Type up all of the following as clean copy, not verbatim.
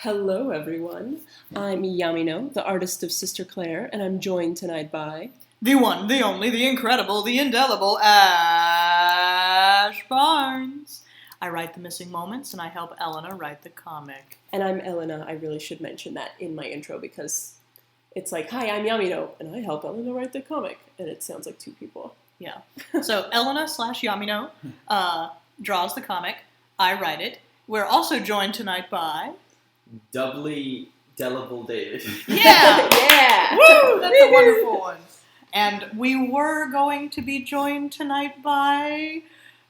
Hello, everyone. I'm Yamino, the artist of Sister Claire, and I'm joined tonight by... The one, the only, the incredible, the indelible Ash Barnes. I write the missing moments, and I help Elena write the comic. And I'm Elena. I really should mention that in my intro because it's like, hi, I'm Yamino, and I help Elena write the comic. And it sounds like two people. Yeah. So Elena/Yamino draws the comic. I write it. We're also joined tonight by... Doubly Delible David. Yeah! Yeah! Woo! That's a wonderful one. And we were going to be joined tonight by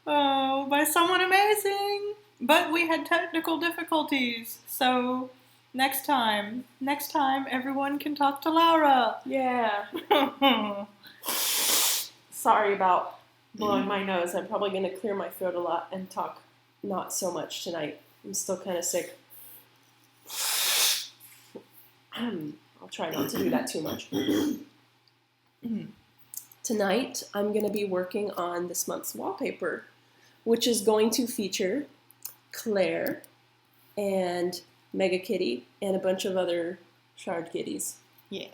someone amazing, but we had technical difficulties. So next time, everyone can talk to Laura. Yeah. Sorry about blowing my nose. I'm probably going to clear my throat a lot and talk not so much tonight. I'm still kind of sick. I'll try not to do that too much. Tonight, I'm going to be working on this month's wallpaper, which is going to feature Claire and MegaKitty and a bunch of other shard kitties. Yeah.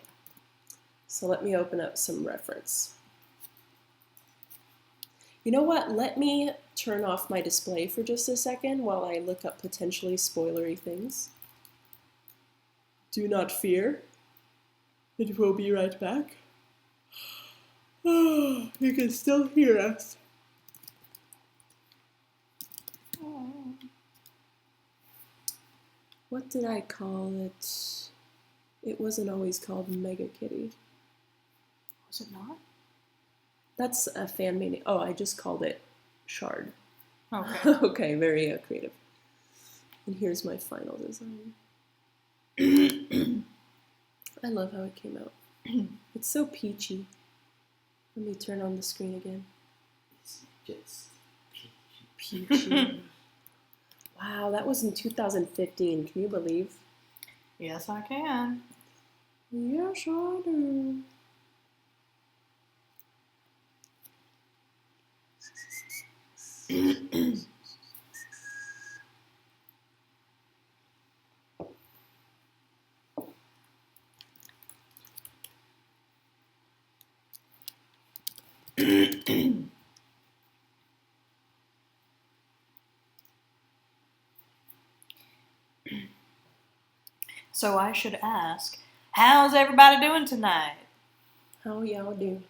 So let me open up some reference. You know what? Let me turn off my display for just a second while I look up potentially spoilery things. Do not fear. It will be right back. Oh, you can still hear us. Oh. What did I call it? It wasn't always called MegaKitty. Was it not? That's a fan made. Oh, I just called it Shard. Okay. Okay, very creative. And here's my final design. I love how it came out. It's so peachy. Let me turn on the screen again. It's just Peachy. Wow, that was in 2015. Can you believe? Yes, I can. Yes, I do. So I should ask, how's everybody doing tonight? How y'all doing?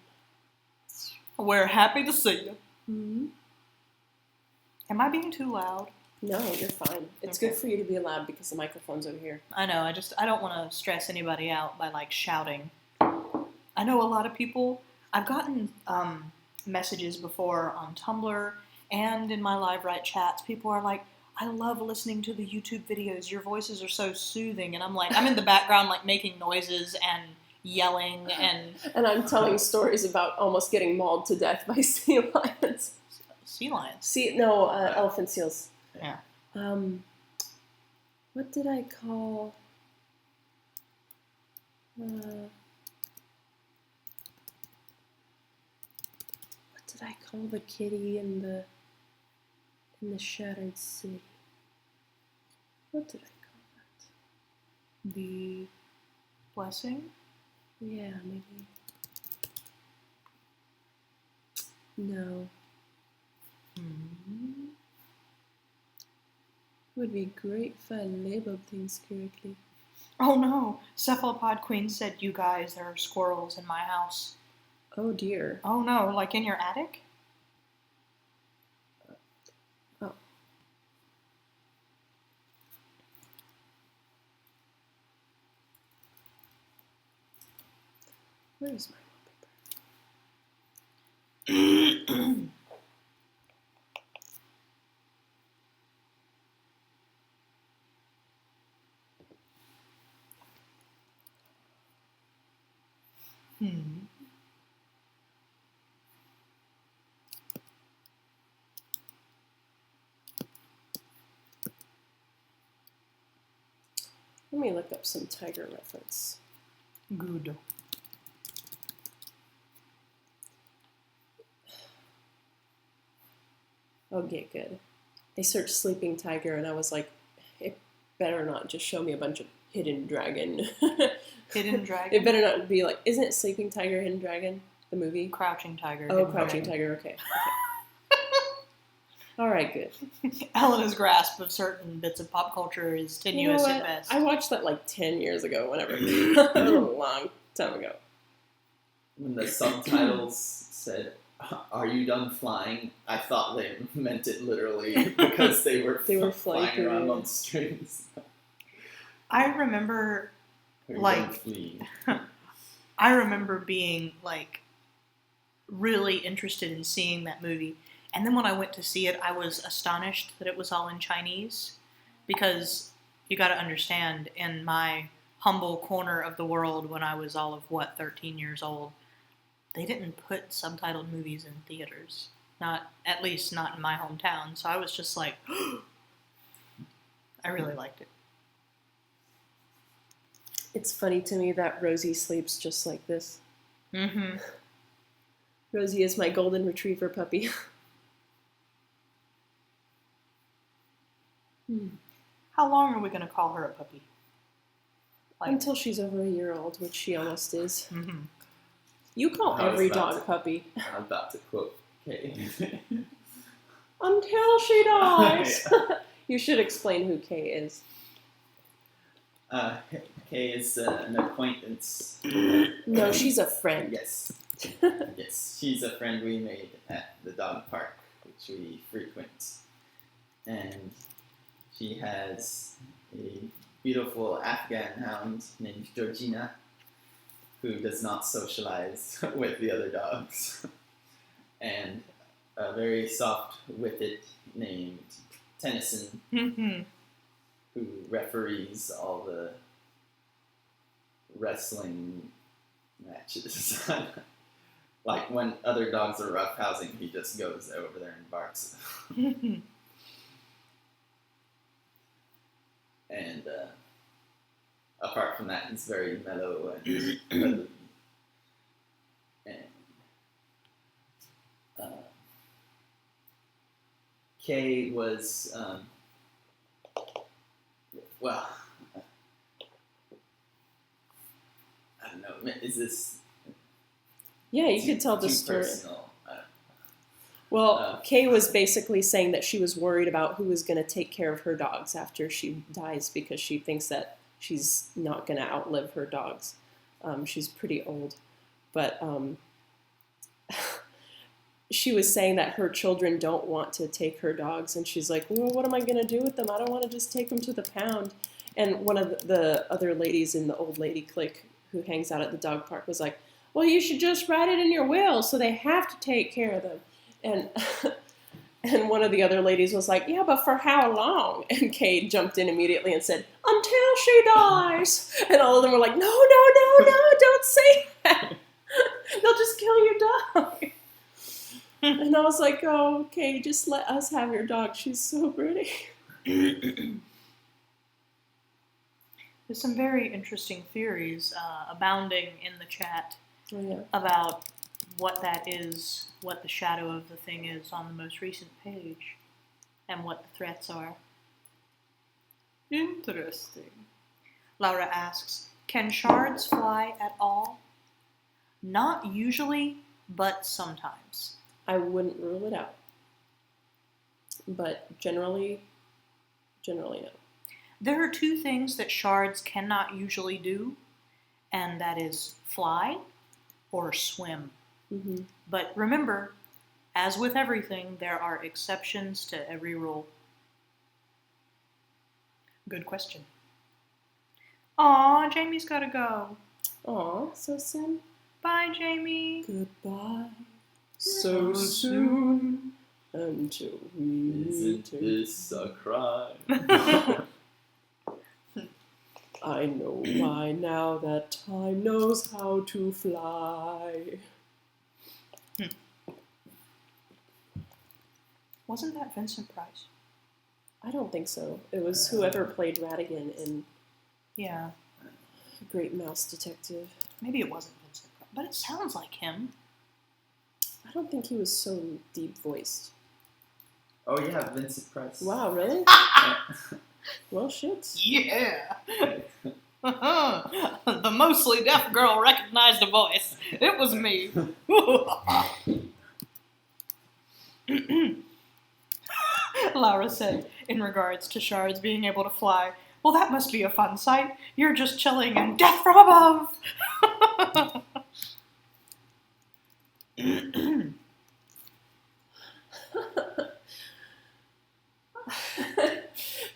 We're happy to see you. Mm-hmm. Am I being too loud? No, you're fine. It's Okay. good for you to be loud because the microphone's over here. I know, I don't want to stress anybody out by like shouting. I know a lot of people, I've gotten messages before on Tumblr and in my live write chats. People are like, I love listening to the YouTube videos. Your voices are so soothing. And I'm like, I'm in the background like making noises and yelling and... And I'm telling stories about almost getting mauled to death by sea lions. Sea lions. Elephant seals. Yeah. What did I call... what did I call the kitty in the Shattered City? What did I call that? The blessing? Yeah, maybe. No. Mm-hmm. It would be great if I labeled things correctly. Oh no, Cephalopod Queen said, you guys, there are squirrels in my house. Oh dear. Oh no, like in your attic? Oh. Where is my wallpaper? Hmm. Let me look up some tiger reference. Good. Okay, good. I searched sleeping tiger and I was like, it better not just show me a bunch of Hidden Dragon. Hidden Dragon? It better not be like, isn't it Sleeping Tiger, Hidden Dragon, the movie? Crouching Tiger. Oh, Hidden Crouching Dragon. Tiger, okay. All right, good. Elena's grasp of certain bits of pop culture is tenuous at best. I watched that like 10 years ago, whenever. A long time ago. When the subtitles said, "Are you done flying?" I thought they meant it literally because they were flying around on strings. I remember, Are you like, done fleeing? I remember being like really interested in seeing that movie. And then when I went to see it, I was astonished that it was all in Chinese, because you got to understand, in my humble corner of the world when I was all of, 13 years old, they didn't put subtitled movies in theaters. Not, at least not in my hometown. So I was just like, I really liked it. It's funny to me that Rosie sleeps just like this. Mm-hmm. Rosie is my golden retriever puppy. How long are we going to call her a puppy? Until she's over a year old, which she almost is. Mm-hmm. You call I was every about dog puppy. I'm about to quote Kay. Until she dies. You should explain who Kay is. Kay is an acquaintance. No, she's a friend. Yes. Yes, she's a friend we made at the dog park, which we frequent. And she has a beautiful Afghan hound named Georgina, who does not socialize with the other dogs. And a very soft-witted named Tennyson, Mm-hmm. who referees all the wrestling matches. Like when other dogs are roughhousing, he just goes over there and barks. And apart from that, he's very mellow and cuddly. And Kay was, well, I don't know, is this Yeah, you could tell the too story. personal? Well, Kay was basically saying that she was worried about who was going to take care of her dogs after she dies, because she thinks that she's not going to outlive her dogs. She's pretty old. But she was saying that her children don't want to take her dogs, and she's like, well, what am I going to do with them? I don't want to just take them to the pound. And one of the other ladies in the old lady clique who hangs out at the dog park was like, well, you should just write it in your will so they have to take care of them. And one of the other ladies was like, yeah, but for how long? And Kay jumped in immediately and said, until she dies. And all of them were like, no, don't say that. They'll just kill your dog. And I was like, oh, Kay, just let us have your dog. She's so pretty. There's some very interesting theories abounding in the chat about what that is, what the shadow of the thing is on the most recent page, and what the threats are. Interesting. Laura asks, can shards fly at all? Not usually, but sometimes. I wouldn't rule it out. But generally no. There are two things that shards cannot usually do, and that is fly or swim. Mm-hmm. But remember, as with everything, there are exceptions to every rule. Good question. Aw, Jamie's gotta go. Aw, so soon. Bye, Jamie. Goodbye. So soon. Until we Isn't meet. this a crime? I know by now that time knows how to fly. Wasn't that Vincent Price? I don't think so. It was whoever played Ratigan in Yeah, Great Mouse Detective. maybe it wasn't Vincent Price, but it sounds like him. I don't think he was so deep voiced. Oh yeah, Vincent Price. Wow, really? Well, shit. Yeah. The mostly deaf girl recognized a voice. It was me. Laura said, in regards to shards being able to fly, well, that must be a fun sight. You're just chilling and death from above.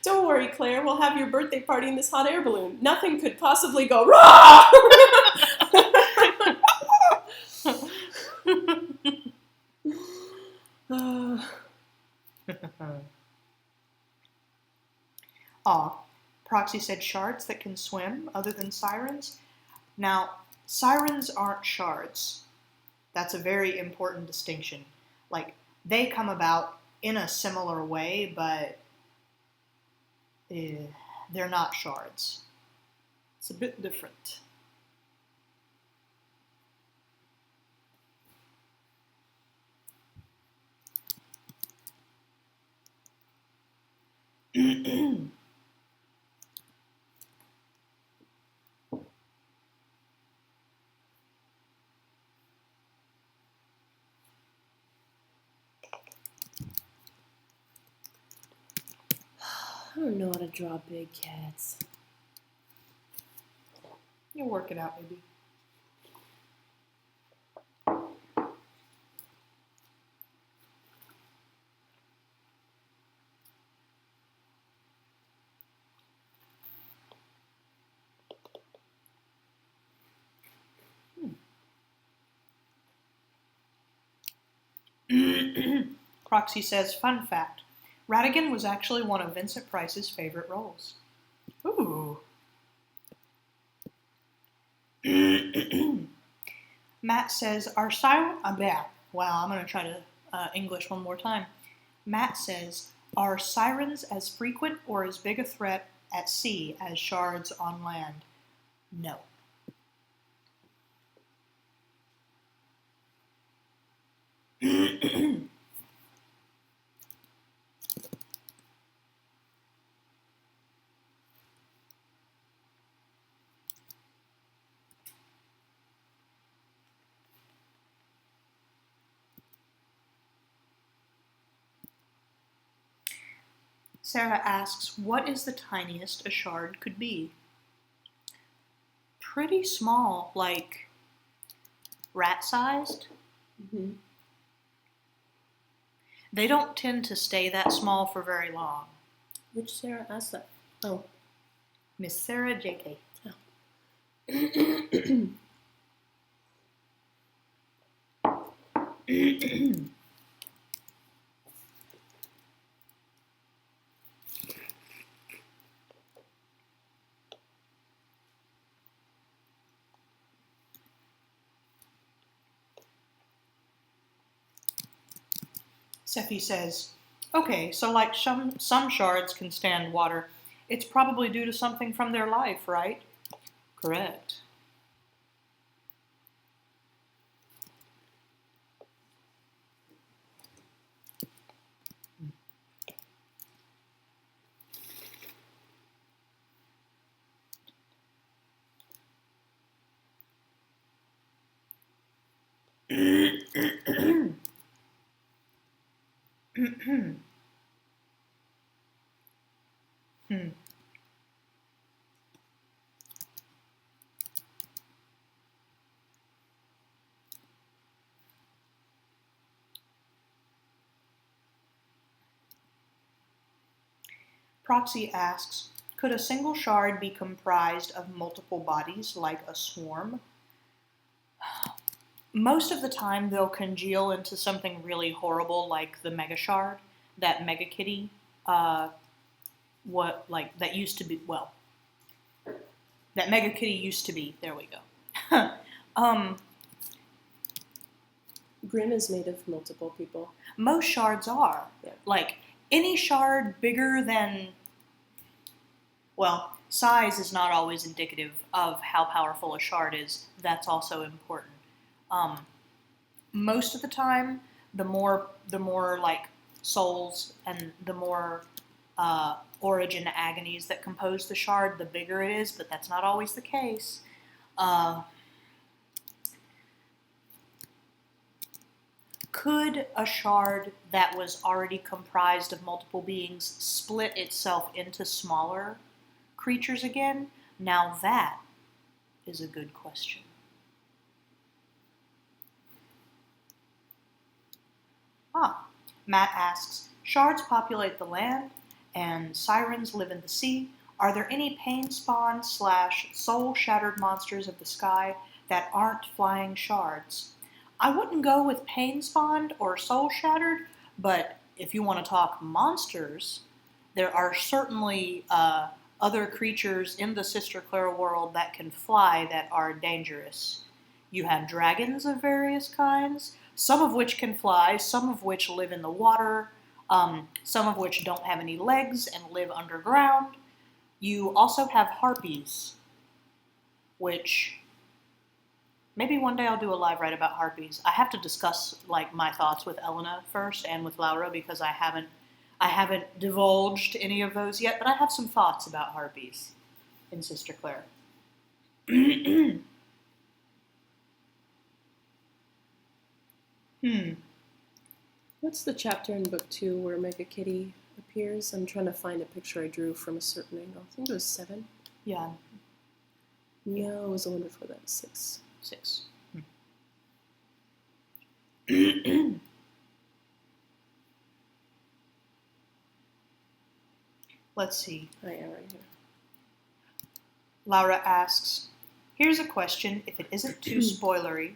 Don't worry, Claire. We'll have your birthday party in this hot air balloon. Nothing could possibly go wrong. Proxy said shards that can swim other than sirens. Now, sirens aren't shards. That's a very important distinction. Like, they come about in a similar way, but they're not shards. It's a bit different. I don't know how to draw big cats. You'll work it out, maybe. Proxy says, fun fact, Radigan was actually one of Vincent Price's favorite roles. Ooh. Matt says, are sirens... Wow, I'm going to try to English one more time. Matt says, are sirens as frequent or as big a threat at sea as shards on land? No. Sarah asks, what is the tiniest a shard could be? Pretty small, like rat-sized. Mm-hmm. They don't tend to stay that small for very long. Which Sarah asked that? Oh. Miss Sarah J.K. Sephi says, okay, so like some shards can stand water. It's probably due to something from their life, right? Correct. Proxy asks, could a single shard be comprised of multiple bodies like a swarm? Most of the time they'll congeal into something really horrible like the mega shard that MegaKitty that MegaKitty used to be. There we go. Grim is made of multiple people. Most shards are. Yeah. Like, any shard bigger than... Well, size is not always indicative of how powerful a shard is. That's also important. Most of the time, the more like souls and the more origin agonies that compose the shard, the bigger it is, but that's not always the case. Could a shard that was already comprised of multiple beings split itself into smaller creatures again? Now that is a good question. Matt asks, shards populate the land and sirens live in the sea. Are there any pain spawn / soul shattered monsters of the sky that aren't flying shards? I wouldn't go with pain spawned or soul shattered, but if you want to talk monsters, there are certainly other creatures in the Sister Claire world that can fly that are dangerous. You have dragons of various kinds, some of which can fly, some of which live in the water, some of which don't have any legs and live underground. You also have harpies, which maybe one day I'll do a live write about harpies. I have to discuss my thoughts with Elena first and with Laura because I haven't divulged any of those yet, but I have some thoughts about harpies in Sister Claire. What's the chapter in book 2 where MegaKitty appears? I'm trying to find a picture I drew from a certain angle. I think it was 7. Yeah. No, it was the one before that. 6. 6. Let's see. Oh, yeah, right here. Laura asks, here's a question, if it isn't too spoilery.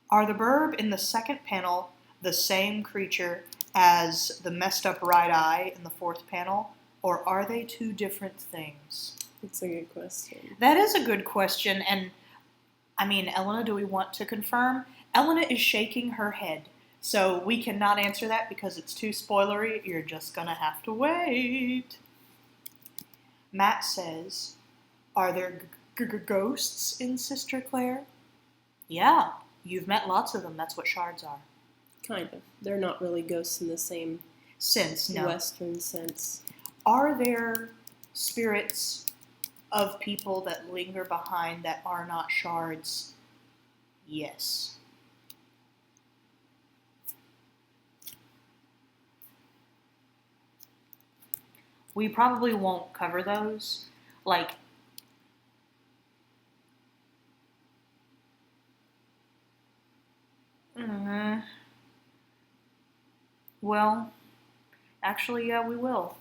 Are the burb in the second panel the same creature as the messed up right eye in the 4th panel, or are they 2 different things? It's a good question. That is a good question, and I mean, Elena, do we want to confirm? Elena is shaking her head, so we cannot answer that because it's too spoilery. You're just gonna have to wait. Matt says, are there ghosts in Sister Claire? Yeah, you've met lots of them. That's what shards are. Kind of. They're not really ghosts in the same Sense, no. Western sense. Are there spirits of people that linger behind that are not shards? Yes. We probably won't cover those. Well, actually, yeah, we will.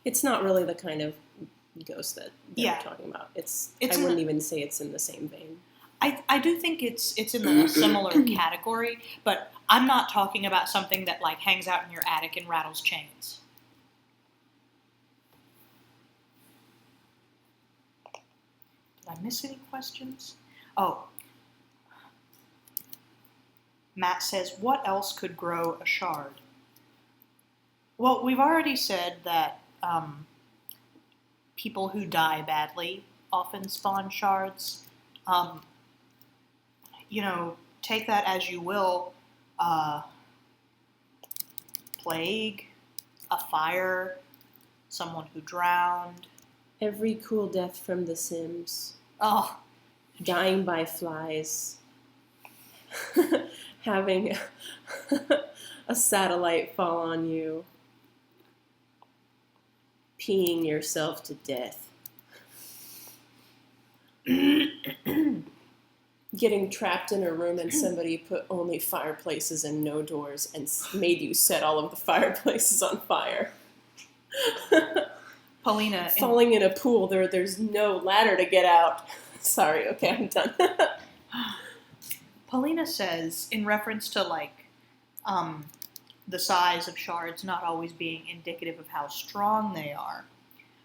It's not really the kind of ghost that they're Yeah. talking about. It's I wouldn't even say it's in the same vein. I do think it's in a similar category, but I'm not talking about something that hangs out in your attic and rattles chains. Did I miss any questions? Oh. Matt says, what else could grow a shard? Well, we've already said that people who die badly often spawn shards. Take that as you will. Plague, a fire, someone who drowned. Every cool death from The Sims. Oh, Dying by flies. Having a satellite fall on you. Peeing yourself to death. Getting trapped in a room and somebody put only fireplaces and no doors and made you set all of the fireplaces on fire. Paulina. Falling in a pool, there's no ladder to get out. Sorry, okay, I'm done. Paulina says, in reference to the size of shards not always being indicative of how strong they are,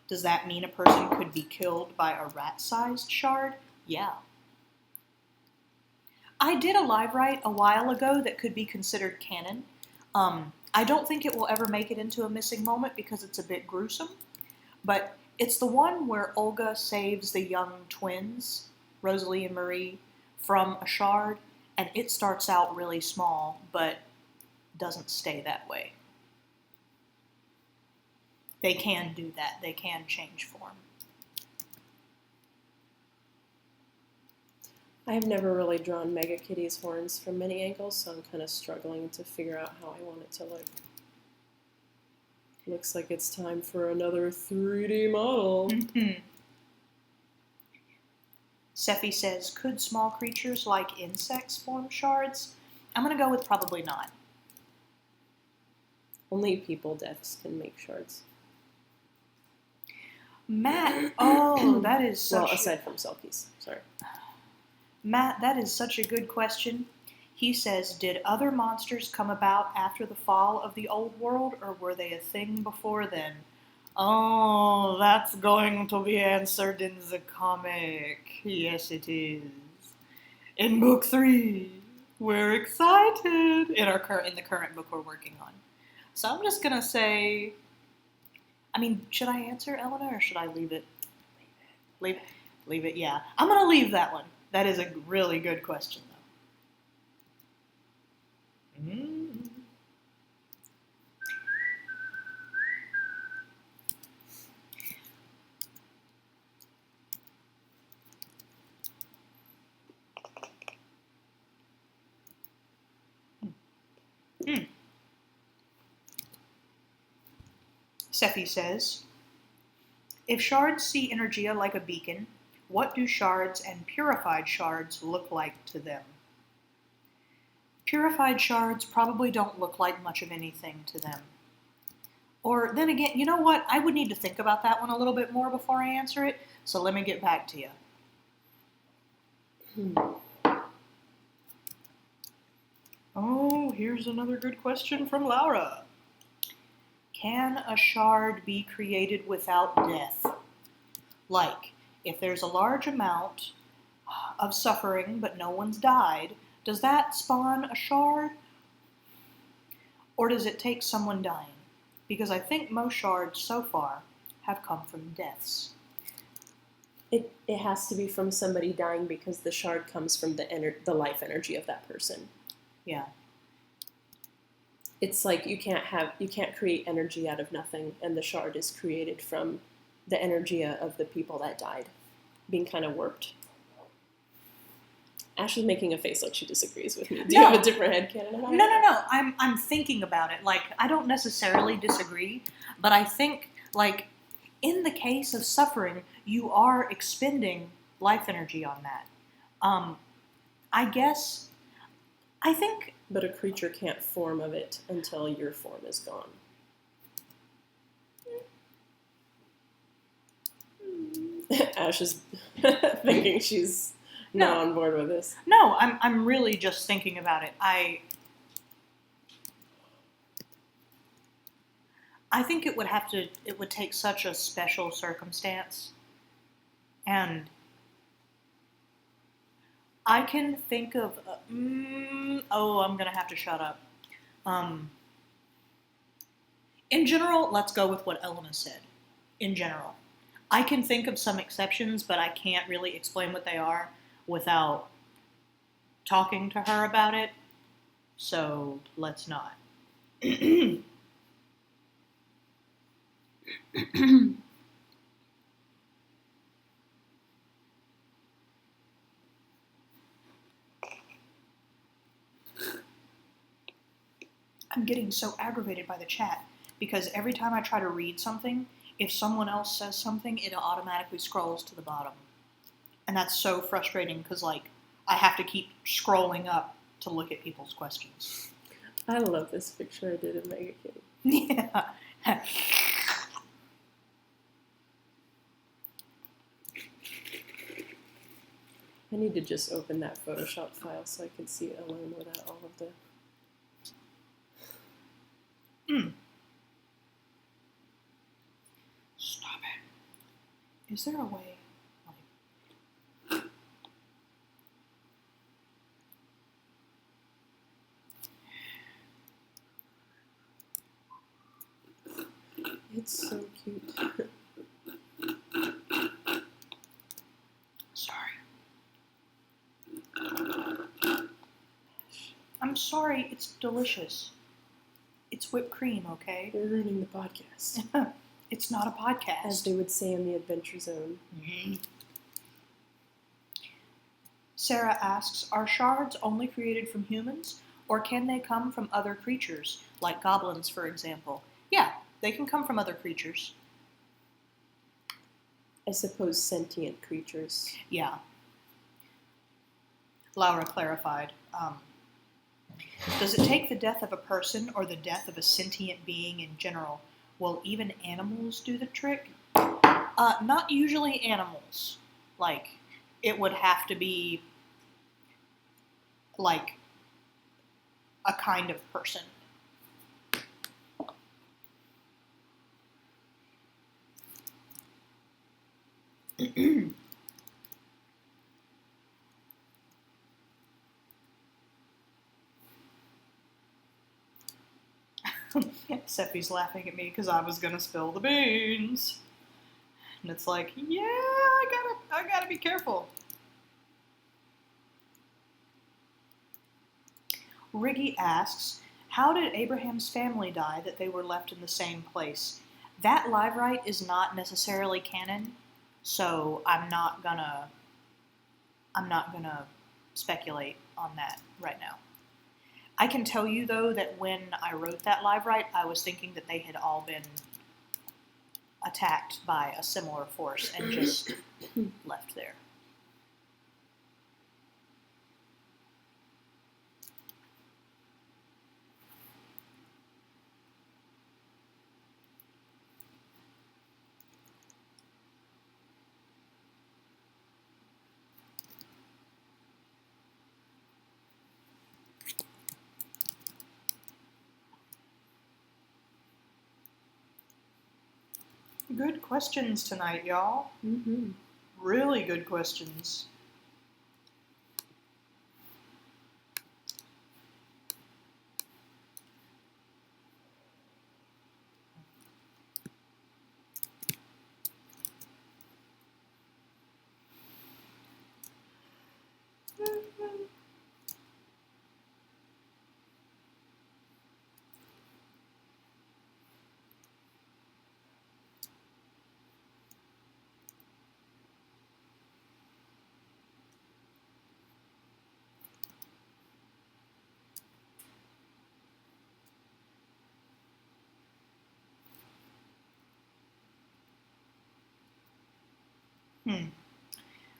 does that mean a person could be killed by a rat-sized shard? Yeah. I did a live write a while ago that could be considered canon. I don't think it will ever make it into a missing moment because it's a bit gruesome, but it's the one where Olga saves the young twins Rosalie and Marie, from a shard, and it starts out really small, but doesn't stay that way. They can do that. They can change form. I've never really drawn MegaKitty's horns from many angles, so I'm kind of struggling to figure out how I want it to look. Looks like it's time for another 3D model. Sephi says, could small creatures like insects form shards? I'm going to go with probably not. Only people deaths can make shards. Matt, oh, that is such... Well, aside from selkies, sorry. Matt, that is such a good question. He says, did other monsters come about after the fall of the old world, or were they a thing before then? Oh, that's going to be answered in the comic. Yes, it is. In book 3. We're excited. In the current book we're working on. So I'm just going to say... I mean, should I answer, Elena, or should I leave it? Leave it, yeah. I'm going to leave that one. That is a really good question, though. Sephi says, if shards see Energia like a beacon, what do shards and purified shards look like to them? Purified shards probably don't look like much of anything to them. Or then again, you know what? I would need to think about that one a little bit more before I answer it, so let me get back to you. Oh, here's another good question from Laura. Can a shard be created without death? Like, if there's a large amount of suffering but no one's died, does that spawn a shard? Or does it take someone dying? Because I think most shards so far have come from deaths. It has to be from somebody dying because the shard comes from the life energy of that person. Yeah. It's like you can't create energy out of nothing, and the shard is created from the energy of the people that died being kind of warped. Ashley's making a face like she disagrees with me. Do you have a different headcanon about it? No. I'm thinking about it. Like, I don't necessarily disagree, but I think, like, in the case of suffering, you are expending life energy on that. I think... But a creature can't form of it until your form is gone. Ash is thinking she's not on board with this. No, I'm really just thinking about it. I think it would take such a special circumstance. And I can think of, I'm going to have to shut up. In general, let's go with what Elena said. In general. I can think of some exceptions, but I can't really explain what they are without talking to her about it. So, let's not. I'm getting so aggravated by the chat because every time I try to read something, if someone else says something, it automatically scrolls to the bottom. And that's so frustrating because, like, I have to keep scrolling up to look at people's questions. I love this picture I did of MegaKitty. Yeah. I need to just open that Photoshop file so I can see it alone without all of the... Stop it. Is there a way? It's so cute. Sorry. I'm sorry, it's delicious. It's whipped cream, okay? You're ruining the podcast. It's not a podcast. As they would say in the Adventure Zone. Mm-hmm. Sarah asks, are shards only created from humans, or can they come from other creatures, like goblins, for example? Yeah, they can come from other creatures. I suppose sentient creatures. Yeah. Laura clarified. Does it take the death of a person or the death of a sentient being in general? Will even animals do the trick? Not usually animals. Like, it would have to be, like, a kind of person. Sephi's laughing at me because I was gonna spill the beans, and it's like, yeah, I gotta be careful. Riggy asks, how did Abraham's family die that they were left in the same place? That live right is not necessarily canon, so I'm not gonna speculate on that right now. I can tell you, though, that when I wrote that live right, I was thinking that they had all been attacked by a similar force and just left there. Good questions tonight, y'all. Mm-hmm. Really good questions.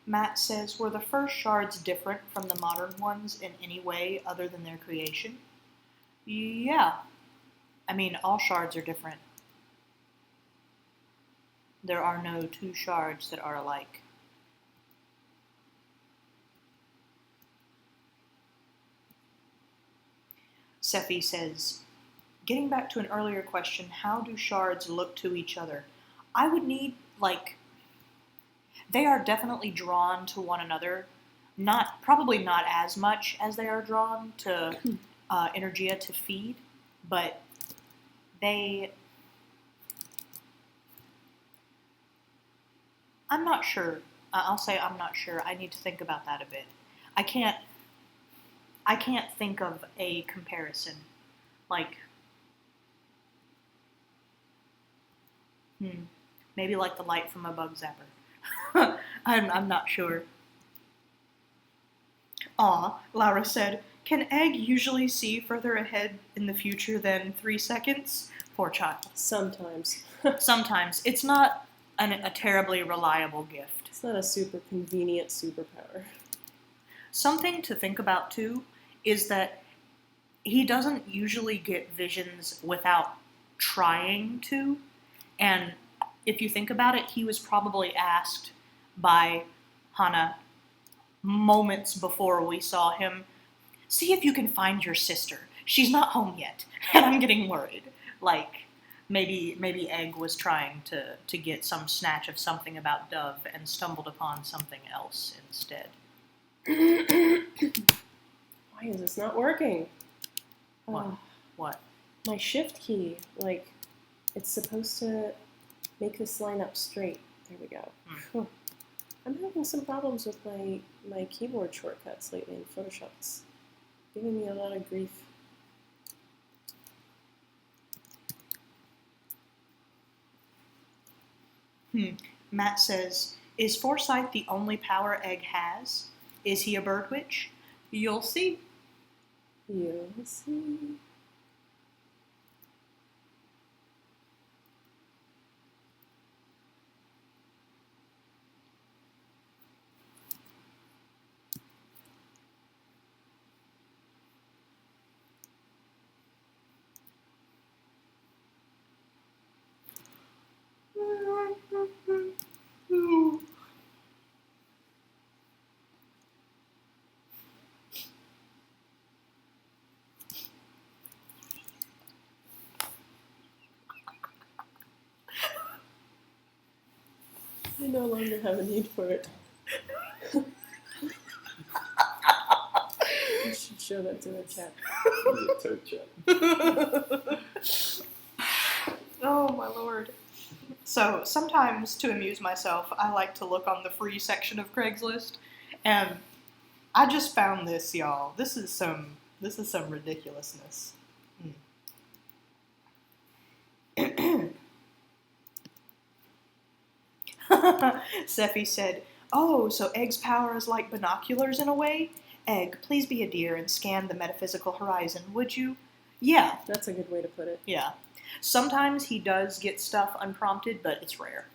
Matt says, were the first shards different from the modern ones in any way other than their creation? Yeah. I mean, all shards are different. There are no two shards that are alike. Sephi says, getting back to an earlier question, how do shards look to each other? I would need, like, they are definitely drawn to one another. Probably not as much as they are drawn to Energia to feed, but I'm not sure. I'll say I'm not sure. I need to think about that a bit. I can't think of a comparison. Like, maybe like the light from a bug zapper. I'm not sure. Aw, Laura said, can Egg usually see further ahead in the future than 3 seconds? Poor child. Sometimes. Sometimes. It's not a terribly reliable gift. It's not a super convenient superpower. Something to think about, too, is that he doesn't usually get visions without trying to. And if you think about it, he was probably asked by Hana moments before we saw him, see if you can find your sister. She's not home yet, and I'm getting worried. Like, maybe Egg was trying to get some snatch of something about Dove and stumbled upon something else instead. Why is this not working? What? My shift key, like, it's supposed to make this line up straight. There we go. I'm having some problems with my keyboard shortcuts lately in Photoshop. It's giving me a lot of grief. Matt says, is Forsyth the only power Egg has? Is he a bird witch? You'll see. You'll see. I no longer have a need for it. I should show that to the chat. Oh my lord. So sometimes to amuse myself, I like to look on the free section of Craigslist, and I just found this, y'all. This is some ridiculousness. Sephi said, "Oh, so Egg's power is like binoculars in a way? Egg, please be a dear and scan the metaphysical horizon, would you?" Yeah. That's a good way to put it. Yeah. Sometimes he does get stuff unprompted, but it's rare.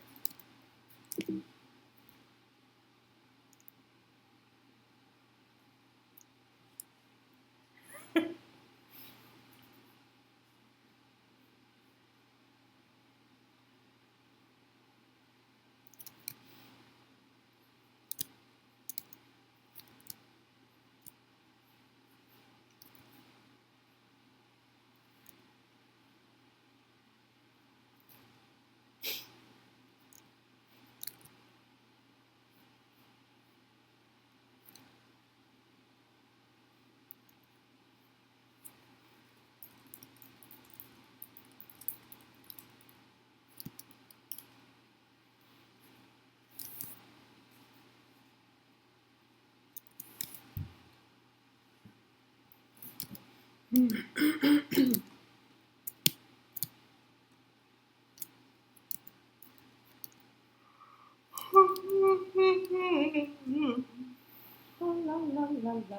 La, la, la, la.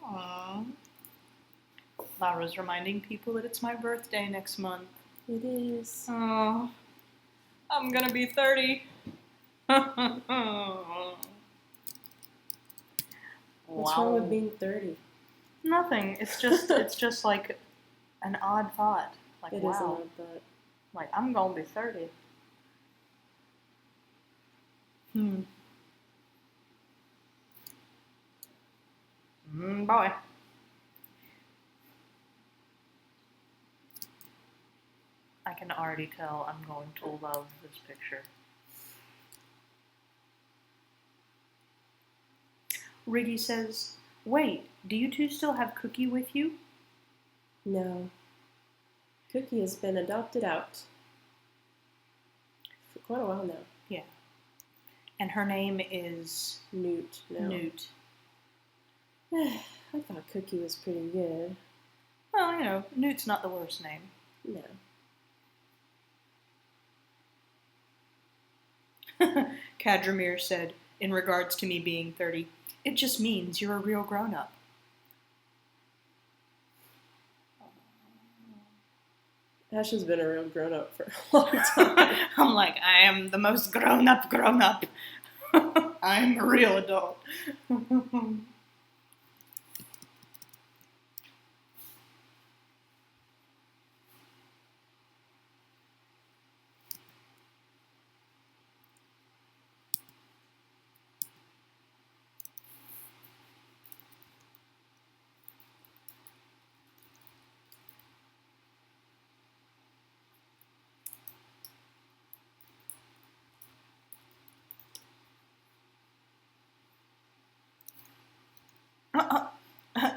Aww. Laura's reminding people that it's my birthday next month. It is. Oh, I'm gonna be 30. What's wrong with being 30? Nothing. It's just like an odd thought. Like, It is wow. an odd thought. Like, I'm gonna be 30. Boy. I can already tell I'm going to love this picture. Riggy says, wait, do you two still have Cookie with you? No. Cookie has been adopted out for quite a while now. Yeah. And her name is Newt. No. Newt. I thought Cookie was pretty good. Well, you know, Newt's not the worst name. No. Kadramir said, in regards to me being 30, it just means you're a real grown-up. Ash has been a real grown-up for a long time. I'm like, I am the most grown-up grown-up. I'm a real adult.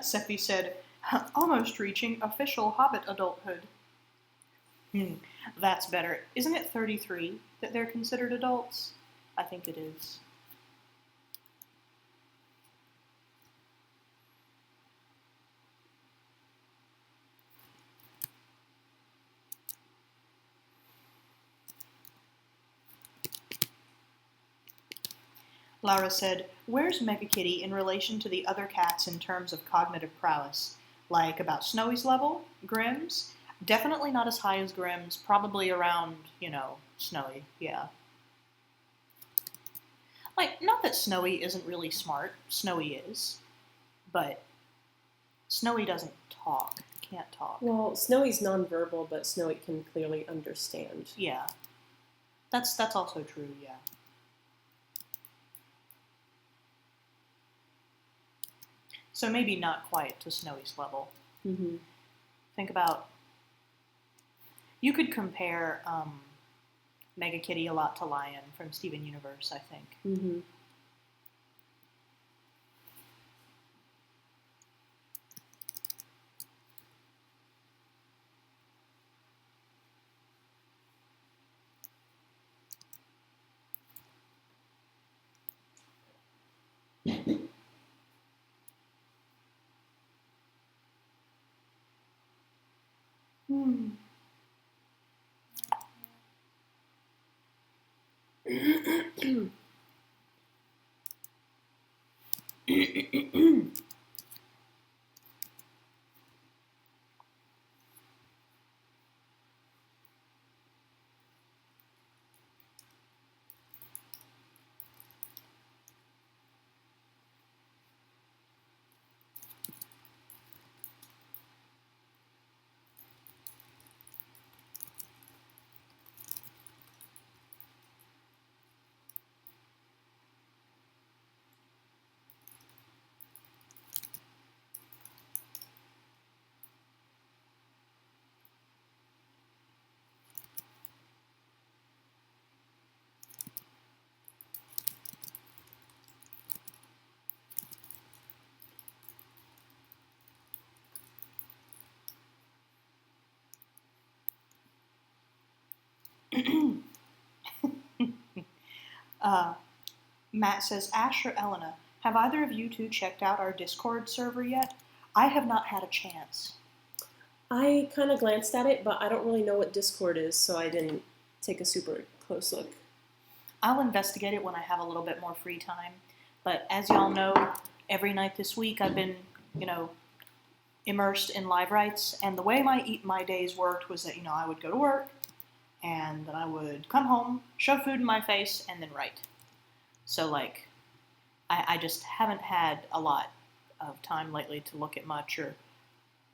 Seppi said, almost reaching official Hobbit adulthood. That's better. Isn't it 33 that they're considered adults? I think it is. Laura said, where's MegaKitty in relation to the other cats in terms of cognitive prowess? Like about Snowy's level? Grimm's? Definitely not as high as Grimm's, probably around, Snowy, yeah. Like, not that Snowy isn't really smart, Snowy is, but Snowy doesn't talk, can't talk. Well, Snowy's nonverbal, but Snowy can clearly understand. Yeah. That's also true, yeah. So maybe not quite to Snowy's level. Mm-hmm. Think about, you could compare MegaKitty a lot to Lion from Steven Universe, I think. Mm-hmm. Matt says, Ash or Elena, have either of you two checked out our Discord server yet? I have not had a chance. I kind of glanced at it, but I don't really know what Discord is, so I didn't take a super close look. I'll investigate it when I have a little bit more free time. But as y'all know, every night this week I've been, immersed in live writes, and the way my days worked was that, I would go to work, and then I would come home, shove food in my face, and then write. So, I just haven't had a lot of time lately to look at much or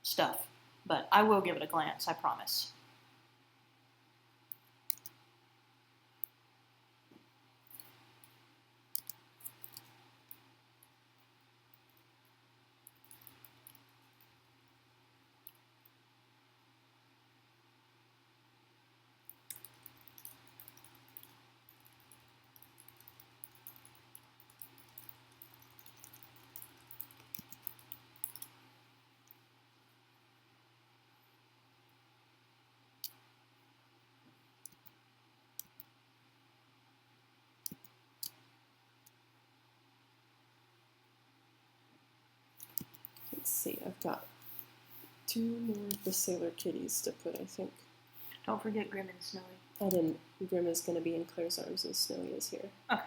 stuff. But I will give it a glance, I promise. Let's see, I've got 2 more of the Sailor Kitties to put, I think. Don't forget Grim and Snowy. I didn't. Grim is going to be in Claire's arms and Snowy is here. Okay.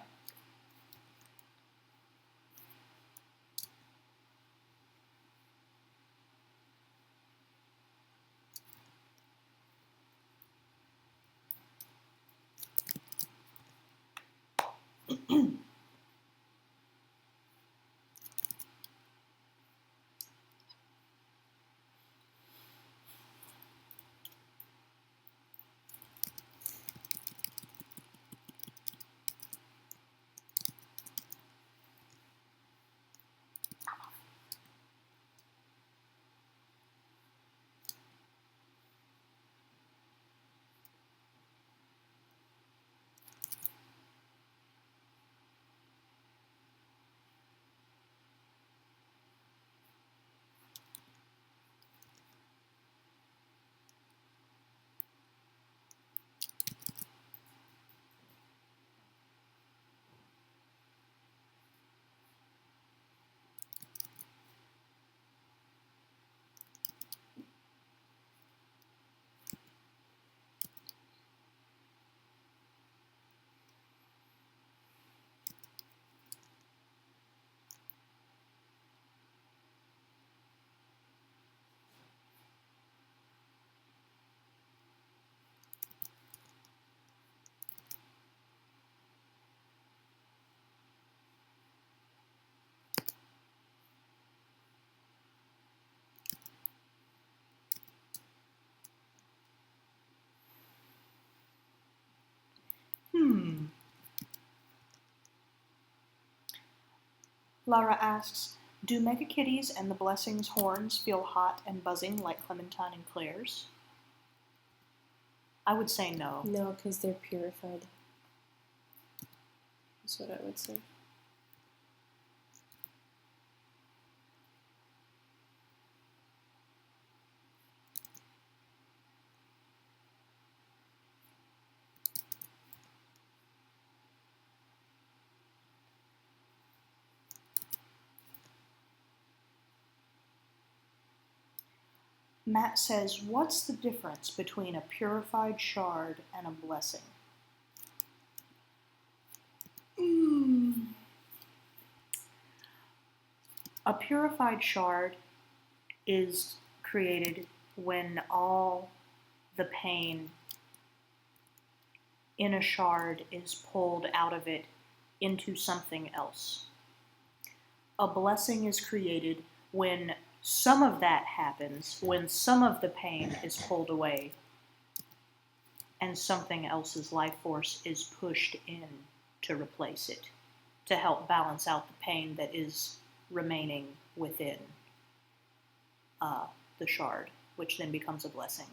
Laura asks, do MegaKitty's and the Blessing's horns feel hot and buzzing like Clementine and Claire's? I would say no. No, because they're purified. That's what I would say. Matt says, what's the difference between a purified shard and a blessing? A purified shard is created when all the pain in a shard is pulled out of it into something else. A blessing is created when some of that happens, when some of the pain is pulled away and something else's life force is pushed in to replace it, to help balance out the pain that is remaining within the shard, which then becomes a blessing.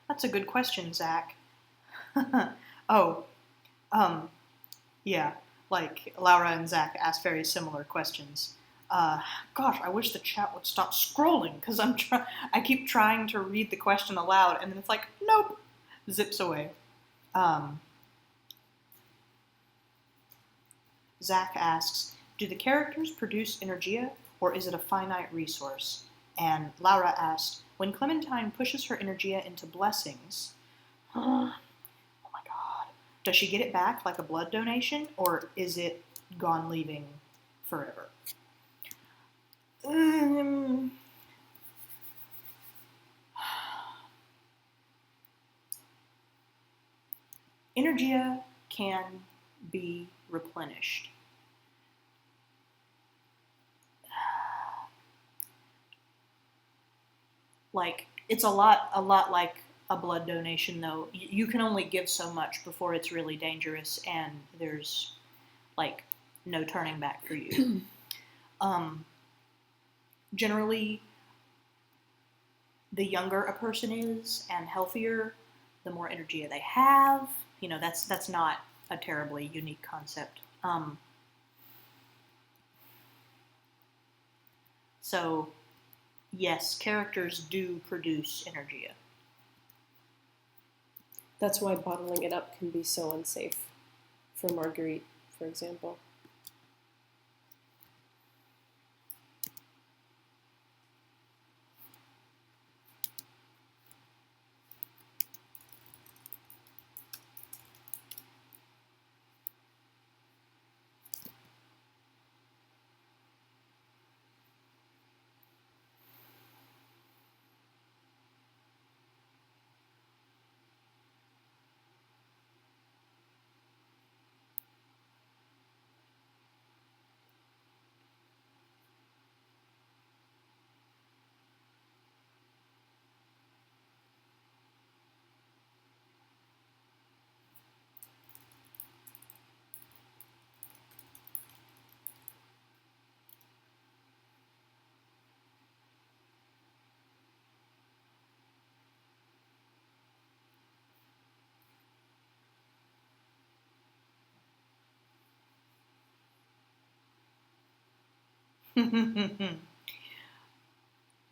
That's a good question, Zach. Oh, yeah, like Laura and Zach asked very similar questions. Gosh, I wish the chat would stop scrolling because I keep trying to read the question aloud and then it's like, nope, zips away. Zach asks, do the characters produce energia or is it a finite resource? And Laura asked, when Clementine pushes her energia into blessings, oh my god, does she get it back like a blood donation or is it gone leaving forever? Energia can be replenished. Like, it's a lot like a blood donation, though. You can only give so much before it's really dangerous, and there's, like, no turning back for you. Generally, the younger a person is and healthier, the more energy they have. You know, that's not a terribly unique concept. So, yes, characters do produce energia. That's why bottling it up can be so unsafe for Marguerite, for example.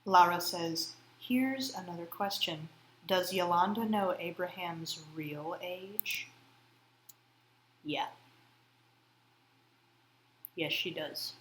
Lara says, here's another question. Does Yolanda know Abraham's real age? Yeah. Yes, she does.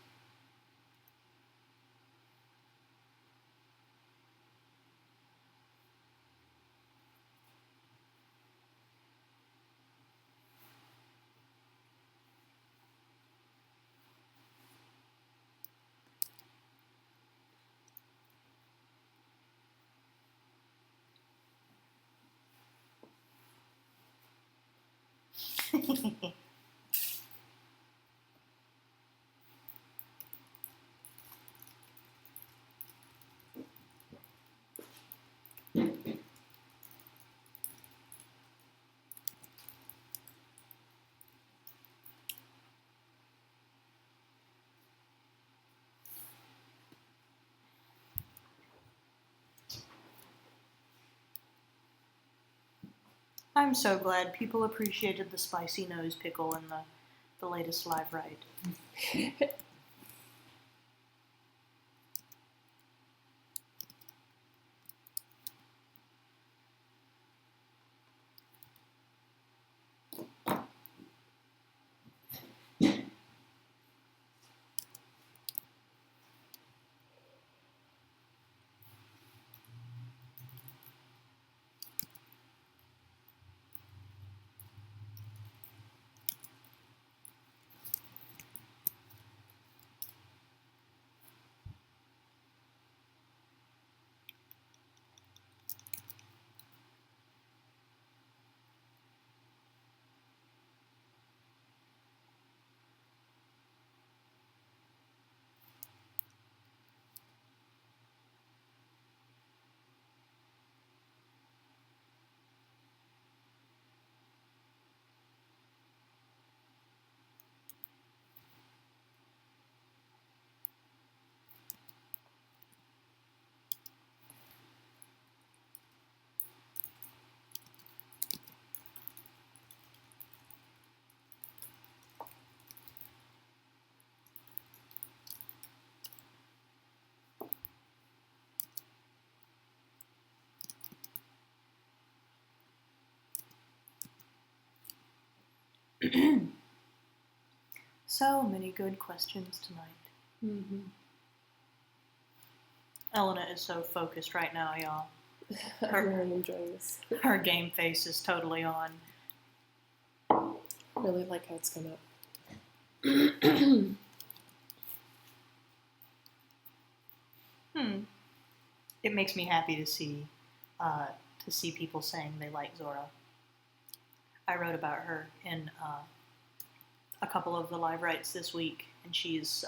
I'm so glad people appreciated the spicy nose pickle in the latest live ride. So many good questions tonight. Mm-hmm. Elena is so focused right now, y'all. I'm really enjoying this. Her game face is totally on. I really like how it's come up. It makes me happy to see people saying they like Zora. I wrote about her in a couple of the live writes this week, and she's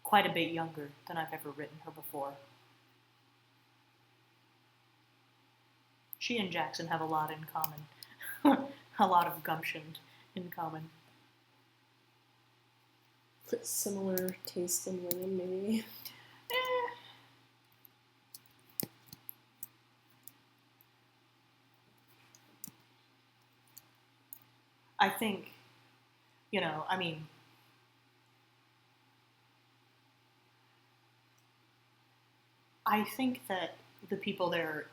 quite a bit younger than I've ever written her before. She and Jackson have a lot in common. A lot of gumption in common. Similar taste in women, maybe. I think, I mean, I think that the people there,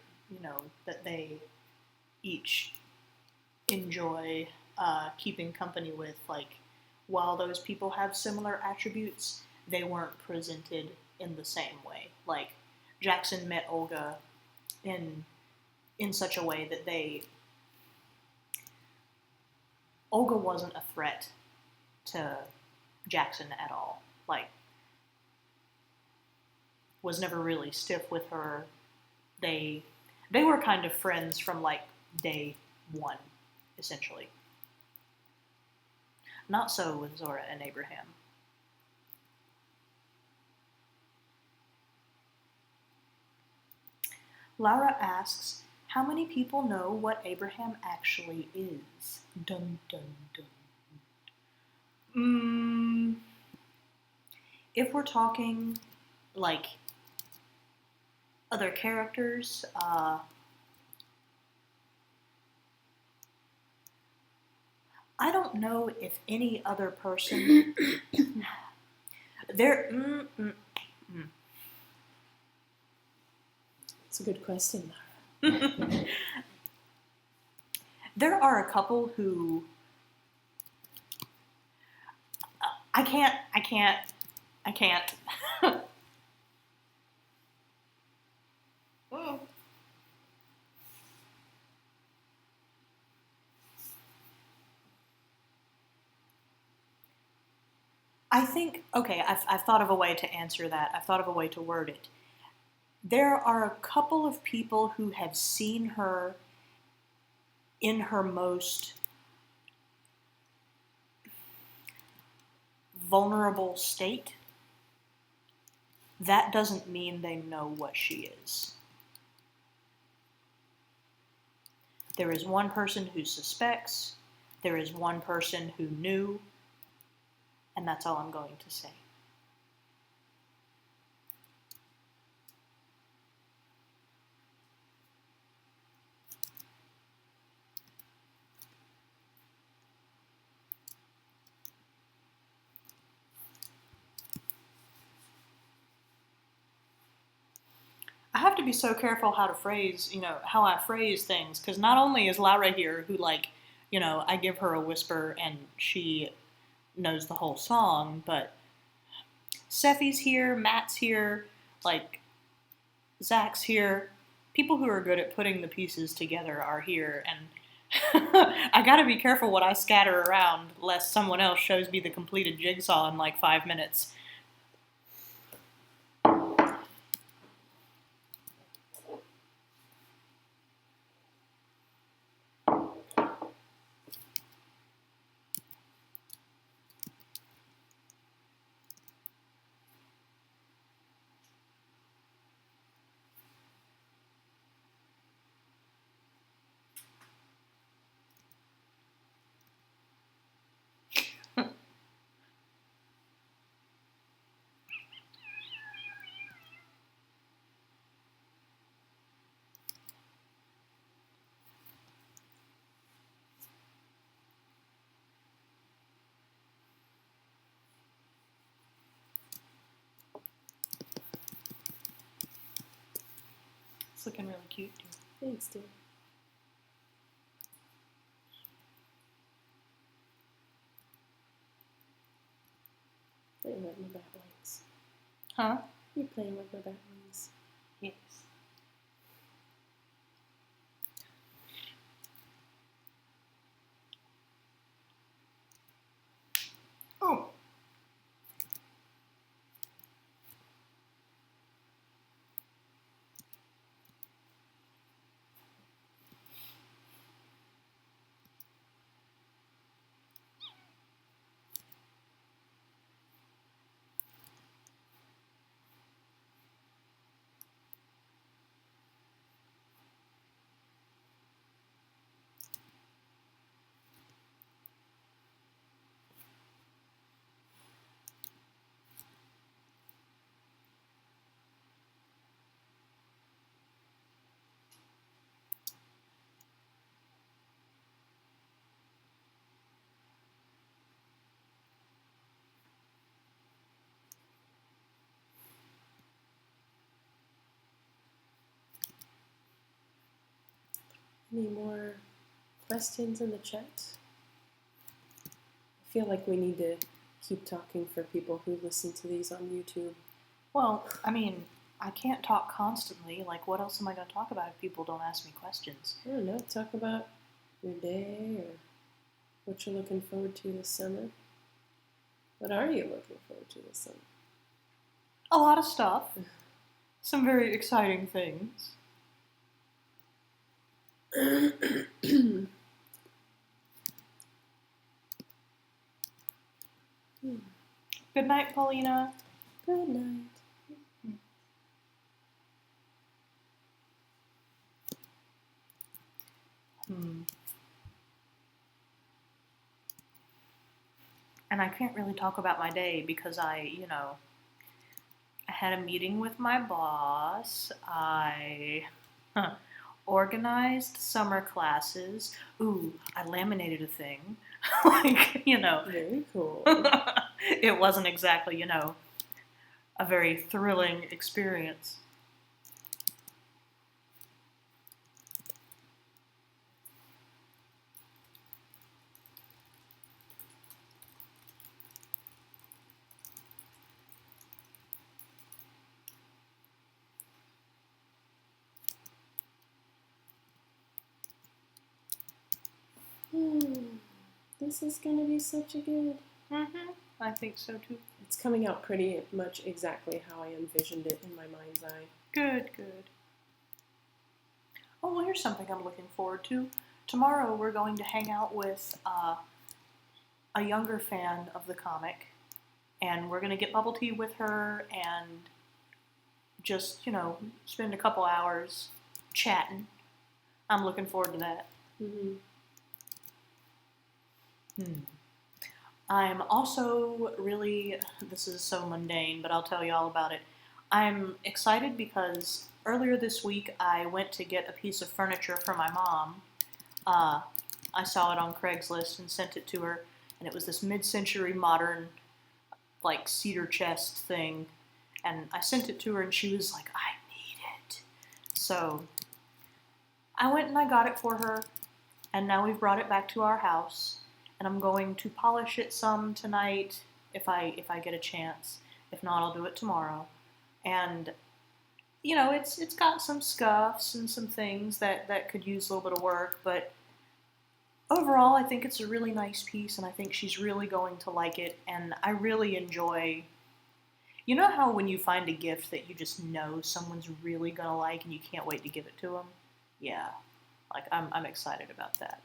that they each enjoy keeping company with. Like, while those people have similar attributes, they weren't presented in the same way. Like, Jackson met Olga in such a way that Olga wasn't a threat to Jackson at all. Like, was never really stiff with her. They were kind of friends from like day one, essentially. Not so with Zora and Abraham. Laura asks, how many people know what Abraham actually is? Dun dun dun. If we're talking like other characters, I don't know if any other person there. It's a good question, Laura. There are a couple who I can't. I think, okay, I've thought of a way to answer that. I've thought of a way to word it. There are a couple of people who have seen her in her most vulnerable state. That doesn't mean they know what she is. There is one person who suspects, there is one person who knew, and that's all I'm going to say. I have to be so careful how I phrase things, because not only is Lyra here, who, like, I give her a whisper and she knows the whole song, but Seffi's here, Matt's here, like, Zach's here. People who are good at putting the pieces together are here, and I gotta be careful what I scatter around, lest someone else shows me the completed jigsaw in like 5 minutes. It's looking really cute, too. Thanks, dear. Playing with my bat wings. Huh? You're playing with my bat wings. Yes. Oh. Any more questions in the chat? feel like we need to keep talking for people who listen to these on YouTube. Well, I mean, I can't talk constantly. Like, what else am I going to talk about if people don't ask me questions? I don't know, talk about your day or what you're looking forward to this summer. What are you looking forward to this summer? A lot of stuff. Some very exciting things. Good night, Paulina. Good night. And I can't really talk about my day because I had a meeting with my boss. I organized summer classes. Ooh, I laminated a thing. Very cool. It wasn't exactly, a very thrilling experience. This is going to be such a good... I think so too. It's coming out pretty much exactly how I envisioned it in my mind's eye. Good. Oh, well, here's something I'm looking forward to. Tomorrow we're going to hang out with a younger fan of the comic, and we're going to get bubble tea with her and just, spend a couple hours chatting. I'm looking forward to that. I'm also really, this is so mundane, but I'll tell you all about it. I'm excited because earlier this week I went to get a piece of furniture for my mom. I saw it on Craigslist and sent it to her, and it was this mid-century modern, like, cedar chest thing, and I sent it to her and she was like, I need it. So I went and I got it for her, and now we've brought it back to our house. And I'm going to polish it some tonight if I get a chance. If not, I'll do it tomorrow. And it's got some scuffs and some things that could use a little bit of work, but overall I think it's a really nice piece, and I think she's really going to like it. And I really enjoy, how when you find a gift that you just know someone's really gonna like and you can't wait to give it to them? Yeah, like I'm excited about that.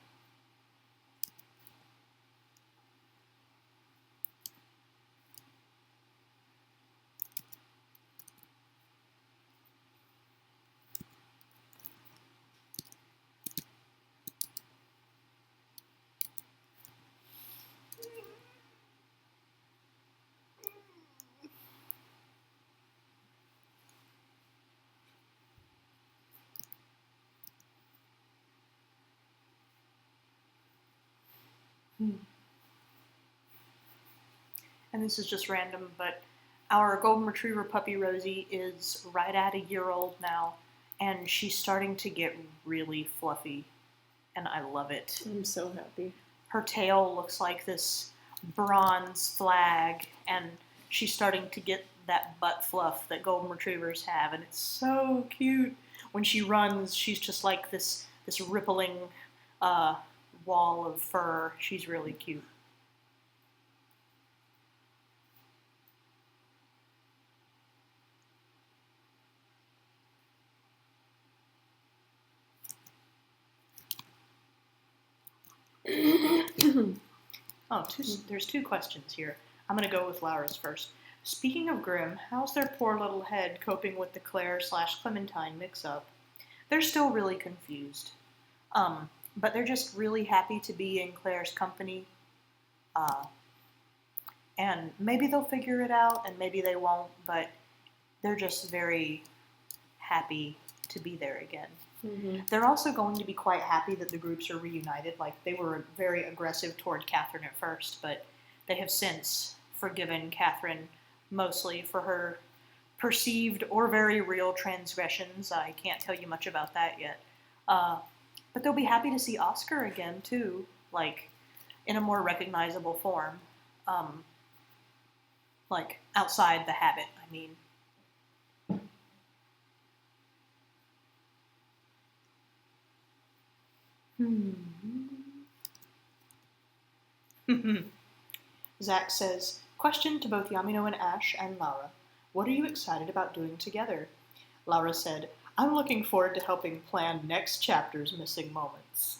And this is just random, but our golden retriever puppy Rosie is right at a year old now, and she's starting to get really fluffy, and I love it. I'm so happy. Her tail looks like this bronze flag, and she's starting to get that butt fluff that golden retrievers have, and it's so cute. When she runs, she's just like this rippling wall of fur. She's really cute. There's two questions here. I'm going to go with Laura's first. Speaking of Grimm, how's their poor little head coping with the Claire/Clementine mix-up? They're still really confused. But they're just really happy to be in Claire's company. And maybe they'll figure it out, and maybe they won't, but they're just very happy to be there again. They're also going to be quite happy that the groups are reunited. Like, they were very aggressive toward Catherine at first, but they have since forgiven Catherine mostly for her perceived or very real transgressions. I can't tell you much about that yet. But they'll be happy to see Oscar again, too. Like, in a more recognizable form. Like, outside the habit, I mean. Zach says, question to both Yamino and Ash and Laura. What are you excited about doing together? Laura said, I'm looking forward to helping plan next chapter's missing moments.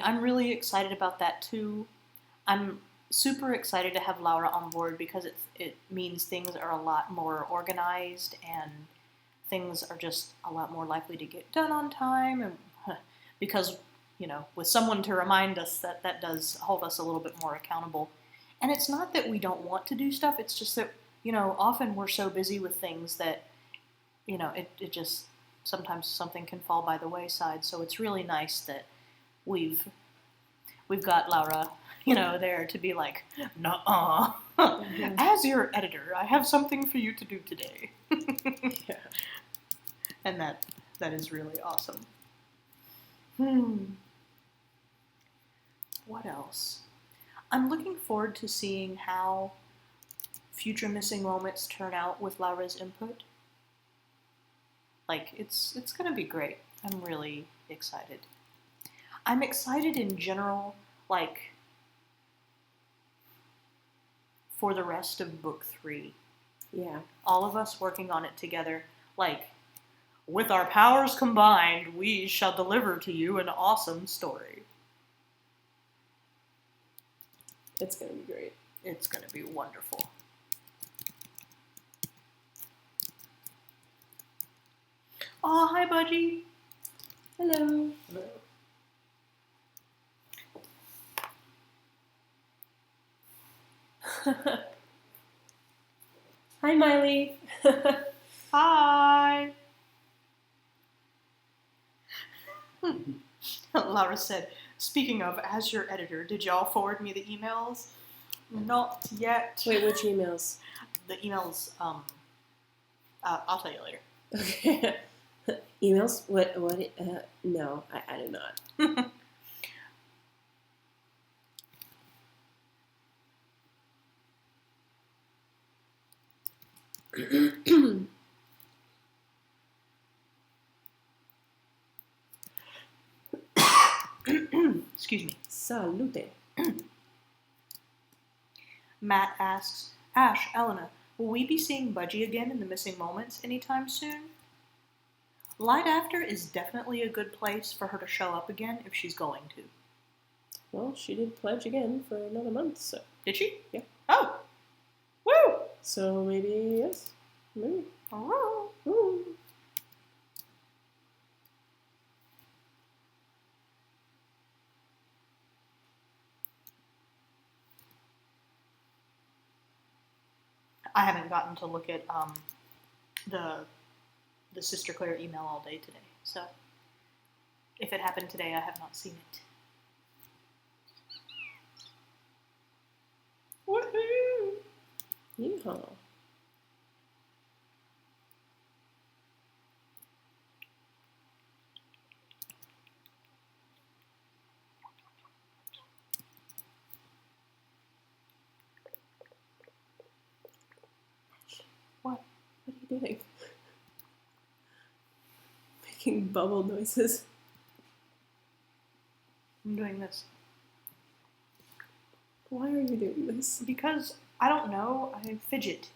I'm really excited about that too. I'm super excited to have Laura on board because it means things are a lot more organized and things are just a lot more likely to get done on time. And because, with someone to remind us, that does hold us a little bit more accountable. And it's not that we don't want to do stuff, it's just that, often we're so busy with things that, it just, sometimes something can fall by the wayside. So it's really nice that we've got Laura, there to be like, nuh-uh. As your editor, I have something for you to do today. Yeah. And that is really awesome. What else? I'm looking forward to seeing how future missing moments turn out with Laura's input. Like, it's gonna be great. I'm really excited. I'm excited in general, like, for the rest of book 3. Yeah. All of us working on it together, like, with our powers combined, we shall deliver to you an awesome story. It's gonna be great. It's gonna be wonderful. Oh, hi, Budgie. Hello. Hello. Hi, Miley. Hi. Laura said, speaking of, as your editor, did y'all forward me the emails? Not yet. Wait, which emails? The emails, I'll tell you later. Okay. Emails? What, no, I did not. Excuse me. Salute. Matt asks, Ash, Elena, will we be seeing Budgie again in the missing moments anytime soon? Light After is definitely a good place for her to show up again if she's going to. Well, she did pledge again for another month, so. Did she? Yeah. Oh! Woo! So maybe, yes. Maybe. Oh. Ooh. I haven't gotten to look at the Sister Claire email all day today, so if it happened today, I have not seen it. Woohoo! Yeehaw. What? What are you doing? Making bubble noises. I'm doing this. Why are you doing this? Because, I don't know, I fidget.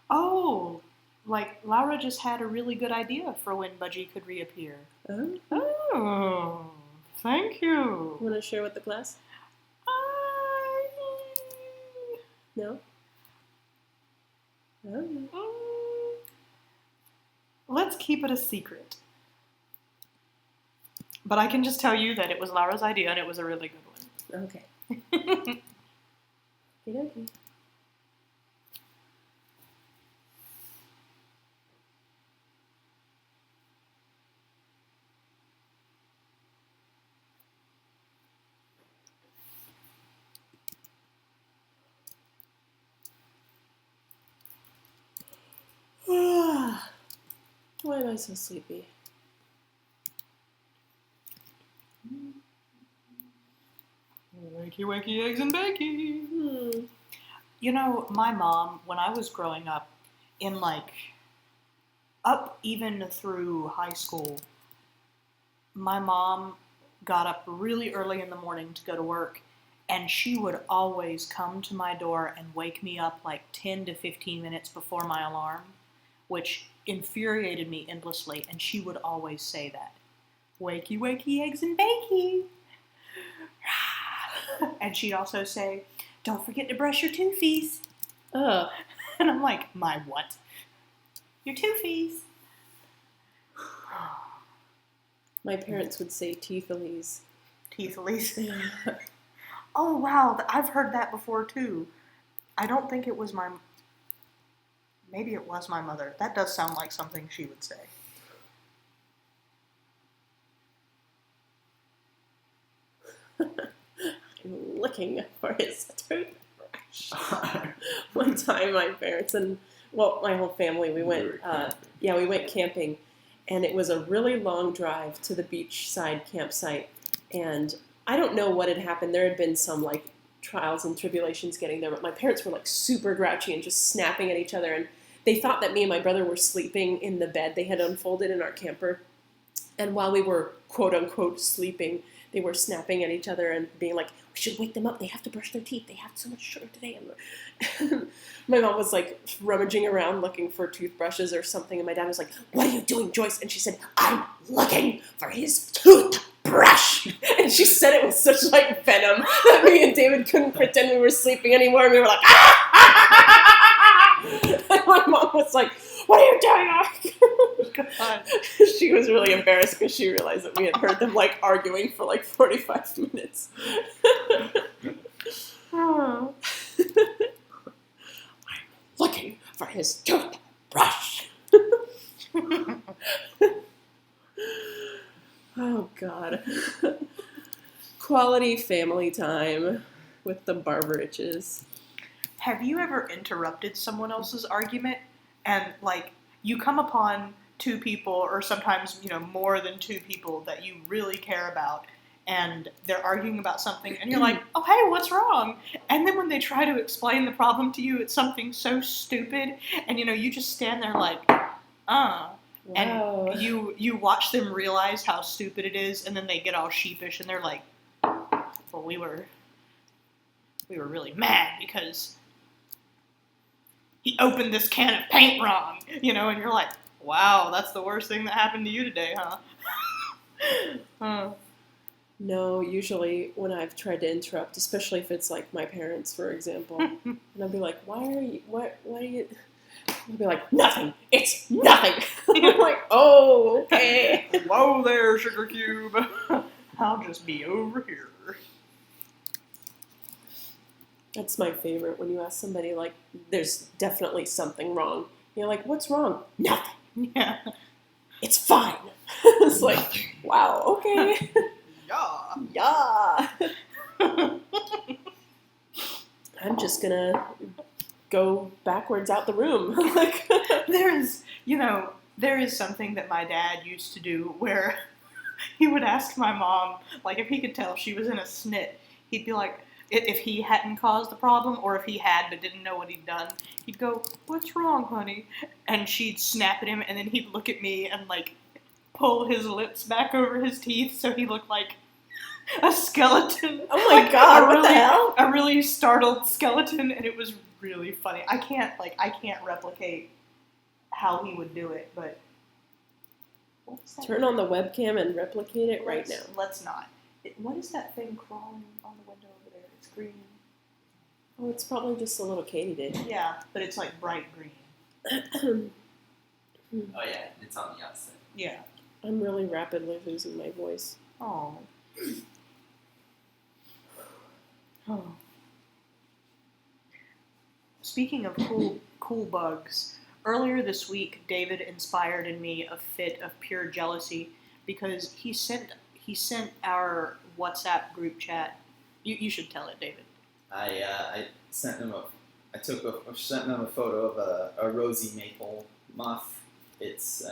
Oh, like Laura just had a really good idea for when Budgie could reappear. Oh? Oh, thank you. Want to share with the class? No? Oh. Let's keep it a secret. But I can just tell you that it was Laura's idea and it was a really good one. Okay. Okey-dokey. Why am I so sleepy? Wakey, wakey, eggs and bacon. You know, my mom, when I was growing up, in like, up even through high school, my mom got up really early in the morning to go to work, and she would always come to my door and wake me up like 10 to 15 minutes before my alarm, which infuriated me endlessly, and she would always say that. Wakey, wakey, eggs and bacon. And she'd also say, don't forget to brush your toofies. Ugh. And I'm like, my what? Your toofies. My parents would say teethalies. Teethalies. Oh, wow. I've heard that before, too. I don't think it was my... Maybe it was my mother. That does sound like something she would say. I'm looking for his toothbrush. One time my parents and, well, my whole family, we went camping. And it was a really long drive to the beachside campsite. And I don't know what had happened. There had been some like trials and tribulations getting there, but my parents were like super grouchy and just snapping at each other. And they thought that me and my brother were sleeping in the bed they had unfolded in our camper. And while we were quote unquote sleeping, they were snapping at each other and being like, we should wake them up. They have to brush their teeth. They have so much sugar today. And my mom was like rummaging around looking for toothbrushes or something. And my dad was like, what are you doing, Joyce? And she said, I'm looking for his toothbrush. And she said it with such like venom that me and David couldn't pretend we were sleeping anymore. And we were like, ah! And my mom was like, what are you doing? God. She was really embarrassed because she realized that we had heard them like arguing for like 45 minutes. Oh. I'm looking for his toothbrush. Oh, God. Quality family time with the Barbariches. Have you ever interrupted someone else's argument and, like, you come upon two people, or sometimes, you know, more than two people that you really care about, and they're arguing about something, and you're like, oh, hey, what's wrong? And then when they try to explain the problem to you, it's something so stupid, and, you know, you just stand there like, Wow. and you watch them realize how stupid it is, and then they get all sheepish, and they're like, well, we were really mad because he opened this can of paint wrong, you know, and you're like, wow, that's the worst thing that happened to you today, huh? No, usually when I've tried to interrupt, especially if it's like my parents, for example, and I'll be like, what are you, I'll be like, nothing, it's nothing. I'm like, oh, okay. Whoa there, sugar cube. I'll just be over here. That's my favorite, when you ask somebody, like, there's definitely something wrong. You're like, what's wrong? Nothing. Yeah. It's fine. It's like, wow, okay. Yeah. Yeah. I'm just gonna go backwards out the room. Like, There is something that my dad used to do where he would ask my mom, like, if he could tell she was in a snit, he'd be like, if he hadn't caused the problem, or if he had but didn't know what he'd done, he'd go, what's wrong, honey? And she'd snap at him, and then he'd look at me and, like, pull his lips back over his teeth so he looked like a skeleton. oh my God, what the hell? A really startled skeleton, and it was really funny. I can't replicate how he would do it, but... What's that? Turn on the webcam and replicate it right now. Let's not. What is that thing crawling on the window over there? It's green. Oh, it's probably just a little katydid. Yeah, but it's like bright green. Oh yeah, it's on the outside. Yeah. I'm really rapidly losing my voice. Oh. Oh. Speaking of cool bugs, earlier this week, David inspired in me a fit of pure jealousy because he sent our WhatsApp group chat. You should tell it, David. I sent him sent him a photo of a rosy maple moth. It's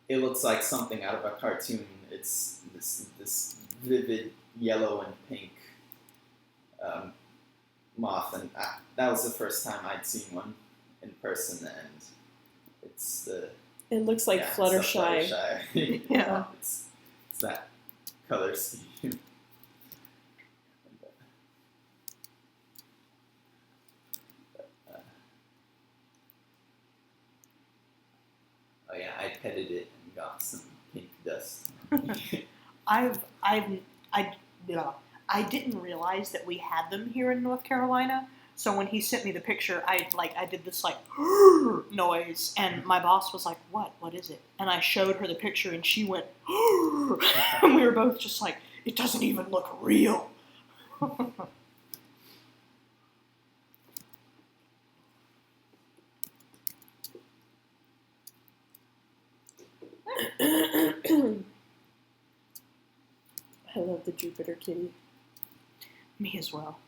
it looks like something out of a cartoon. It's this vivid yellow and pink moth, and that was the first time I'd seen one in person, and it's the It looks like Fluttershy. It's Fluttershy. Yeah. It's that color scheme. Oh yeah, I petted it and got some pink dust. I didn't realize that we had them here in North Carolina. So when he sent me the picture, I did this like noise, and my boss was like, "What? What is it?" And I showed her the picture, and she went, and we were both just like, "It doesn't even look real." I love the Jupiter kitty. Me as well.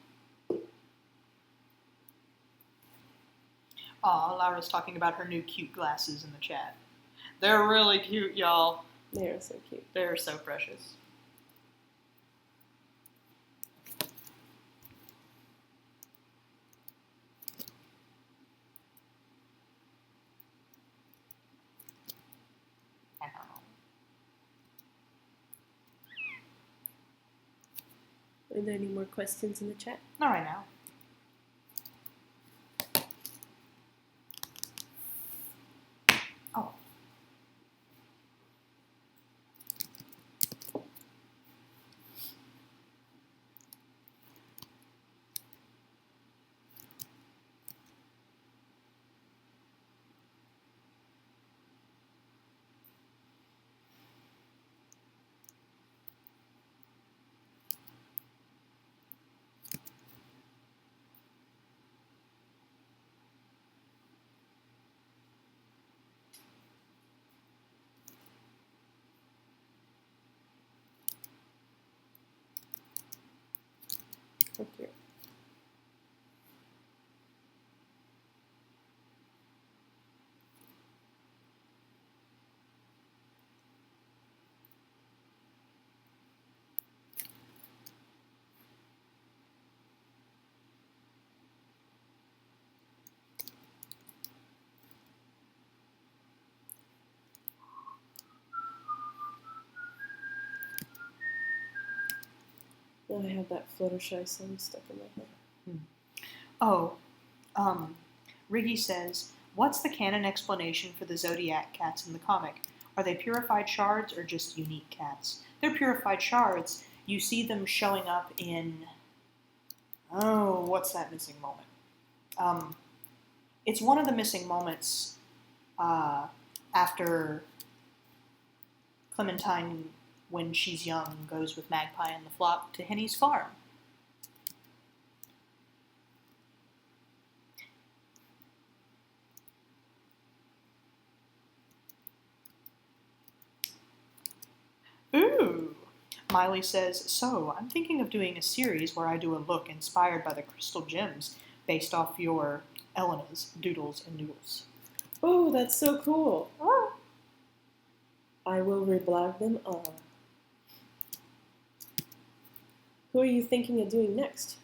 Aw, Laura's talking about her new cute glasses in the chat. They're really cute, y'all. They are so cute. They're so precious. Are there any more questions in the chat? Not right now. Oh. Okay. Now I have that Fluttershy song stuck in my head. Oh, Riggy says, what's the canon explanation for the Zodiac cats in the comic? Are they purified shards or just unique cats? They're purified shards. You see them showing up in... Oh, what's that missing moment? It's one of the missing moments after Clementine, when she's young, goes with Magpie and the flock to Henny's farm. Ooh! Miley says, so, I'm thinking of doing a series where I do a look inspired by the crystal gems based off your Elena's Doodles and Noodles. Oh, that's so cool. Oh. I will reblog them all. Who are you thinking of doing next?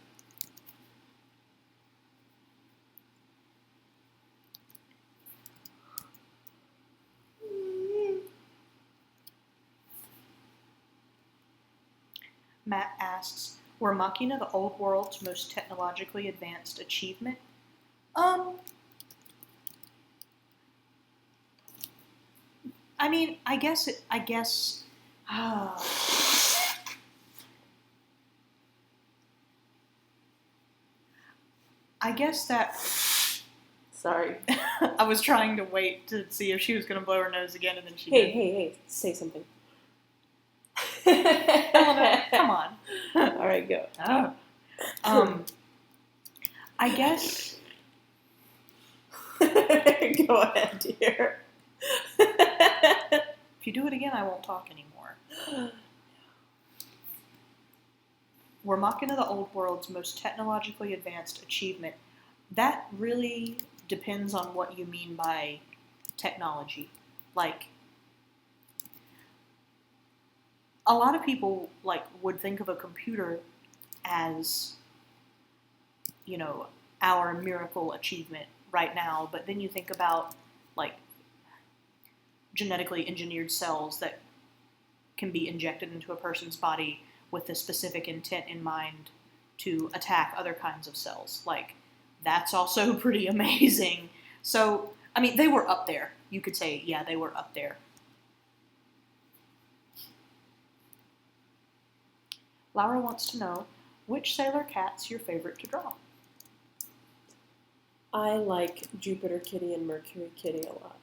Matt asks, were Machina the old world's most technologically advanced achievement? I mean, I guess that... Sorry. I was trying to wait to see if she was going to blow her nose again, and then she Hey, did. hey, say something. Eleanor, come on. All right, go. I guess... Go ahead, dear. If you do it again, I won't talk anymore. Were Machina the old world's most technologically advanced achievement? That really depends on what you mean by technology. Like, a lot of people like would think of a computer as, you know, our miracle achievement right now, but then you think about like genetically engineered cells that can be injected into a person's body with the specific intent in mind to attack other kinds of cells. Like, that's also pretty amazing. So, I mean, they were up there. You could say, yeah, they were up there. Laura wants to know, which Sailor Cat's your favorite to draw? I like Jupiter Kitty and Mercury Kitty a lot.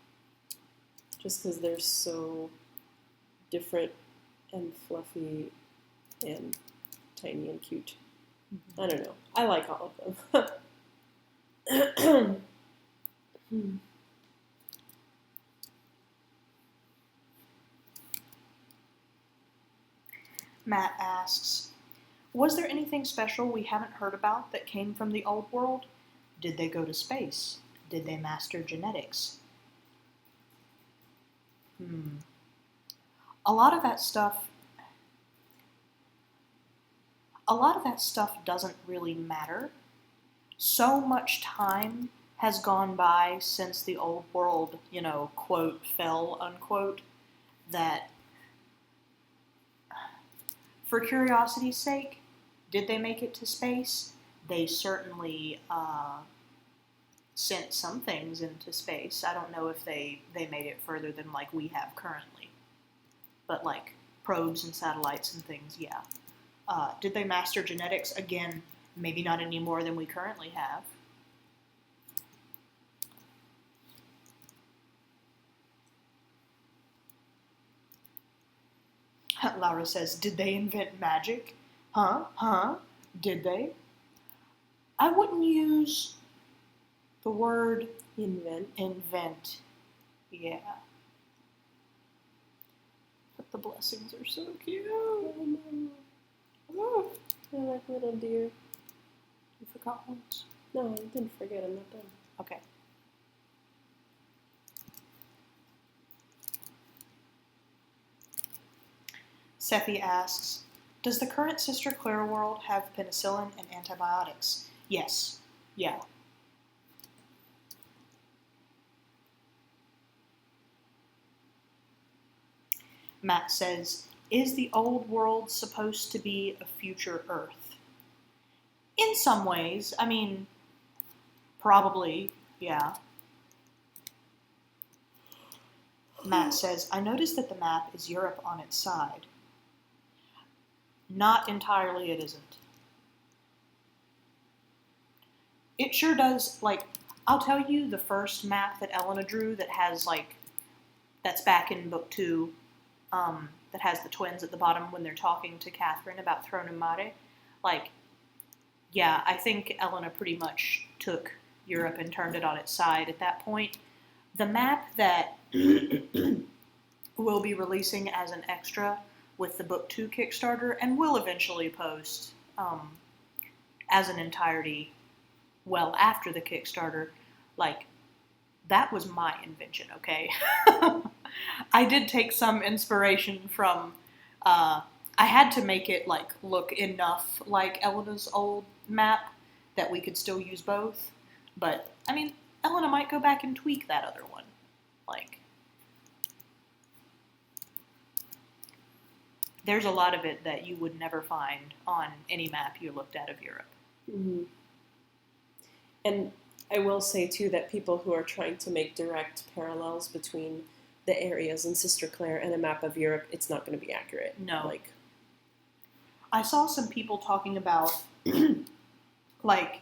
Just because they're so different and fluffy and tiny and cute. Mm-hmm. I don't know. I like all of them. Matt asks, was there anything special we haven't heard about that came from the old world? Did they go to space? Did they master genetics? A lot of that stuff doesn't really matter. So much time has gone by since the old world, you know, quote, fell, unquote, that for curiosity's sake, did they make it to space? They certainly sent some things into space. I don't know if they made it further than like we have currently. But like probes and satellites and things, yeah. Did they master genetics? Again, maybe not any more than we currently have. Laura says, did they invent magic? Huh? Did they? I wouldn't use the word invent. Yeah. But the blessings are so cute. Oh, I like little deer. You forgot ones? No, I didn't forget. I'm not done. Okay. Sephi asks, does the current Sister Clara world have penicillin and antibiotics? Yes. Yeah. Matt says, is the old world supposed to be a future Earth? In some ways. I mean, probably, yeah. Matt says, I noticed that the map is Europe on its side. Not entirely, it isn't. It sure does, like, I'll tell you the first map that Elena drew that has, like, that's back in book 2, that has the twins at the bottom when they're talking to Catherine about Throne and Mare. Like, yeah, I think Elena pretty much took Europe and turned it on its side at that point. The map that we'll be releasing as an extra with the book 2 Kickstarter, and will eventually post as an entirety well after the Kickstarter, like, that was my invention, okay? I did take some inspiration from, I had to make it, like, look enough like Elena's old map that we could still use both. But, I mean, Elena might go back and tweak that other one. Like, there's a lot of it that you would never find on any map you looked at of Europe. Mm-hmm. And I will say, too, that people who are trying to make direct parallels between the areas in Sister Claire and a map of Europe, it's not going to be accurate. No. Like, I saw some people talking about, like,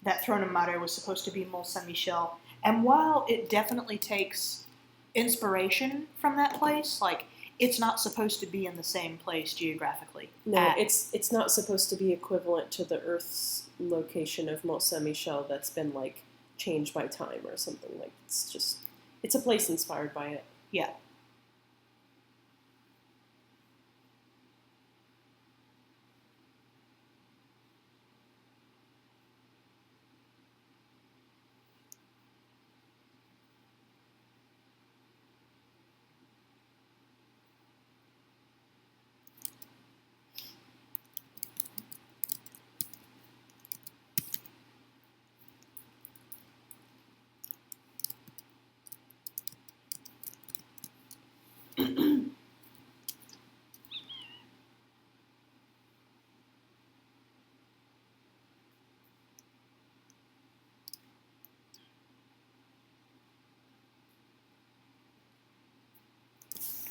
that Throne of Mare was supposed to be Mont Saint-Michel, and while it definitely takes inspiration from that place, like, it's not supposed to be in the same place geographically. No, it's not supposed to be equivalent to the Earth's location of Mont Saint-Michel that's been, like, changed by time or something. Like, it's a place inspired by it. Yeah.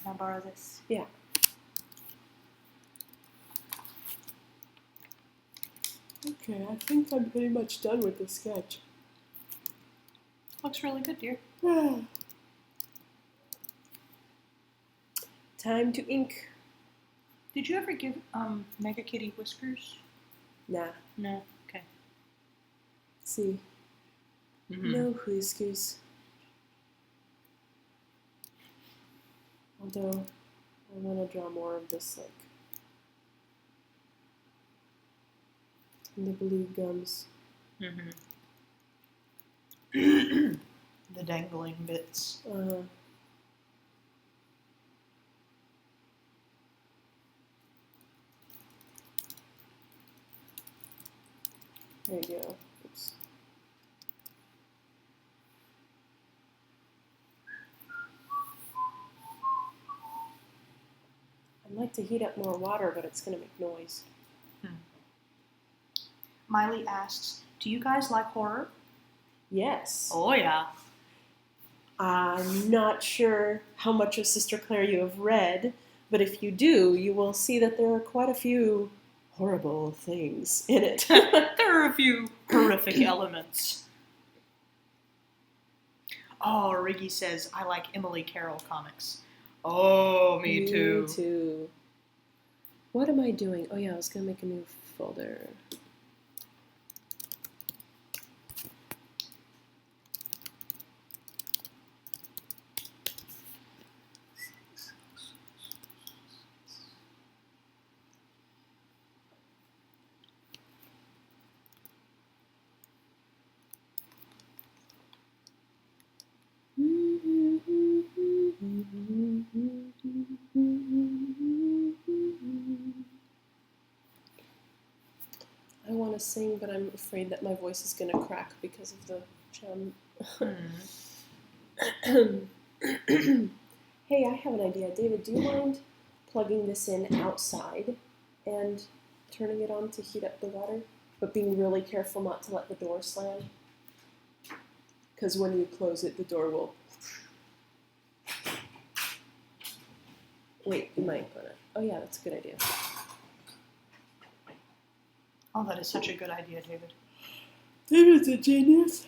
Can I borrow this? Yeah. Okay, I think I'm pretty much done with the sketch. Looks really good, dear. Time to ink. Did you ever give MegaKitty whiskers? Nah. No. Okay. See. No whiskers. Although, I want to draw more of this, like, the blue gums. The dangling bits. There you go. Oops. I'd like to heat up more water, but it's going to make noise. Miley asks, do you guys like horror? Yes. Oh, yeah. I'm not sure how much of Sister Claire you have read, but if you do, you will see that there are quite a few horrible things in it. There are a few horrific elements. Oh, Riggy says, I like Emily Carroll comics. Oh, me too. Me too. What am I doing? Oh yeah, I was going to make a new folder. I want to sing, but I'm afraid that my voice is going to crack because of the chum. Hey, I have an idea. David, do you mind plugging this in outside and turning it on to heat up the water? But being really careful not to let the door slam. Because when you close it, the door will... Wait, you might want to... Oh yeah, that's a good idea. Oh, that is such a good idea, David. David's a genius.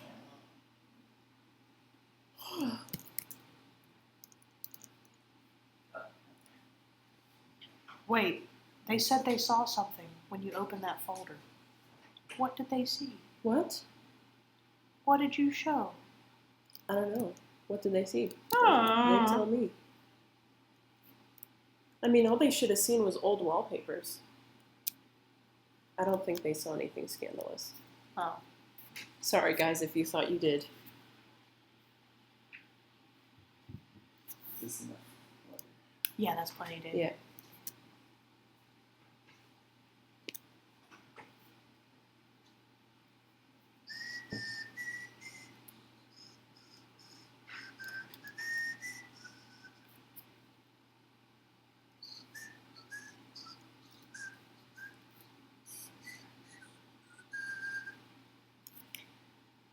Wait, they said they saw something when you opened that folder. What did they see? What? What did you show? I don't know. What did they see? They Aww. tell me. I mean, all they should have seen was old wallpapers. I don't think they saw anything scandalous. Oh. Sorry, guys, if you thought you did. Is this enough? Yeah, that's plenty, David. Yeah.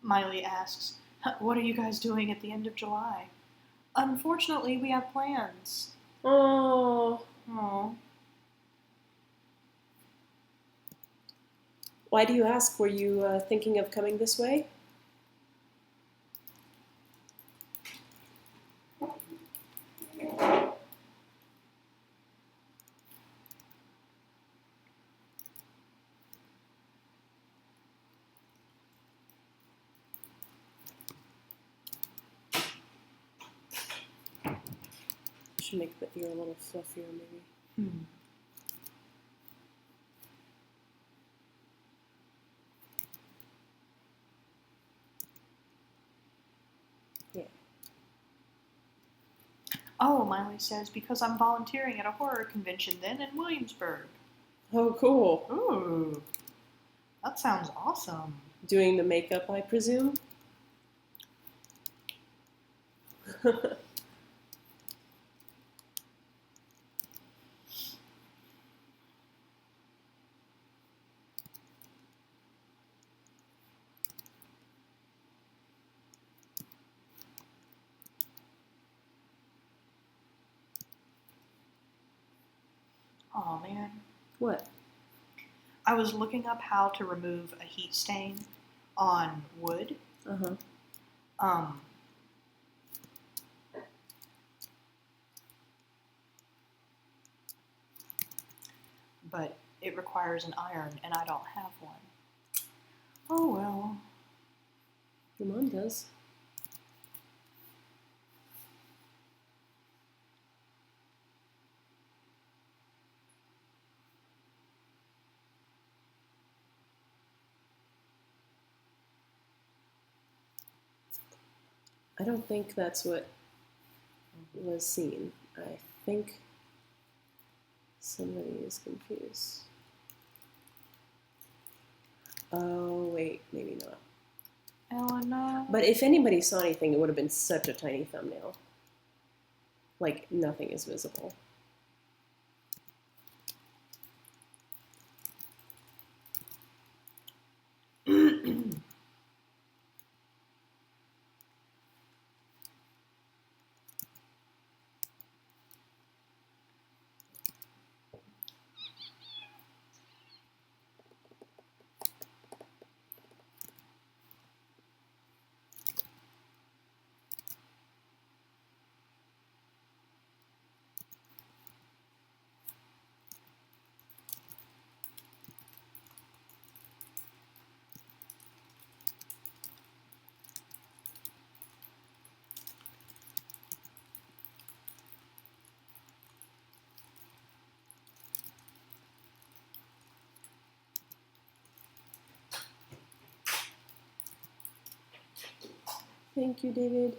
Miley asks, what are you guys doing at the end of July? Unfortunately, we have plans. Oh. Oh. Why do you ask? Were you thinking of coming this way? Should make the ear a little fluffier, maybe. Yeah. Oh, Miley says, because I'm volunteering at a horror convention then in Williamsburg. Oh, cool. Ooh. That sounds awesome. Doing the makeup, I presume? Oh man. What? I was looking up how to remove a heat stain on wood. Uh-huh. Um, but it requires an iron, and I don't have one. Oh well. Your mom does. I don't think that's what was seen. I think somebody is confused. Oh, wait, maybe not. Eleanor. But if anybody saw anything, it would have been such a tiny thumbnail. Like, nothing is visible. Thank you, David.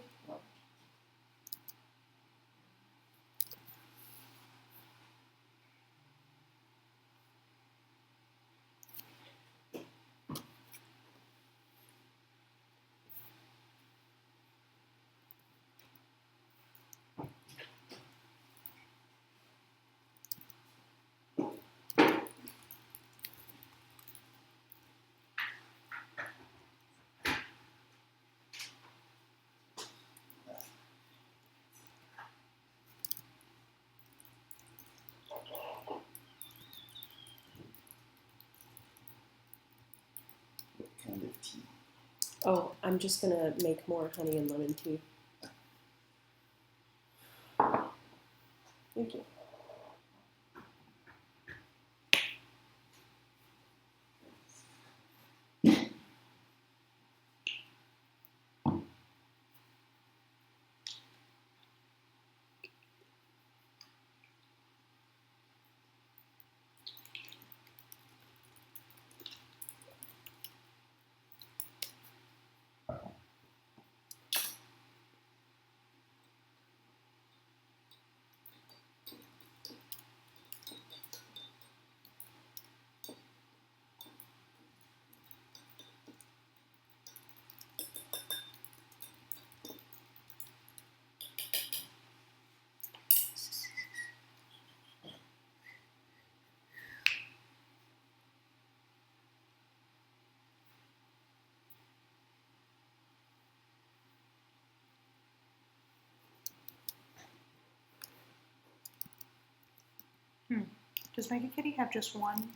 What kind of tea? Oh, I'm just gonna make more honey and lemon tea. Thank you. Does MegaKitty have just one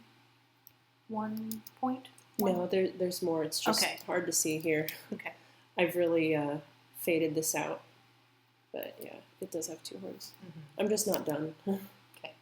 point? No, there's more. It's just Okay. hard to see here. Okay. I've really faded this out. But yeah, it does have two horns. Mm-hmm. I'm just not done. Okay.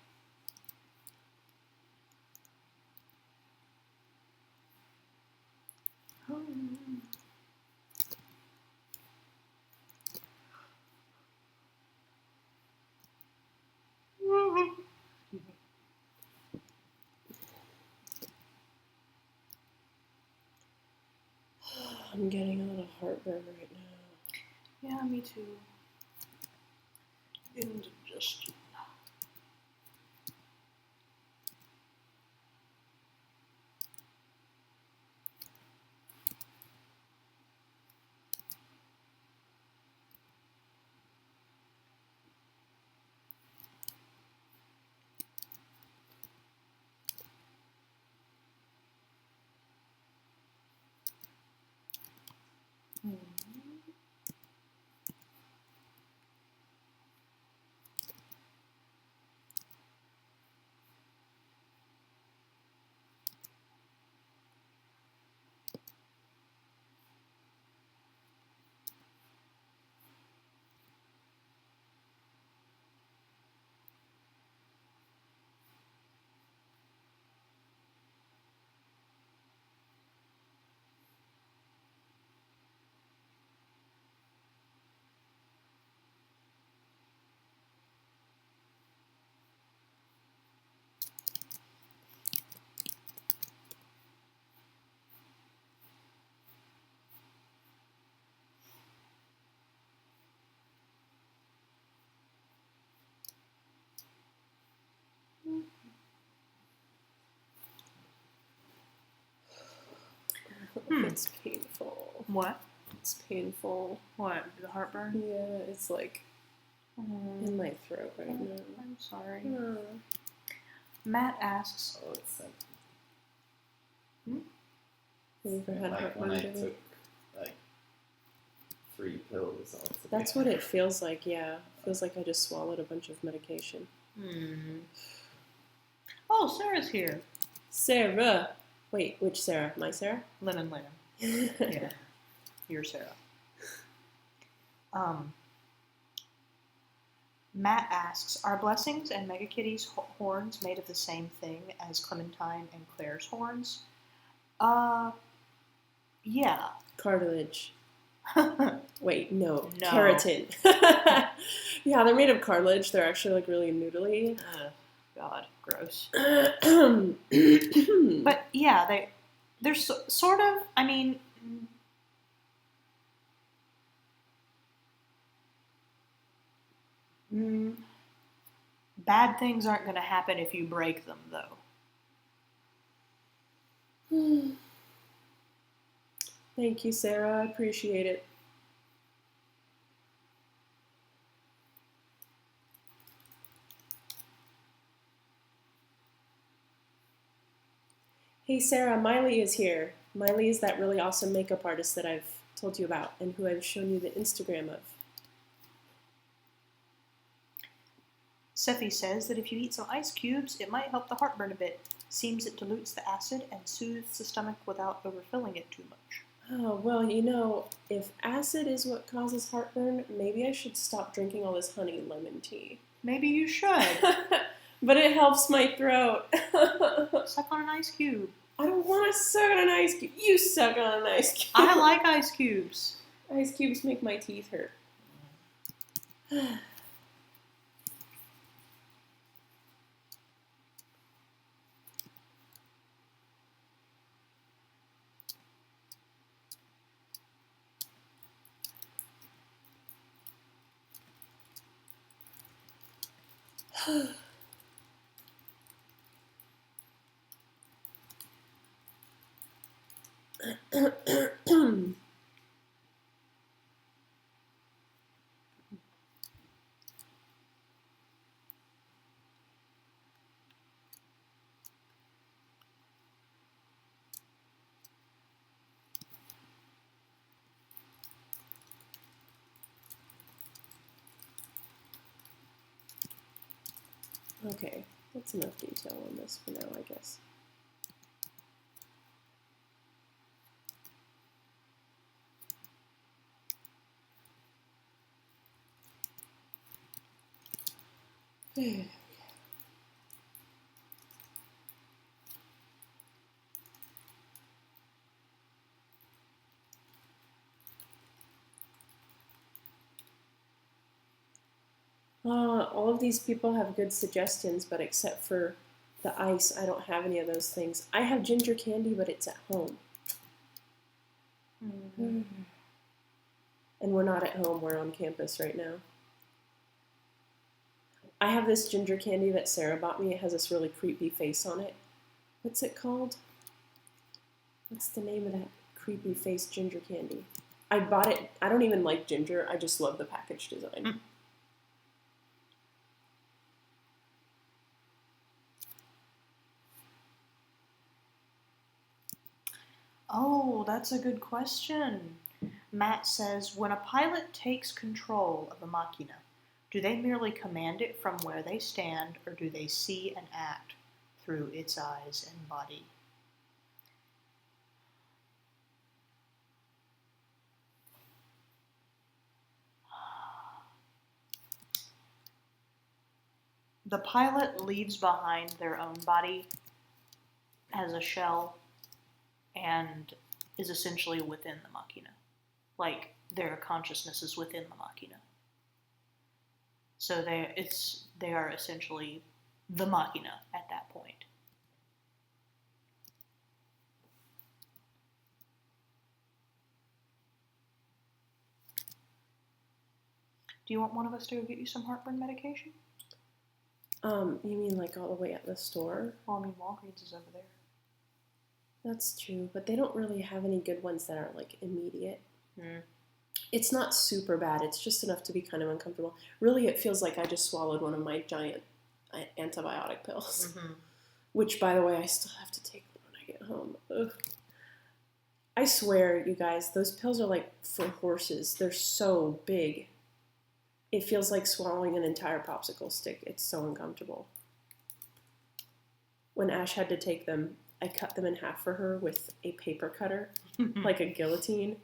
I'm getting a little heartburn right now. Yeah, me too. Indigestion. It's painful. What? It's painful. What? The heartburn? Yeah, it's like in my throat right now. I'm sorry. Oh. Matt asks. Oh, it's like, Have you ever had like heartburn? when I Billy? took like 3 pills altogether. That's what it feels like, yeah. It feels like I just swallowed a bunch of medication. Oh, Sarah's here. Sarah! Wait, which Sarah? My Sarah? Lemon. Yeah. You're Sarah. Matt asks, are Blessings and MegaKitty's horns made of the same thing as Clementine and Claire's horns? Yeah. Cartilage. Wait, no. No. Keratin. Yeah, they're made of cartilage. They're actually like really noodly. God, gross. But But yeah, they're sort of, I mean, bad things aren't going to happen if you break them, though. Thank you, Sarah. I appreciate it. Hey, Sarah, Miley is here. Miley is that really awesome makeup artist that I've told you about and who I've shown you the Instagram of. Sephi says that if you eat some ice cubes, it might help the heartburn a bit. Seems it dilutes the acid and soothes the stomach without overfilling it too much. Oh, well, you know, if acid is what causes heartburn, maybe I should stop drinking all this honey lemon tea. Maybe you should. But it helps my throat. Suck on an ice cube. I don't want to suck on an ice cube. You suck on an ice cube. I like ice cubes. Ice cubes make my teeth hurt. Okay, that's enough detail on this for now, I guess. All of these people have good suggestions, but except for the ice, I don't have any of those things. I have ginger candy, but it's at home. And we're not at home, we're on campus right now. I have this ginger candy that Sarah bought me. It has this really creepy face on it. What's it called? What's the name of that creepy face ginger candy? I bought it. I don't even like ginger. I just love the package design. Oh, that's a good question. Matt says, when a pilot takes control of a machina, do they merely command it from where they stand, or do they see and act through its eyes and body? The pilot leaves behind their own body as a shell and is essentially within the machina. Like, their consciousness is within the machina. So they are essentially the machina at that point. Do you want one of us to go get you some heartburn medication? You mean like all the way at the store? Well, I mean, Walgreens is over there. That's true, but they don't really have any good ones that are like immediate. Mm. It's not super bad. It's just enough to be kind of uncomfortable. Really, it feels like I just swallowed one of my giant antibiotic pills, Mm-hmm. which, by the way, I still have to take when I get home. Ugh. I swear, you guys, those pills are like for horses. They're so big. It feels like swallowing an entire popsicle stick. It's so uncomfortable. When Ash had to take them, I cut them in half for her with a paper cutter, like a guillotine,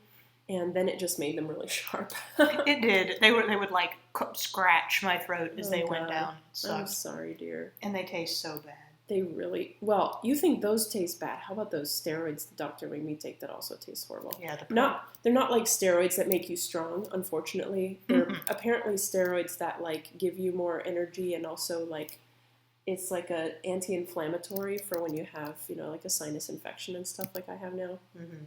and then it just made them really sharp. It did. They would like scratch my throat as they went down. I'm sorry, dear. And they taste so bad. They really, well, you think those taste bad. How about those steroids the doctor made me take that also taste horrible? Yeah, they're not like steroids that make you strong, unfortunately. They're apparently steroids that like give you more energy, and also like it's like a anti-inflammatory for when you have, you know, like a sinus infection and stuff like I have now. Mm-hmm.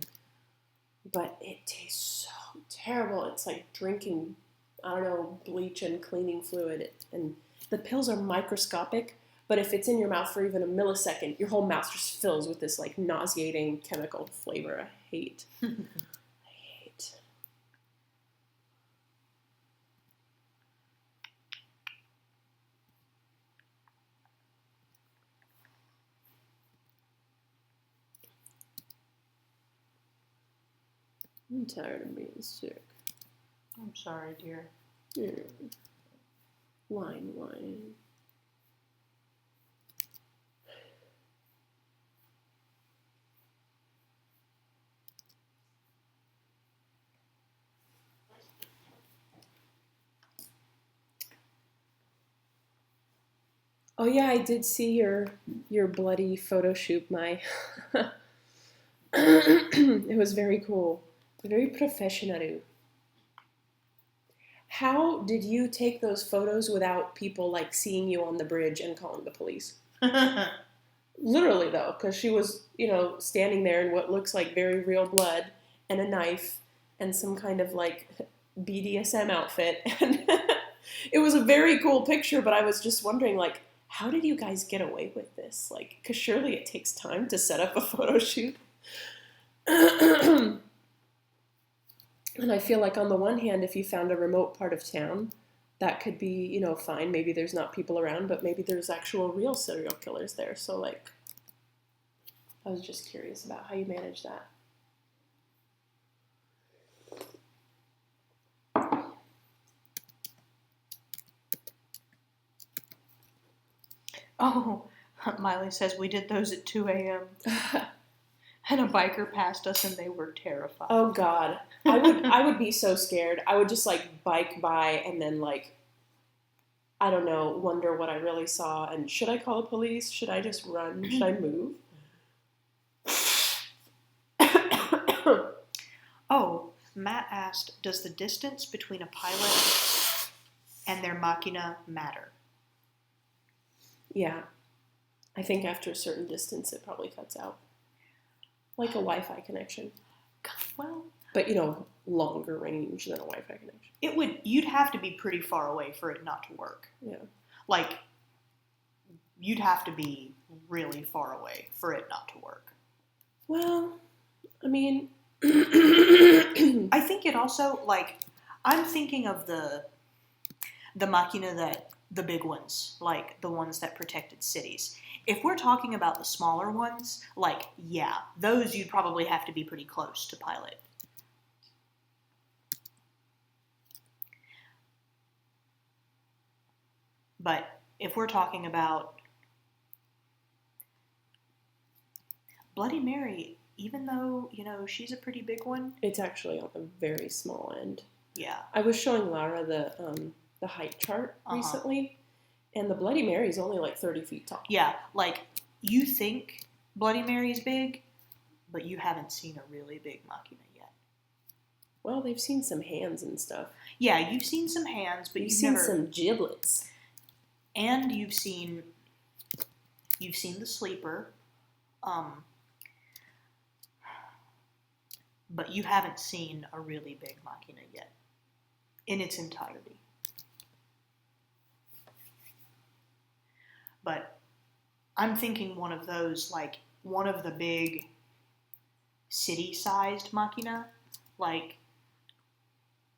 But it tastes so terrible. It's like drinking, I don't know, bleach and cleaning fluid. And the pills are microscopic, but if it's in your mouth for even a millisecond, your whole mouth just fills with this like nauseating chemical flavor. I hate. I hate. I'm tired of being sick. I'm sorry, dear. Wine, wine. Oh yeah, I did see your bloody photo shoot, my. It was very cool. Very professional. How did you take those photos without people like seeing you on the bridge and calling the police? Literally though, because she was, you know, standing there in what looks like very real blood and a knife and some kind of like BDSM outfit. And it was a very cool picture, but I was just wondering, like, how did you guys get away with this? Like, because surely it takes time to set up a photo shoot. And I feel like on the one hand, if you found a remote part of town, that could be, you know, fine. Maybe there's not people around, but maybe there's actual real serial killers there. So, like, I was just curious about how you manage that. Oh, Miley says we did those at 2 a.m. And a biker passed us and they were terrified. Oh God, I would be so scared. I would just like bike by and then like, I don't know, wonder what I really saw. And should I call the police? Should I just run? Should I move? Oh, Matt asked, does the distance between a pilot and their machina matter? Yeah, I think after a certain distance, it probably cuts out. Like a Wi-Fi connection. Well, but you know, longer range than a Wi-Fi connection. You'd have to be pretty far away for it not to work. Yeah. Like, you'd have to be really far away for it not to work. Well, I mean, I think it also, like, I'm thinking of the machina that, the big ones, like the ones that protected cities. If we're talking about the smaller ones, like, yeah, those you'd probably have to be pretty close to pilot. But if we're talking about Bloody Mary, even though, you know, she's a pretty big one. It's actually on the very small end. Yeah. I was showing Lara the height chart recently, and the Bloody Mary is only like 30 feet tall. Yeah, like, you think Bloody Mary's big, but you haven't seen a really big machina yet. Well, they've seen some hands and stuff. Yeah, you've seen some hands, but you've seen some giblets. And you've seen the sleeper, but you haven't seen a really big machina yet in its entirety. But I'm thinking one of those, like one of the big city-sized machina, like,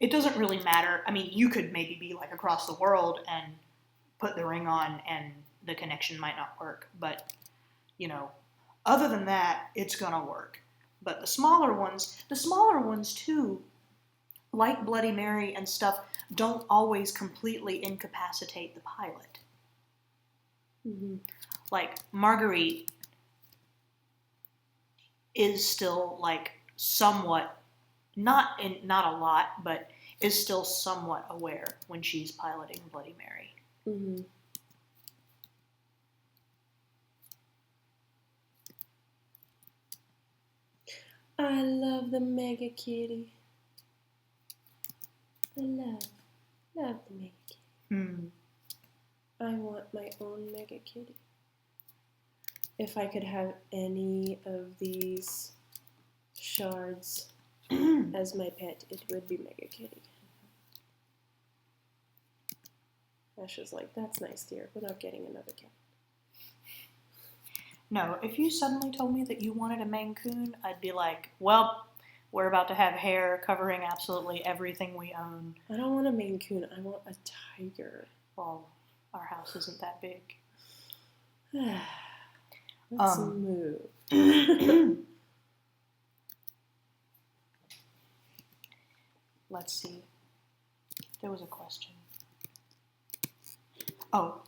it doesn't really matter. I mean, you could maybe be like across the world and put the ring on and the connection might not work, but, you know, other than that, it's gonna work. But the smaller ones too, like Bloody Mary and stuff, don't always completely incapacitate the pilot. Mm-hmm. Like, Marguerite is still, like, somewhat, not a lot, but is still somewhat aware when she's piloting Bloody Mary. Mm-hmm. I love the MegaKitty. I love the MegaKitty. I want my own MegaKitty. If I could have any of these shards as my pet, it would be MegaKitty. Ash is like, that's nice, dear. We're not getting another cat. No, if you suddenly told me that you wanted a Maine Coon, I'd be like, well, we're about to have hair covering absolutely everything we own. I don't want a Maine Coon. I want a tiger. Well, our house isn't that big. Let's move. Let's see. There was a question. Oh,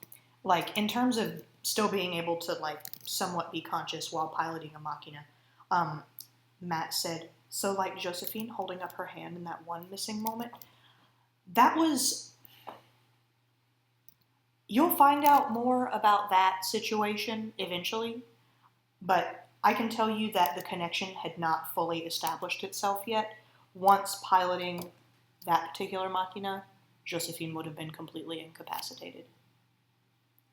like, in terms of still being able to, like, somewhat be conscious while piloting a machina, Matt said, so, like, Josephine holding up her hand in that one missing moment, that was... You'll find out more about that situation eventually, but I can tell you that the connection had not fully established itself yet. Once piloting that particular machina, Josephine would have been completely incapacitated.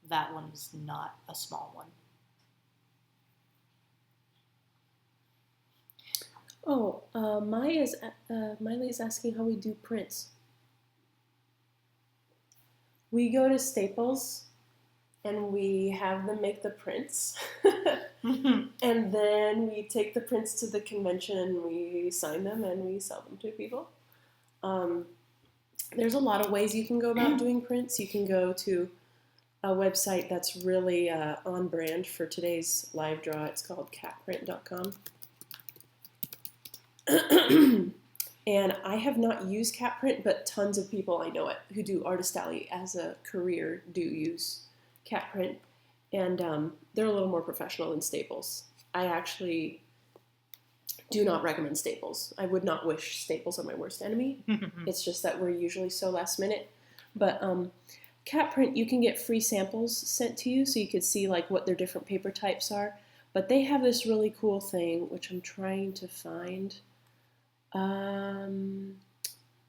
That one's not a small one. Oh, Miley is asking how we do prints. We go to Staples and we have them make the prints. And then we take the prints to the convention and we sign them and we sell them to people. There's a lot of ways you can go about doing prints. You can go to a website that's really on brand for today's live draw. It's called catprint.com. And I have not used Catprint, but tons of people I know who do Artist Alley as a career do use Catprint. And they're a little more professional than Staples. I actually do not recommend Staples. I would not wish Staples on my worst enemy. It's just that we're usually so last minute. But Catprint, you can get free samples sent to you, so you could see like what their different paper types are. But they have this really cool thing, which I'm trying to find.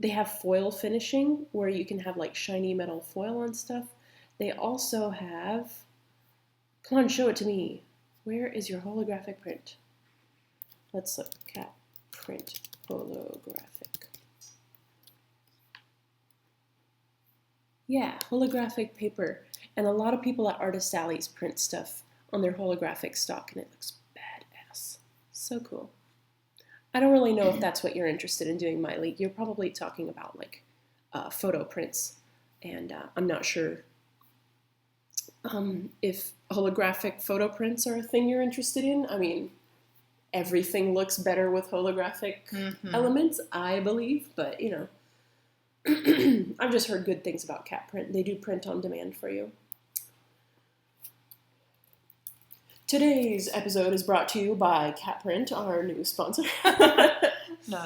They have foil finishing, where you can have like shiny metal foil on stuff. They also have... Come on, show it to me. Where is your holographic print? Let's look. Catprint holographic. Yeah, holographic paper. And a lot of people at Artist Alley's print stuff on their holographic stock, and it looks badass. So cool. I don't really know if that's what you're interested in doing, Miley. You're probably talking about like photo prints, and I'm not sure if holographic photo prints are a thing you're interested in. I mean, everything looks better with holographic elements, I believe, but you know, I've just heard good things about Catprint. They do print on demand for you. Today's episode is brought to you by Catprint, our new sponsor. No.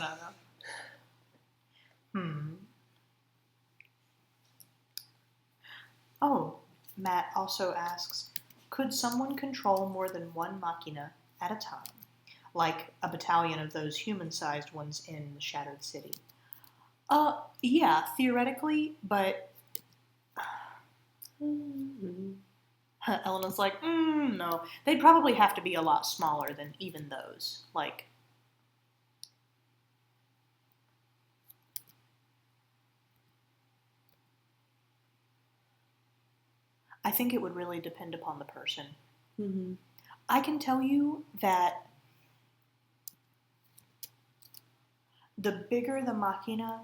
Oh, Matt also asks, could someone control more than one machina at a time? Like a battalion of those human-sized ones in the Shattered City. Yeah, theoretically, but... Elena's like, no. They'd probably have to be a lot smaller than even those. Like, I think it would really depend upon the person. I can tell you that the bigger the machina,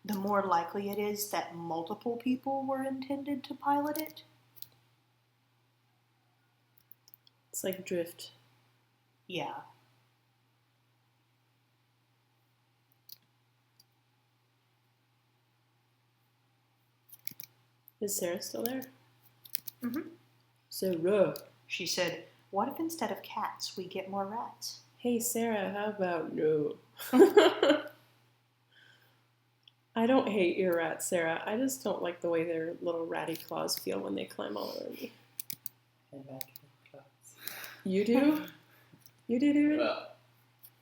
the more likely it is that multiple people were intended to pilot it. It's like drift. Yeah. Is Sarah still there? Mm-hmm. Sarah. She said, "What if instead of cats, we get more rats?" Hey, Sarah, how about no? I don't hate your rats, Sarah. I just don't like the way their little ratty claws feel when they climb all over me. You do? You do, David? Well,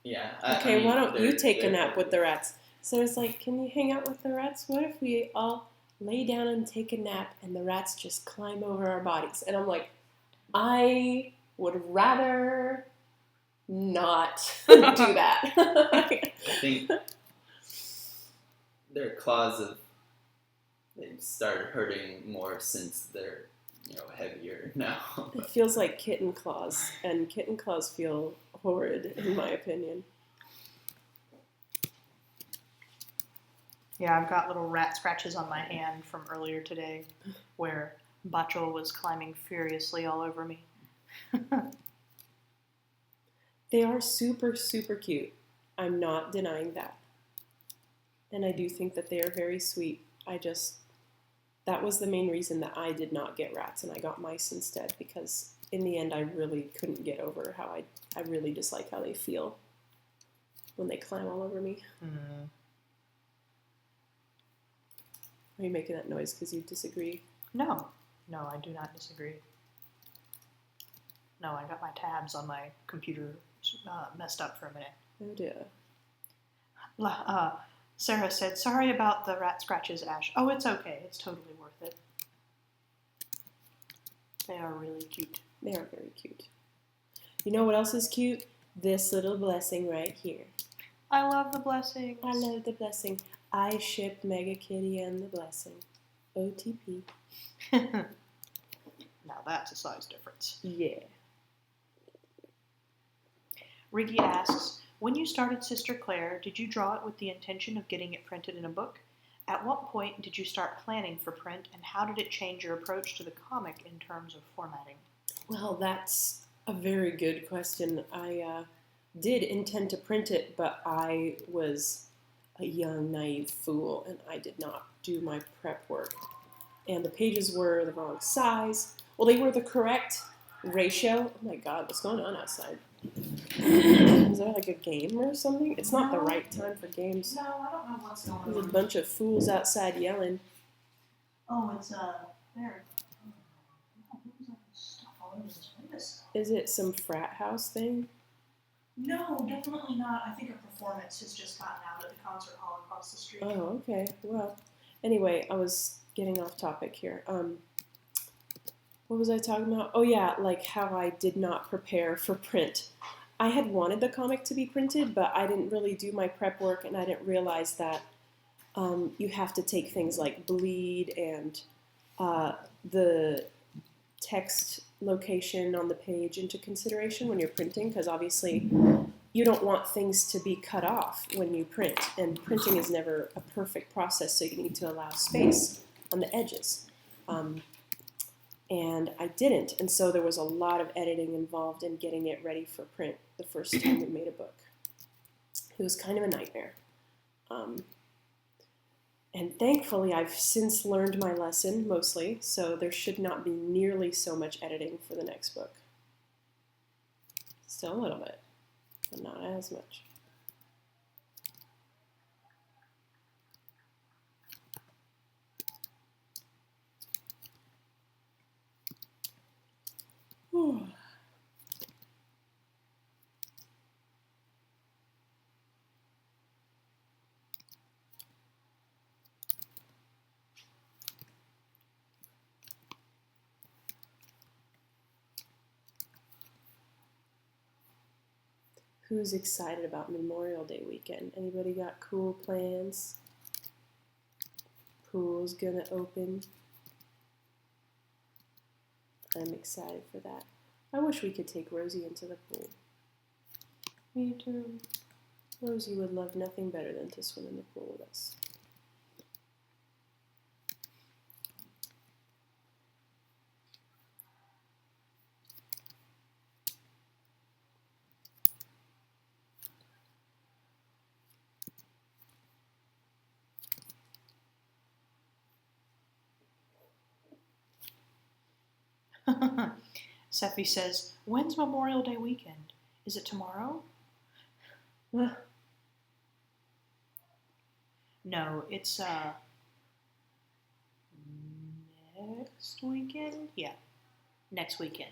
yeah. Okay, why don't you take a they're nap with the rats? Sarah's like, can you hang out with the rats? What if we all lay down and take a nap and the rats just climb over our bodies? And I'm like, I would rather not do that. I think their claws they've started hurting more since they're heavier now. It feels like kitten claws, and kitten claws feel horrid in my opinion. Yeah, I've got little rat scratches on my hand from earlier today where Bachel was climbing furiously all over me. They are super, super cute. I'm not denying that. And I do think that they are very sweet. That was the main reason that I did not get rats and I got mice instead, because in the end I really couldn't get over how I really dislike how they feel when they climb all over me. Mm-hmm. Are you making that noise because you disagree? No, I do not disagree. No, I got my tabs on my computer messed up for a minute. Oh dear. Sarah said, "Sorry about the rat scratches, Ash." Oh, it's okay. It's totally worth it. They are really cute. They are very cute. You know what else is cute? This little blessing right here. I love the blessings. I love the blessing. I ship MegaKitty and the blessing. OTP. Now that's a size difference. Yeah. Riggy asks, when you started Sister Claire, did you draw it with the intention of getting it printed in a book? At what point did you start planning for print, and how did it change your approach to the comic in terms of formatting? Well, that's a very good question. I did intend to print it, but I was a young, naive fool, and I did not do my prep work. And the pages were the wrong size. Well, they were the correct ratio. Oh my God, what's going on outside? Is there like a game or something? It's not the right time for games. No, I don't know what's going There's a bunch of fools outside yelling. Oh, it's there. Stuff all over this place. Is it some frat house thing? No, definitely not. I think a performance has just gotten out at the concert hall across the street. Oh, okay. Well, anyway, I was getting off topic here. What was I talking about? Oh yeah, like how I did not prepare for print. I had wanted the comic to be printed, but I didn't really do my prep work, and I didn't realize that you have to take things like bleed and the text location on the page into consideration when you're printing, because obviously you don't want things to be cut off when you print, and printing is never a perfect process, so you need to allow space on the edges. And I didn't, and so there was a lot of editing involved in getting it ready for print the first time we made a book. It was kind of a nightmare. And thankfully, I've since learned my lesson, mostly, so there should not be nearly so much editing for the next book. Still a little bit, but not as much. Whew. Who's excited about Memorial Day weekend? Anybody got cool plans? Pool's gonna open. I'm excited for that. I wish we could take Rosie into the pool. Me too. Rosie would love nothing better than to swim in the pool with us. Sephi says, when's Memorial Day weekend? Is it tomorrow? No, it's next weekend? Yeah, next weekend.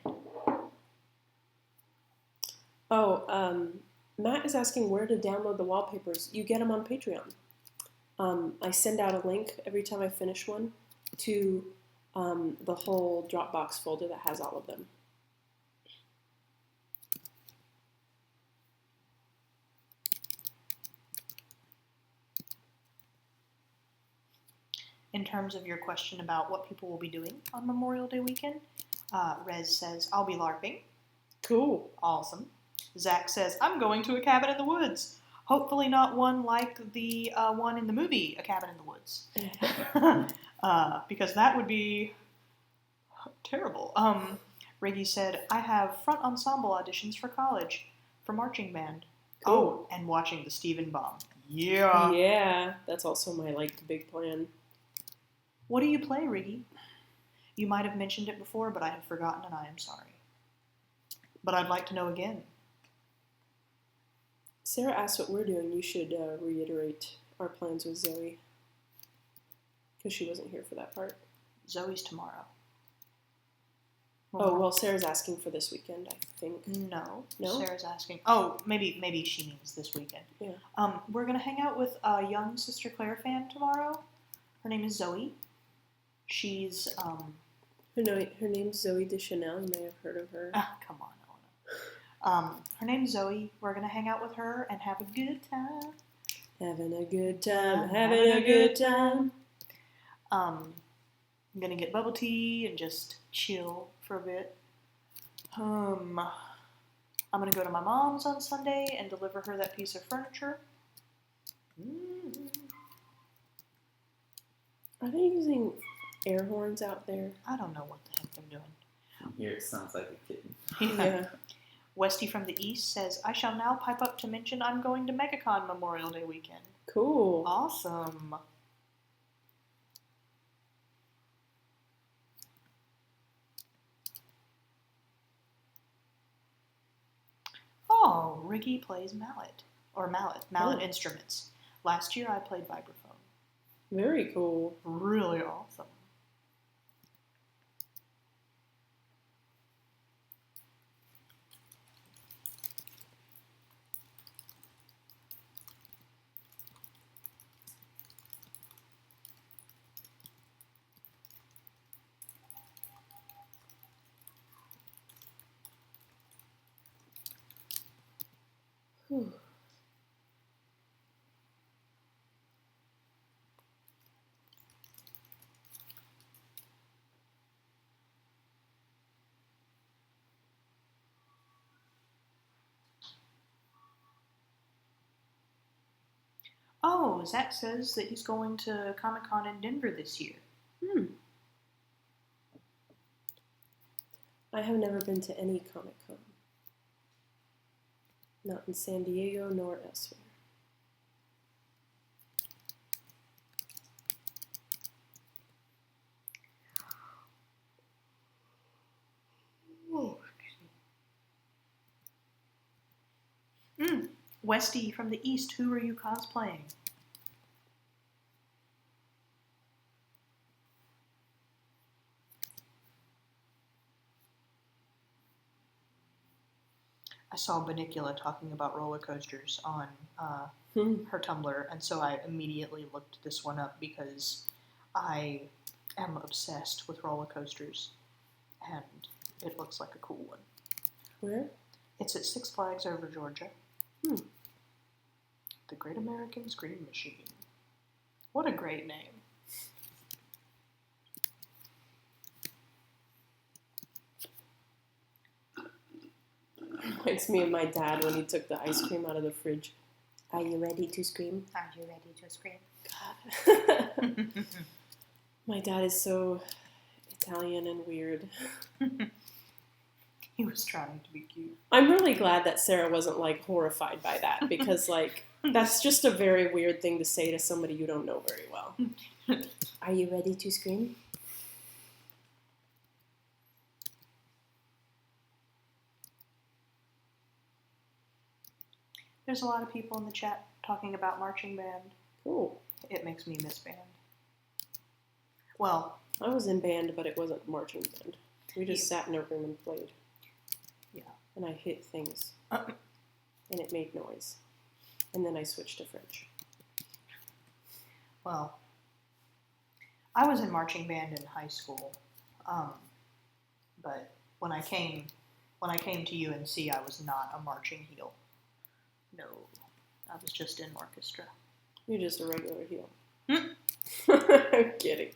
Oh, Matt is asking where to download the wallpapers. You get them on Patreon. I send out a link every time I finish one to the whole Dropbox folder that has all of them. In terms of your question about what people will be doing on Memorial Day weekend, Rez says, I'll be LARPing. Cool. Awesome. Zach says, I'm going to a cabin in the woods. Hopefully not one like the one in the movie, A Cabin in the Woods. Because that would be terrible. Riggy said, I have front ensemble auditions for college, for marching band. Cool. Oh, and watching the Stephen Bomb. Yeah. Yeah, that's also my big plan. What do you play, Riggy? You might have mentioned it before, but I have forgotten and I am sorry. But I'd like to know again. Sarah asked what we're doing. You should reiterate our plans with Zoe. Because she wasn't here for that part. Zoe's tomorrow. Oh, well, Sarah's asking for this weekend, I think. No. No? Sarah's asking. Oh, maybe she means this weekend. Yeah. We're going to hang out with a young Sister Claire fan tomorrow. Her name is Zoe. She's, Her name's Zoe Deschanel. You may have heard of her. come on, Eleanor. Her name's Zoe. We're going to hang out with her and have a good time. Having a good time, having a good time. I'm going to get bubble tea and just chill for a bit. I'm going to go to my mom's on Sunday and deliver her that piece of furniture. Are they using air horns out there? I don't know what the heck they're doing. Here it sounds like a kitten. Yeah. Westy from the East says, I shall now pipe up to mention I'm going to MegaCon Memorial Day weekend. Cool. Awesome. Oh, Riggy plays mallet instruments. Last year I played vibraphone. Very cool. Really awesome. Whew. Oh, Zach says that he's going to Comic-Con in Denver this year. I have never been to any Comic-Con. Not in San Diego nor elsewhere. Oh, excuse me. Westy from the East, who are you cosplaying? I saw Benicula talking about roller coasters on her Tumblr, and so I immediately looked this one up because I am obsessed with roller coasters, and it looks like a cool one. Where? It's at Six Flags over Georgia. The Great American Scream Machine. What a great name. Reminds me of my dad when he took the ice cream out of the fridge Are you ready to scream? Are you ready to scream? God. My dad is so Italian and weird. He was trying to be cute. I'm really glad that Sarah wasn't like horrified by that because like that's just a very weird thing to say to somebody you don't know very well. Are you ready to scream? There's a lot of people in the chat talking about marching band. Cool. It makes me miss band. Well, I was in band, but it wasn't marching band. We just sat in a room and played. Yeah. And I hit things. And it made noise. And then I switched to French. well, I was in marching band in high school, but when I came to UNC, I was not a marching heel. No, I was just in orchestra. You're just a regular heel. Hmm? I'm kidding.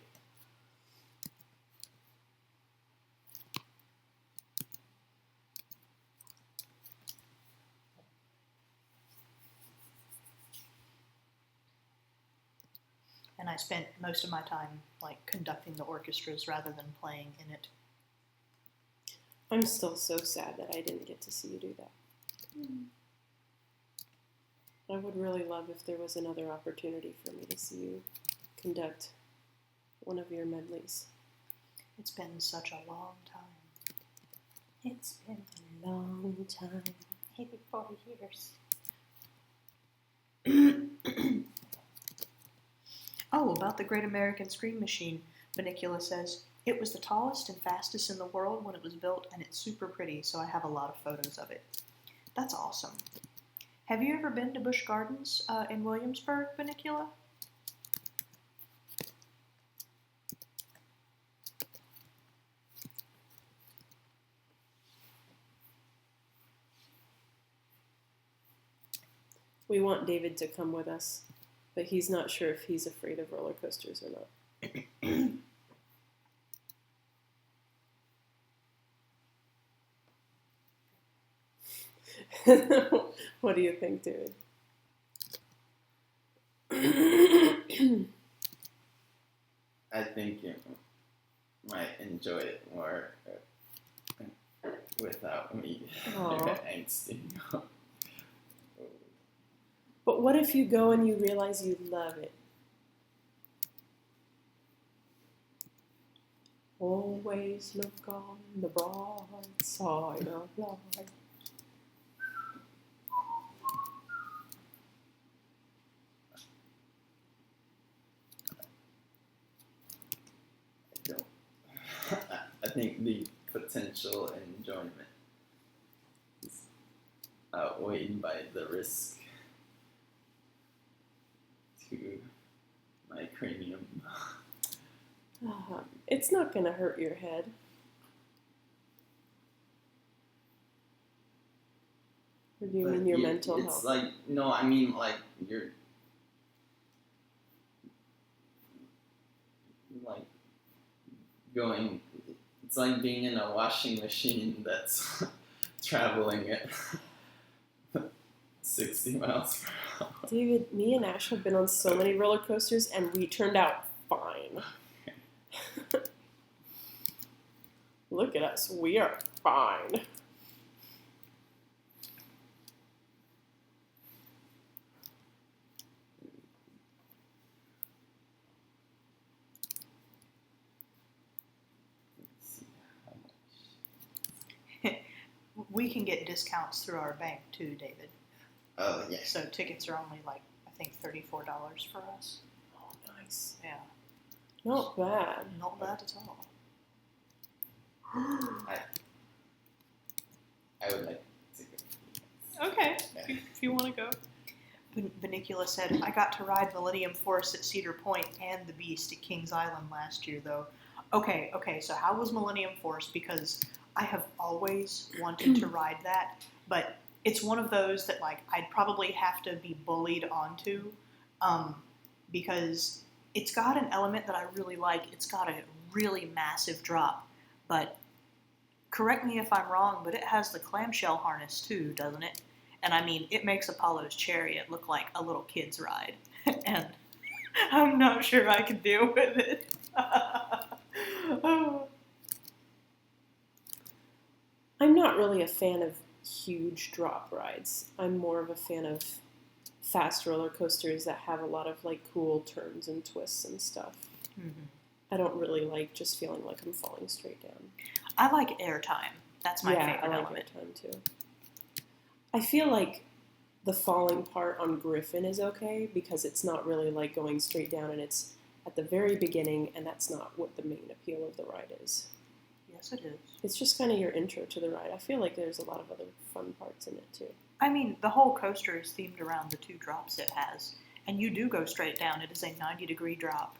And I spent most of my time like conducting the orchestras rather than playing in it. I'm still so sad that I didn't get to see you do that. I would really love if there was another opportunity for me to see you conduct one of your medleys. It's been such a long time. It's been a long time. Maybe 40 years. Oh, about the Great American Scream Machine, Benicula says, it was the tallest and fastest in the world when it was built, and it's super pretty, so I have a lot of photos of it. That's awesome. Have you ever been to Busch Gardens in Williamsburg, Benicula? We want David to come with us, but he's not sure if he's afraid of roller coasters or not. What do you think, David? I think you might enjoy it more without me angsting. But what if you go and you realize you love it? Always look on the bright side of life. I think the potential enjoyment is outweighed by the risk to my cranium. It's not going to hurt your head. Or do you mean your mental health? It's like, no, I mean like you're like going, it's like being in a washing machine that's traveling at 60 miles per hour. David, me and Ash have been on so many roller coasters and we turned out fine. Look at us, we are fine. We can get discounts through our bank too, David. Oh, yeah. So tickets are only like, I think, $34 for us. Oh, nice. Yeah. Not bad. Not bad at all. I would like to go. Okay, if you want to go. Benicula said, I got to ride Millennium Force at Cedar Point and the Beast at Kings Island last year, though. Okay, so how was Millennium Force? Because I have always wanted to ride that, but it's one of those that, like, I'd probably have to be bullied onto, because it's got an element that I really like. It's got a really massive drop, but correct me if I'm wrong, but it has the clamshell harness too, doesn't it? And I mean, it makes Apollo's chariot look like a little kid's ride. And I'm not sure I can deal with it. I'm not really a fan of huge drop rides. I'm more of a fan of fast roller coasters that have a lot of like cool turns and twists and stuff. Mm-hmm. I don't really like just feeling like I'm falling straight down. I like airtime. That's my favorite I like element. airtime too. I feel like the falling part on Griffin is okay because it's not really like going straight down and it's at the very beginning, and that's not what the main appeal of the ride is. Yes, it is. It's just kind of your intro to the ride. I feel like there's a lot of other fun parts in it too. I mean, the whole coaster is themed around the 2 drops it has, and you do go straight down. It is a 90-degree drop.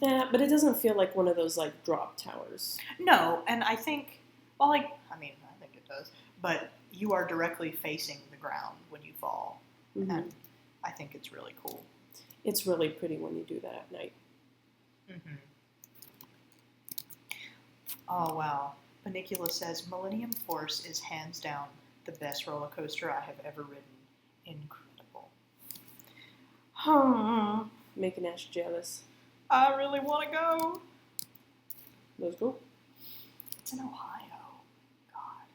Yeah, but it doesn't feel like one of those like drop towers. No, and I think, well, like, I mean, I think it does, but you are directly facing the ground when you fall, Mm-hmm. and I think it's really cool. It's really pretty when you do that at night. Mm-hmm. Oh, wow. Panicula says, Millennium Force is hands down the best roller coaster I have ever ridden. Incredible. Making Ash jealous. I really want to go. Let's go. It's in Ohio. God.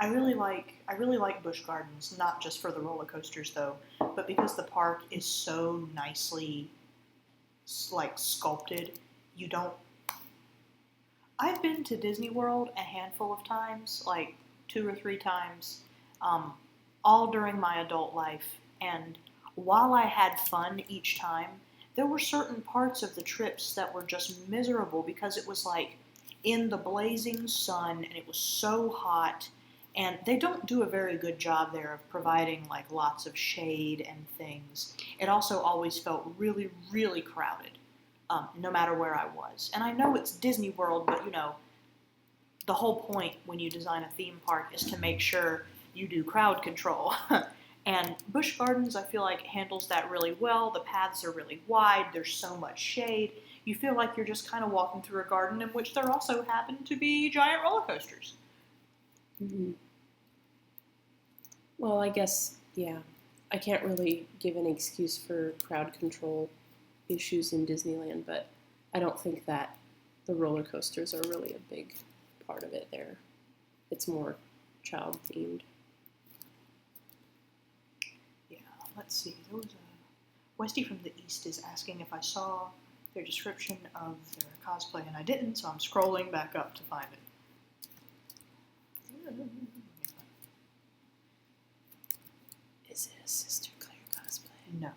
I really like Busch Gardens, not just for the roller coasters though, but because the park is so nicely like sculpted. You don't. I've been to Disney World a handful of times, like 2 or 3 times, all during my adult life, and while I had fun each time, there were certain parts of the trips that were just miserable because it was like in the blazing sun and it was so hot, and they don't do a very good job there of providing like lots of shade and things. It also always felt really, really crowded, no matter where I was. And I know it's Disney World, but you know, the whole point when you design a theme park is to make sure you do crowd control. And Busch Gardens, I feel like, handles that really well. The paths are really wide. There's so much shade. You feel like you're just kind of walking through a garden in which there also happen to be giant roller coasters. Mm-hmm. Well, I guess, yeah. I can't really give an excuse for crowd control issues in Disneyland, but I don't think that the roller coasters are really a big part of it there. It's more child-themed. Yeah, let's see. There was a Westy from the East is asking if I saw their description of their cosplay, and I didn't, so I'm scrolling back up to find it. Is it a Sister Claire cosplay? No.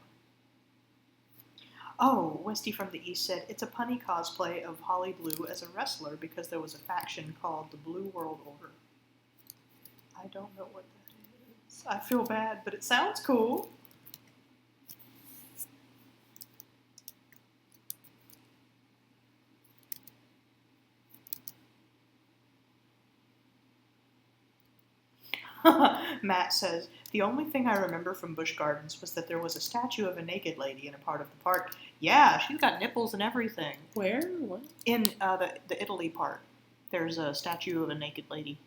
Oh, Westy from the East said, it's a punny cosplay of Holly Blue as a wrestler because there was a faction called the Blue World Order. I don't know what that is. I feel bad, but it sounds cool. Matt says, the only thing I remember from Busch Gardens was that there was a statue of a naked lady in a part of the park. Yeah, she's got nipples and everything. Where? What? In the Italy part, there's a statue of a naked lady.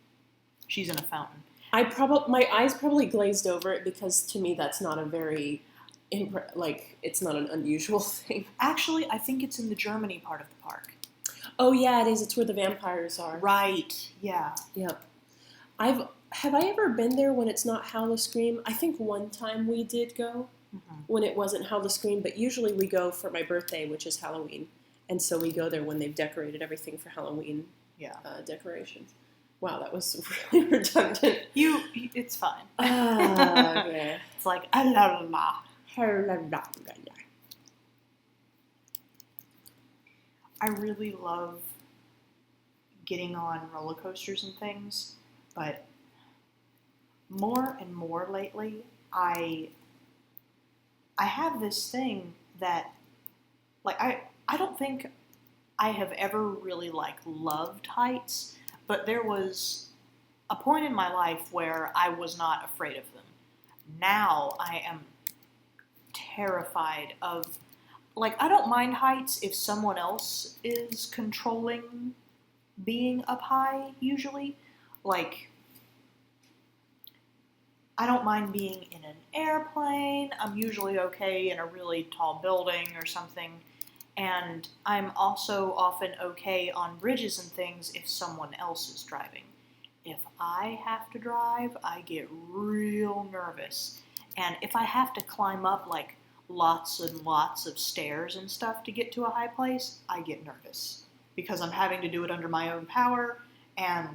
She's in a fountain. My eyes probably glazed over it because to me that's not a very, it's not an unusual thing. Actually, I think it's in the Germany part of the park. Oh yeah, it is. It's where the vampires are. Right, yeah. Yep. Have I ever been there when it's not Howl the Scream? I think one time we did go when it wasn't Howl the Scream, but usually we go for my birthday, which is Halloween. And so we go there when they've decorated everything for Halloween decorations. Wow, that was really redundant. It's fine. Okay. It's like, la la la. I really love getting on roller coasters and things, but more and more lately, I have this thing that, like, I don't think I have ever really, like, loved heights, but there was a point in my life where I was not afraid of them. Now I am terrified of, like, I don't mind heights if someone else is controlling being up high usually. Like, I don't mind being in an airplane. I'm usually okay in a really tall building or something. And I'm also often okay on bridges and things if someone else is driving. If I have to drive, I get real nervous. And if I have to climb up like lots and lots of stairs and stuff to get to a high place, I get nervous. Because I'm having to do it under my own power, and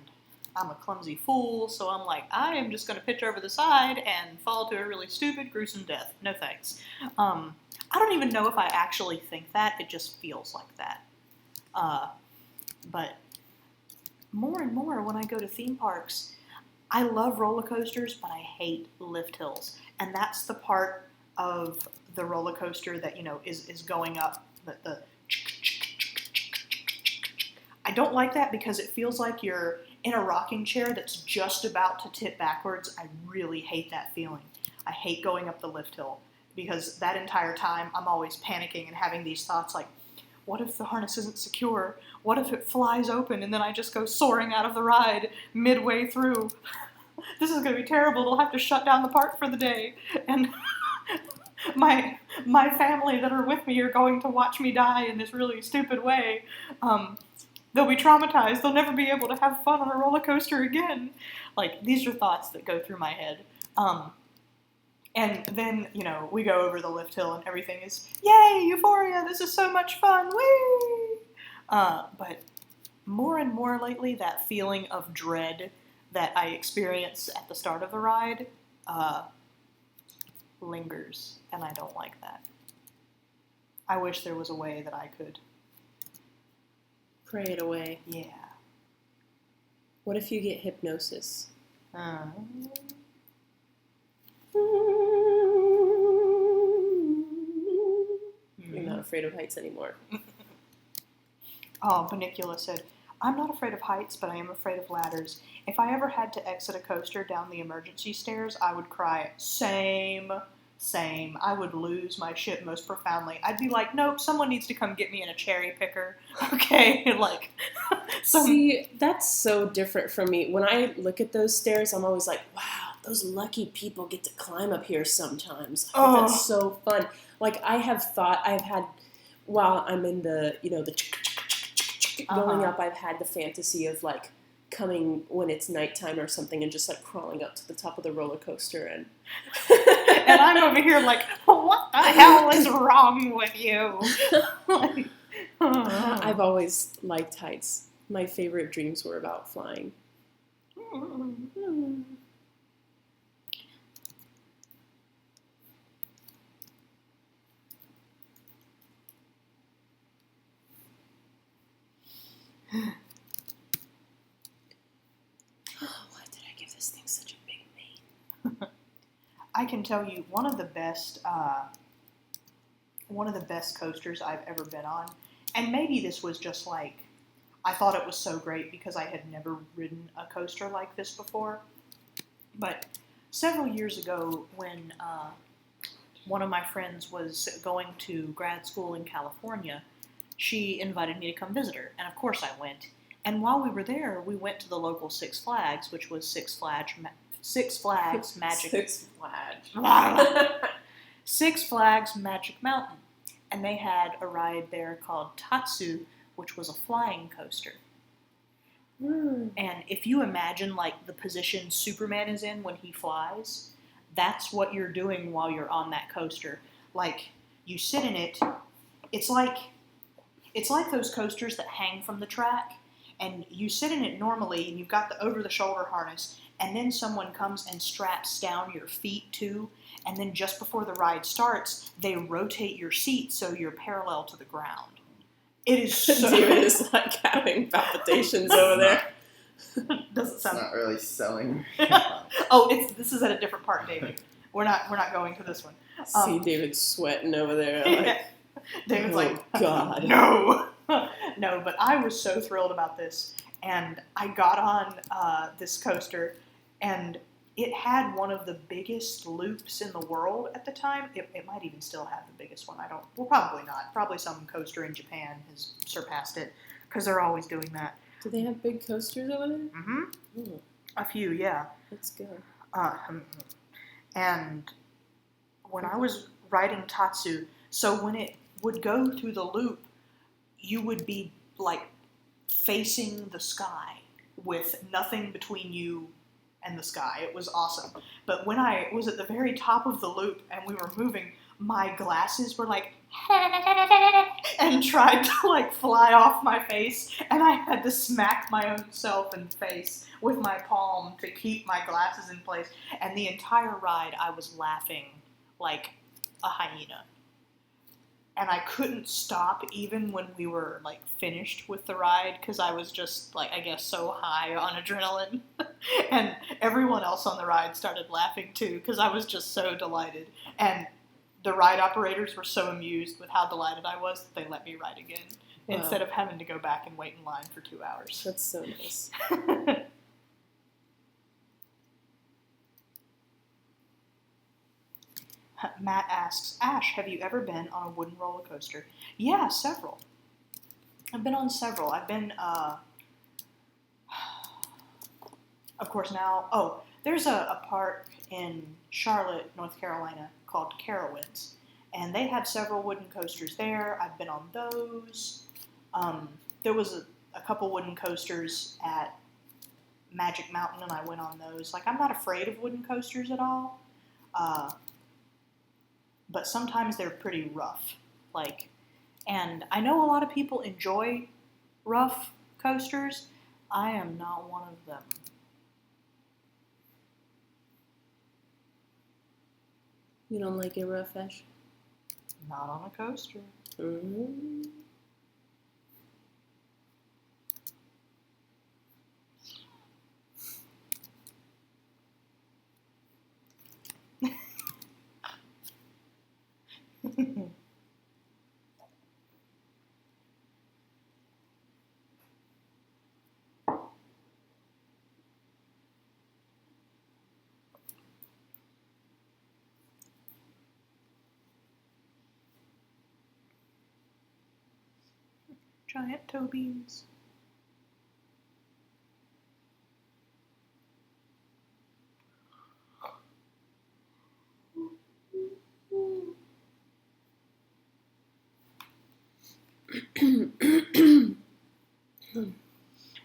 I'm a clumsy fool, so I'm like, I am just going to pitch over the side and fall to a really stupid, gruesome death. No thanks. I don't even know if I actually think that. It just feels like that. But more and more when I go to theme parks, I love roller coasters, but I hate lift hills. And that's the part of the roller coaster that, is going up. The I don't like that because it feels like you're in a rocking chair that's just about to tip backwards. I really hate that feeling. I hate going up the lift hill because that entire time I'm always panicking and having these thoughts like, what if the harness isn't secure? What if it flies open and then I just go soaring out of the ride midway through? This is going to be terrible. They'll have to shut down the park for the day. And my family that are with me are going to watch me die in this really stupid way. They'll be traumatized. They'll never be able to have fun on a roller coaster again. Like, these are thoughts that go through my head. And then, we go over the lift hill and everything is, yay, euphoria, this is so much fun, whee! But more and more lately, that feeling of dread that I experience at the start of the ride lingers, and I don't like that. I wish there was a way that I could pray it away. Yeah. What if you get hypnosis? You're not afraid of heights anymore. Oh, Benicula said, I'm not afraid of heights, but I am afraid of ladders. If I ever had to exit a coaster down the emergency stairs, I would cry, same. I would lose my shit most profoundly. I'd be like, nope, someone needs to come get me in a cherry picker. Okay, like. See, that's so different from me. When I look at those stairs, I'm always like, wow, those lucky people get to climb up here sometimes. I think that's so fun. Like, I've had, while I'm in the, the going up, I've had the fantasy of, like, coming when it's nighttime or something and just, like, crawling up to the top of the roller coaster and... and I'm over here like, what the hell is wrong with you? I've always liked heights. My favorite dreams were about flying. Why did I give this thing such a big name? I can tell you one of the best coasters I've ever been on, and maybe this was just like, I thought it was so great because I had never ridden a coaster like this before, but several years ago when one of my friends was going to grad school in California, she invited me to come visit her, and of course I went. And while we were there, we went to the local Six Flags, which was Six Flags Magic... Six Flags Magic Mountain. And they had a ride there called Tatsu, which was a flying coaster. And if you imagine, like, the position Superman is in when he flies, that's what you're doing while you're on that coaster. Like, you sit in it, it's like those coasters that hang from the track, and you sit in it normally, and you've got the over-the-shoulder harness, and then someone comes and straps down your feet too, and then just before the ride starts, they rotate your seat so you're parallel to the ground. It is so... David is like having palpitations over there. Doesn't sound... It's not really selling. This is at a different part, David. We're not going to this one. See David sweating over there. Like, David's like, God. No! No, but I was so thrilled about this. And I got on this coaster, and it had one of the biggest loops in the world at the time. It might even still have the biggest one. Well, probably not. Probably some coaster in Japan has surpassed it, because they're always doing that. Do they have big coasters over there? Mm-hmm. Ooh, A few, yeah. let's go. And when I was riding Tatsu, so when it would go through the loop, you would be like facing the sky with nothing between you and the sky. It was awesome. But when I was at the very top of the loop and we were moving, my glasses were like and tried to like fly off my face, and I had to smack my own self in the face with my palm to keep my glasses in place. And the entire ride I was laughing like a hyena. And I couldn't stop even when we were like finished with the ride because I was just like, I guess, so high on adrenaline. And everyone else on the ride started laughing too because I was just so delighted. And the ride operators were so amused with how delighted I was that they let me ride again instead of having to go back and wait in line for 2 hours. That's so nice. Matt asks, Ash, have you ever been on a wooden roller coaster? Yeah, several. I've been on several. I've been, of course now, there's a park in Charlotte, North Carolina called Carowinds, and they have several wooden coasters there. I've been on those. There was a couple wooden coasters at Magic Mountain, and I went on those. Like, I'm not afraid of wooden coasters at all. But sometimes they're pretty rough. Like, and I know a lot of people enjoy rough coasters. I am not one of them. You don't like it rough, Ash? Not on a coaster. Mm-hmm. Giant toe beans.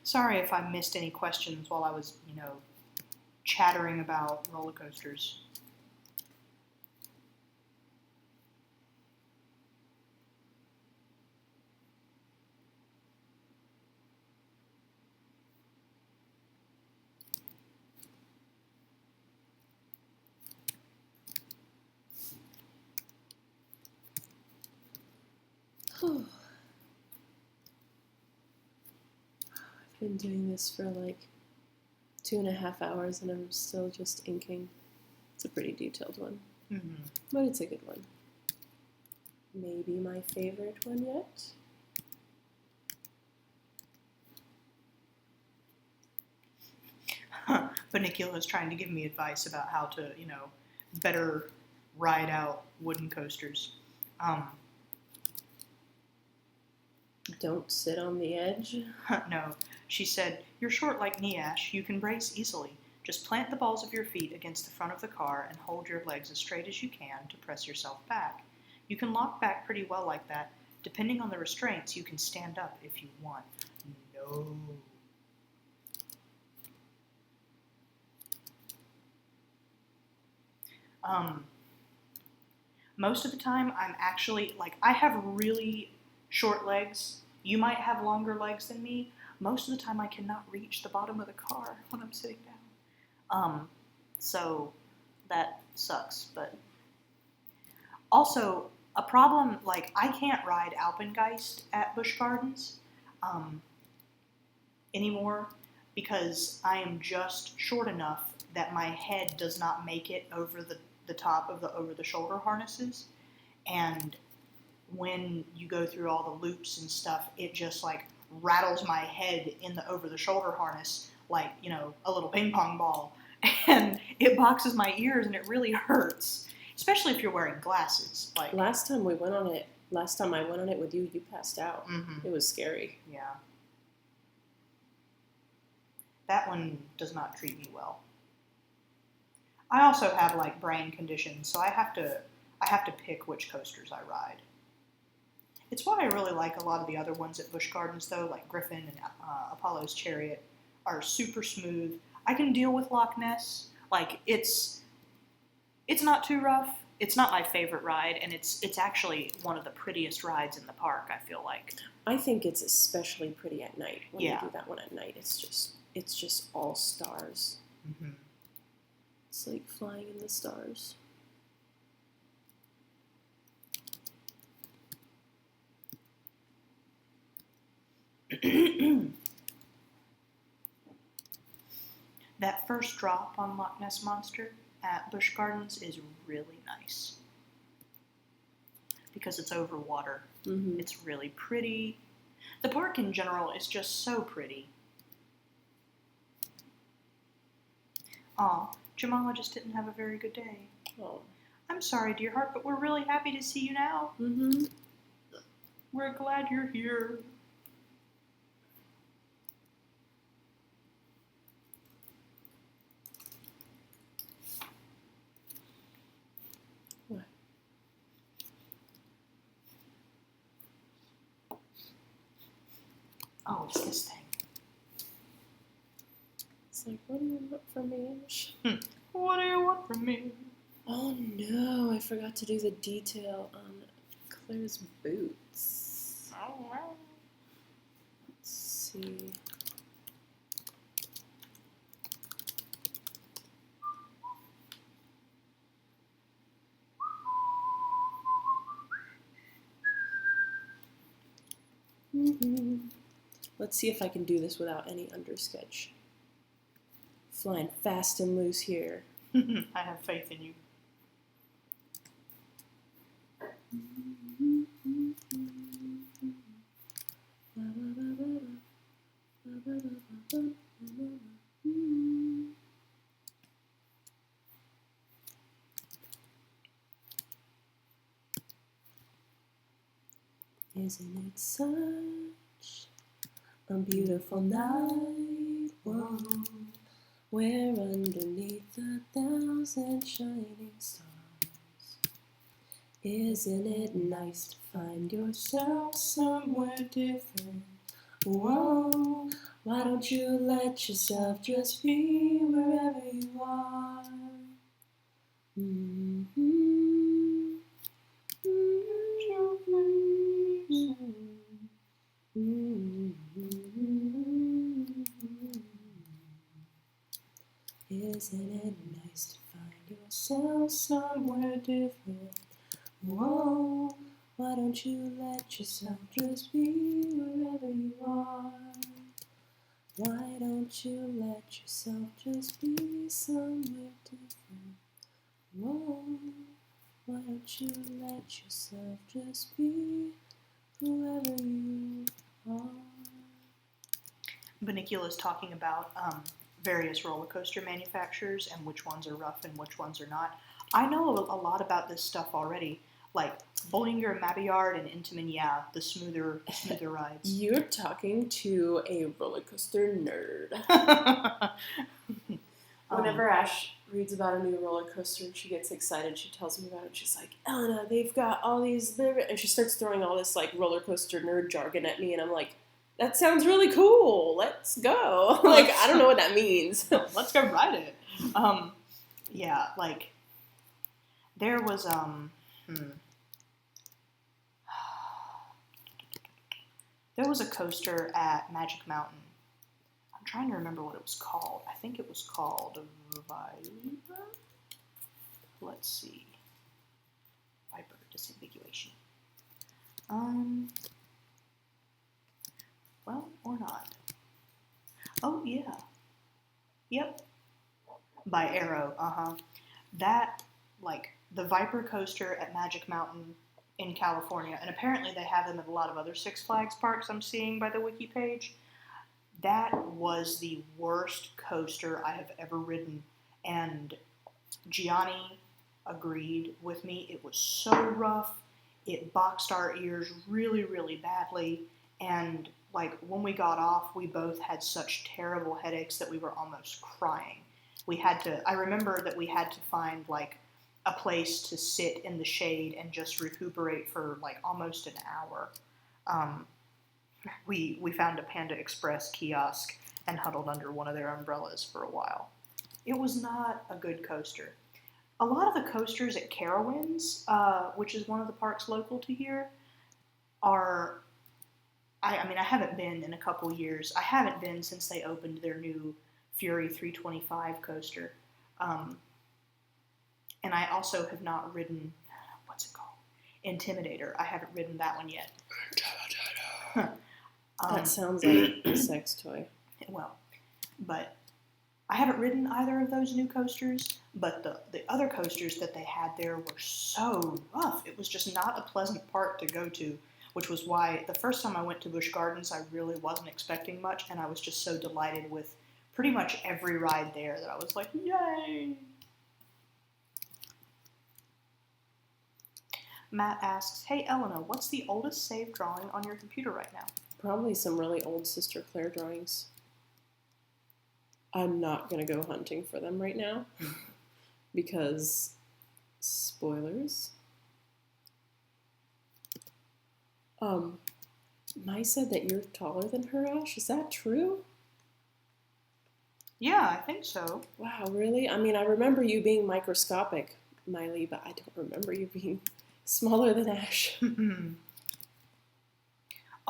Sorry if I missed any questions while I was, chattering about roller coasters. I've been doing this for like 2.5 hours and I'm still just inking. It's a pretty detailed one, but it's a good one. Maybe my favorite one yet. Benicula is trying to give me advice about how to, better ride out wooden coasters. Don't sit on the edge. No, she said, you're short like me, Ash. You can brace easily. Just plant the balls of your feet against the front of the car and hold your legs as straight as you can to press yourself back. You can lock back pretty well like that. Depending on the restraints, you can stand up if you want. No. Most of the time, I'm actually, I have really short legs. You might have longer legs than me. Most of the time, I cannot reach the bottom of the car when I'm sitting down. So that sucks. But also, a problem, I can't ride Alpengeist at Busch Gardens anymore because I am just short enough that my head does not make it over the top of the over-the-shoulder harnesses. And when you go through all the loops and stuff, it just rattles my head in the over-the-shoulder harness like, a little ping pong ball. And it boxes my ears and it really hurts, especially if you're wearing glasses. Last time I went on it with you, you passed out. Mm-hmm. It was scary. Yeah. That one does not treat me well. I also have like brain conditions, so I have to pick which coasters I ride. It's why I really like a lot of the other ones at Busch Gardens, though, like Griffin and Apollo's Chariot are super smooth. I can deal with Loch Ness. Like, it's not too rough. It's not my favorite ride, and it's actually one of the prettiest rides in the park, I feel like. I think it's especially pretty at night. When Yeah. you do that one at night, it's just all stars. Mm-hmm. It's like flying in the stars. That first drop on Loch Ness Monster at Busch Gardens is really nice because it's over water. Mm-hmm. It's really pretty. The park in general is just so pretty. Aw, Jamala just didn't have a very good day. Oh. I'm sorry, dear heart, but we're really happy to see you now. Mm-hmm. We're glad you're here. What? Oh, it's this thing. It's like, what do you want from me? What do you want from me? Oh no, I forgot to do the detail on Claire's boots. Oh, well. Let's see. Let's see if I can do this without any undersketch. Flying fast and loose here. I have faith in you. Isn't it such a beautiful night? Whoa, where underneath 1,000 shining stars. Isn't it nice to find yourself somewhere different? Whoa, why don't you let yourself just be wherever you are? Isn't it nice to find yourself somewhere different? Whoa, why don't you let yourself just be wherever you are? Why don't you let yourself just be somewhere different? Whoa, why don't you let yourself just be whoever you are? Benicula's talking about various roller coaster manufacturers and which ones are rough and which ones are not. I know a lot about this stuff already. Like Bollinger, Mabillard, and Intamin, yeah, the smoother rides. You're talking to a roller coaster nerd. Whenever Ash reads about a new roller coaster and she gets excited, she tells me about it. She's like, Elena, they've got all these... And she starts throwing all this like roller coaster nerd jargon at me, and I'm like, that sounds really cool. Let's go. Like, I don't know what that means. Let's go ride it. Yeah, like, there was, there was a coaster at Magic Mountain. I'm trying to remember what it was called. I think it was called Viper? Let's see. Viper, disambiguation. Well, or not. Oh, yeah. Yep. By Arrow, That, like, the Viper coaster at Magic Mountain in California, and apparently they have them at a lot of other Six Flags parks I'm seeing by the wiki page. That was the worst coaster I have ever ridden, and Gianni agreed with me. It was so rough. It boxed our ears really, really badly, and like when we got off, we both had such terrible headaches that we were almost crying. I remember that we had to find like a place to sit in the shade and just recuperate for like almost an hour. We found a Panda Express kiosk and huddled under one of their umbrellas for a while. It was not a good coaster. A lot of the coasters at Carowinds, which is one of the parks local to here, are, I mean, I haven't been in a couple years. I haven't been since they opened their new Fury 325 coaster. And I also have not ridden, what's it called? Intimidator. I haven't ridden that one yet. That sounds like a sex toy. Well, but I haven't ridden either of those new coasters, but the other coasters that they had there were so rough. It was just not a pleasant park to go to, which was why the first time I went to Busch Gardens, I really wasn't expecting much, and I was just so delighted with pretty much every ride there that I was like, yay! Matt asks, hey Elena, what's the oldest saved drawing on your computer right now? Probably some really old Sister Claire drawings. I'm not going to go hunting for them right now because, spoilers. Mai said that you're taller than her, Ash. Is that true? Yeah, I think so. Wow, really? I mean, I remember you being microscopic, Miley, but I don't remember you being smaller than Ash.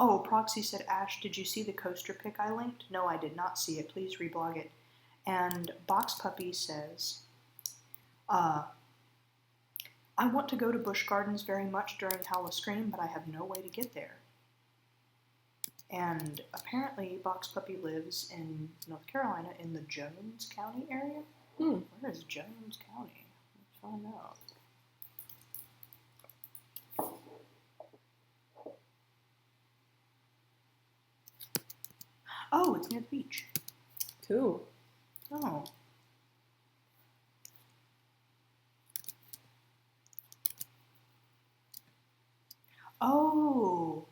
Oh, Proxy said, Ash, did you see the coaster pic I linked? No, I did not see it. Please reblog it. And Box Puppy says, I want to go to Busch Gardens very much during Howl-O-Scream, but I have no way to get there. And apparently Box Puppy lives in North Carolina in the Jones County area. Where is Jones County? Let's find out. Oh, it's near the beach. Cool. Oh. Oh,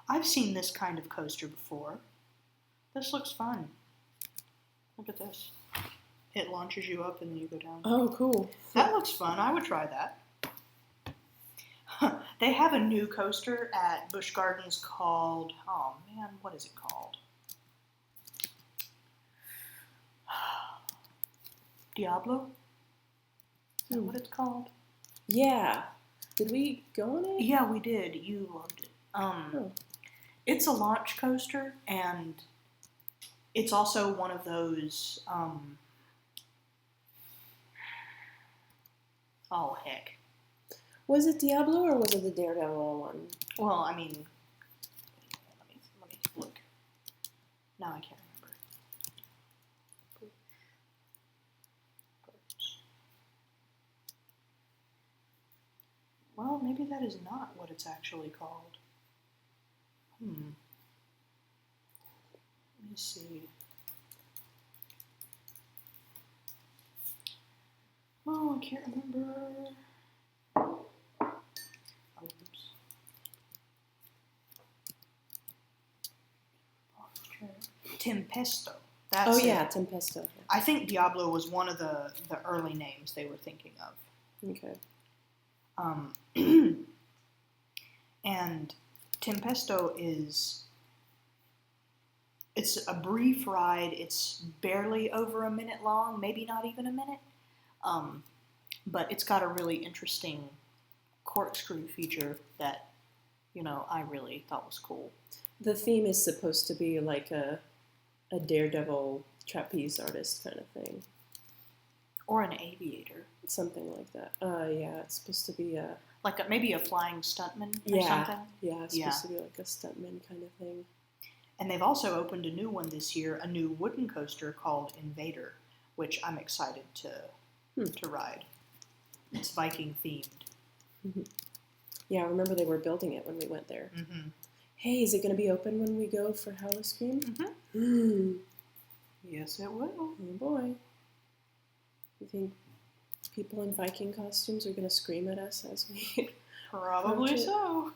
I've seen this kind of coaster before. This looks fun. Look at this. It launches you up and then you go down. Oh, cool. That looks fun. I would try that. They have a new coaster at Busch Gardens called, oh man, what is it called? Diablo? Is that what it's called? Yeah. Did we go on it? Yeah, we did. You loved it. It's a launch coaster, and it's also one of those, oh heck. Was it Diablo or was it the Daredevil one? Well, I mean, let me look. Now I can't remember. Well, maybe that is not what it's actually called. Let me see. Oh, I can't remember. Oops. Tempesto. That's it. Tempesto. I think Diablo was one of the early names they were thinking of. Okay. And Tempesto it's a brief ride. It's barely over a minute long, maybe not even a minute. But it's got a really interesting corkscrew feature that, I really thought was cool. The theme is supposed to be like a Daredevil trapeze artist kind of thing. Or an aviator. Something like that. Yeah, it's supposed to be a... Like maybe a flying stuntman or something? Yeah, it's supposed to be like a stuntman kind of thing. And they've also opened a new one this year, a new wooden coaster called Invader, which I'm excited to ride. It's Viking themed. Mm-hmm. Yeah, I remember they were building it when we went there. Mm-hmm. Hey, is it going to be open when we go for Howl-O-Scream? Mm-hmm. Yes, it will. Oh boy. You think people in Viking costumes are going to scream at us as we... Probably so.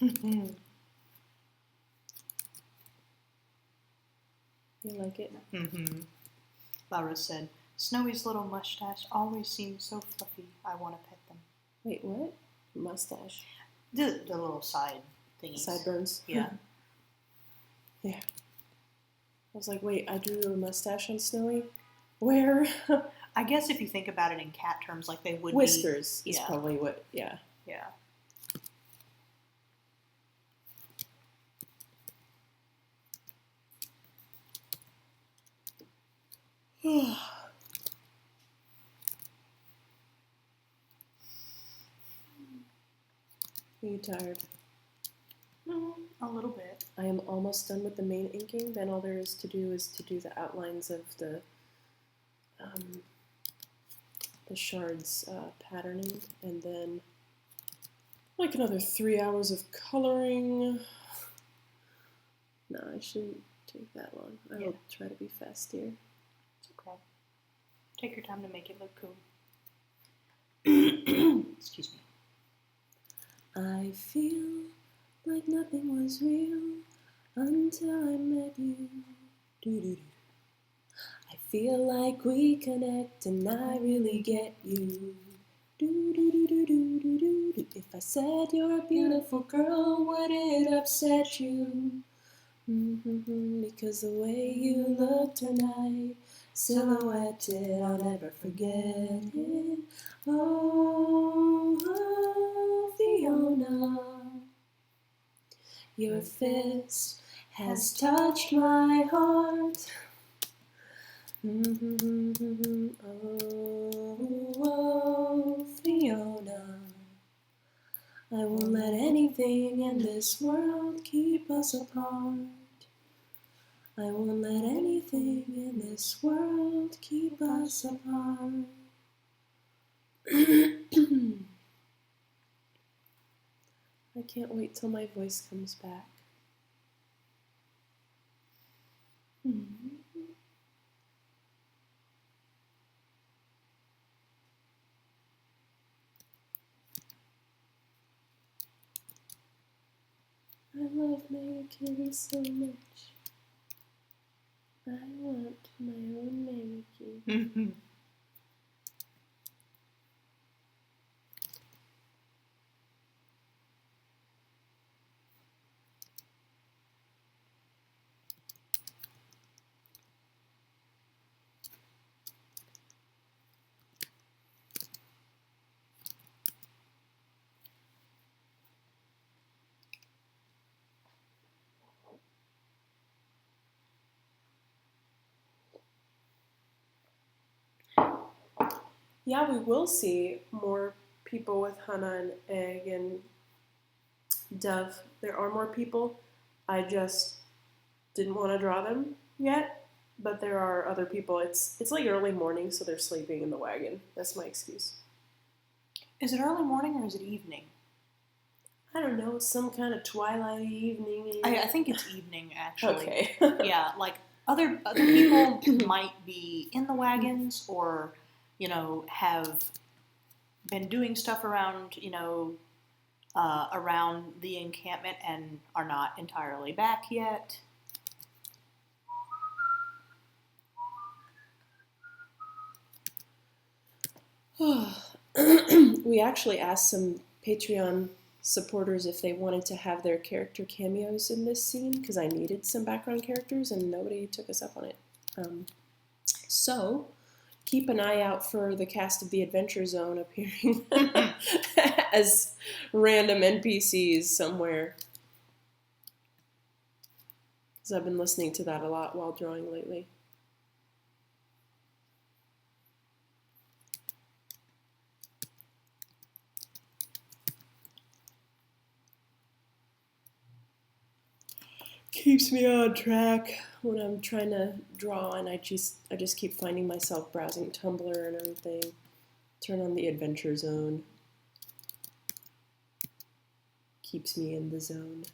You like it? Mm-hmm. Laura said, Snowy's little mustache always seems so fluffy. I want to pet them. Wait, what? Mustache. The little side thingies. Sideburns. Yeah. Yeah. I was like, wait, I drew a mustache on Snowy? Where? I guess if you think about it in cat terms, like they would Whiskers be, is yeah. probably what, yeah. Yeah. Are you tired? A little bit. I am almost done with the main inking. Then all there is to do the outlines of the shards patterning, and then like another 3 hours of coloring. No, I shouldn't take that long. I will try to be fast here. It's okay. Take your time to make it look cool. Excuse me. I feel like nothing was real until I met you. Doo-doo-doo. I feel like we connect and I really get you. Do-do-do-do-do-do-do. If I said you're a beautiful girl, would it upset you? Because the way you look tonight, silhouetted, I'll never forget it. Oh, Fiona, your fist has touched my heart. Oh, Fiona, I won't let anything in this world keep us apart. I won't let anything in this world keep us apart. I can't wait till my voice comes back. I love MegaKitty so much. I want my own MegaKitty. Yeah, we will see more people with Hannah and Egg and Dove. There are more people. I just didn't want to draw them yet, but there are other people. It's like early morning, so they're sleeping in the wagon. That's my excuse. Is it early morning or is it evening? I don't know, some kind of twilight evening. I think it's evening, actually. Okay. Yeah, like other people might be in the wagons or, have been doing stuff around, around the encampment and are not entirely back yet. We actually asked some Patreon supporters if they wanted to have their character cameos in this scene because I needed some background characters and nobody took us up on it. So keep an eye out for the cast of the Adventure Zone appearing as random NPCs somewhere. Because I've been listening to that a lot while drawing lately. Keeps me on track when I'm trying to draw, and I just keep finding myself browsing Tumblr and everything. Turn on the Adventure Zone. Keeps me in the zone.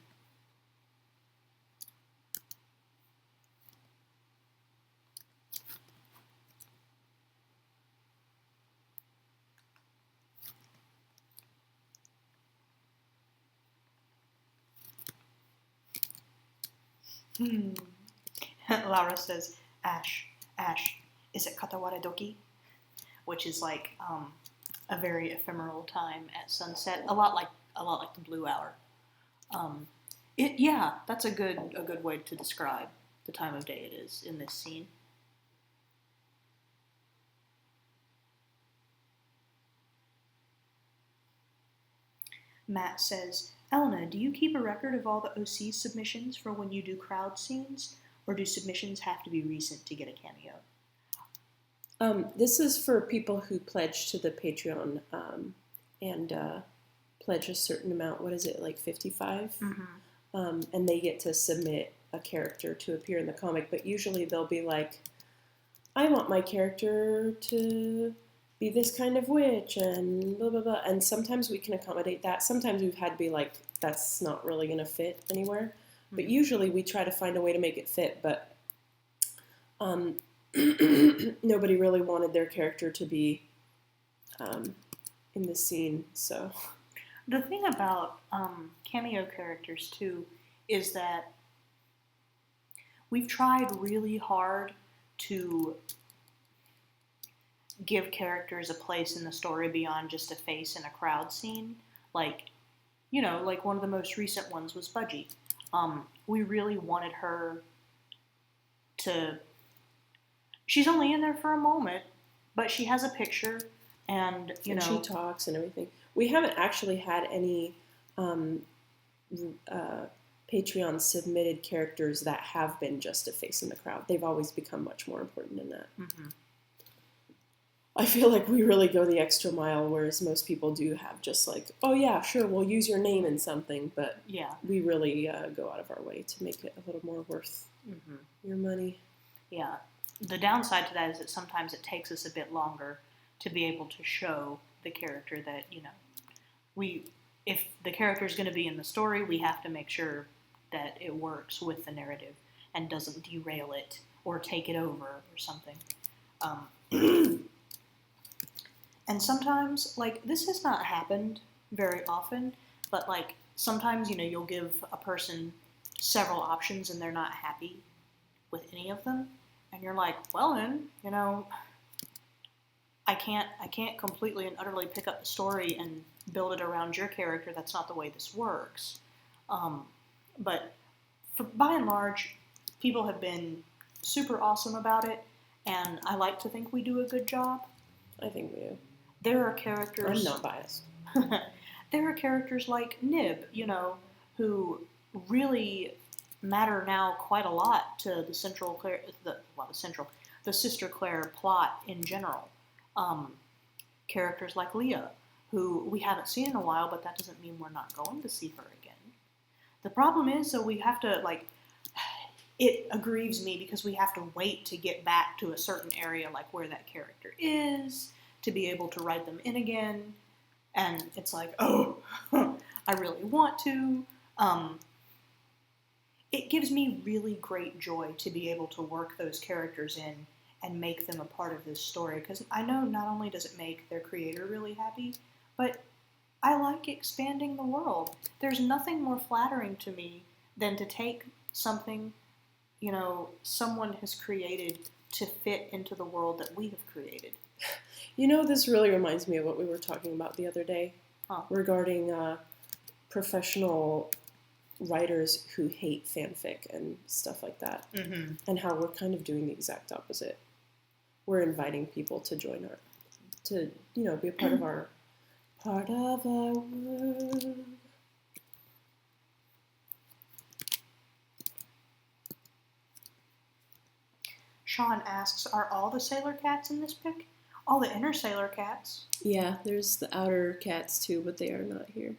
Laura says, Ash, is it Katawara Doki? Which is like a very ephemeral time at sunset, a lot like the blue hour. That's a good way to describe the time of day it is in this scene. Matt says, Elena, do you keep a record of all the OC submissions for when you do crowd scenes, or do submissions have to be recent to get a cameo? This is for people who pledge to the Patreon and pledge a certain amount. What is it, like 55? Mm-hmm. And they get to submit a character to appear in the comic. But usually they'll be like, I want my character to be this kind of witch and blah, blah, blah. And sometimes we can accommodate that. Sometimes we've had to be like, that's not really going to fit anywhere. Mm-hmm. But usually we try to find a way to make it fit. But nobody really wanted their character to be in the scene, so. The thing about cameo characters, too, is that we've tried really hard to give characters a place in the story beyond just a face in a crowd scene. Like one of the most recent ones was Budgie. We really wanted her to... She's only in there for a moment, but she has a picture, and she talks and everything. We haven't actually had any Patreon submitted characters that have been just a face in the crowd. They've always become much more important than that. Mm-hmm. I feel like we really go the extra mile, whereas most people do have just like, oh yeah, sure, we'll use your name in something, but we really go out of our way to make it a little more worth your money. Yeah. The downside to that is that sometimes it takes us a bit longer to be able to show the character that, if the character is going to be in the story, we have to make sure that it works with the narrative and doesn't derail it or take it over or something. And sometimes, this has not happened very often, but, sometimes, you'll give a person several options and they're not happy with any of them. And you're like, well then, I can't completely and utterly pick up the story and build it around your character. That's not the way this works. But by and large, people have been super awesome about it, and I like to think we do a good job. I think we do. There are characters... I'm not biased. There are characters like Nib, who really matter now quite a lot to the Sister Claire plot in general. Characters like Leah, who we haven't seen in a while, but that doesn't mean we're not going to see her again. The problem is, so we have to, it aggrieves me because we have to wait to get back to a certain area, where that character is, to be able to write them in again. And it's like, oh, I really want to. It gives me really great joy to be able to work those characters in and make them a part of this story, because I know not only does it make their creator really happy, but I like expanding the world. There's nothing more flattering to me than to take something, someone has created to fit into the world that we have created. This really reminds me of what we were talking about the other day regarding professional writers who hate fanfic and stuff like that, and how we're kind of doing the exact opposite. We're inviting people to join be a part of our world. Sean asks, are all the sailor cats in this pic? All the inner sailor cats. Yeah, there's the outer cats too, but they are not here.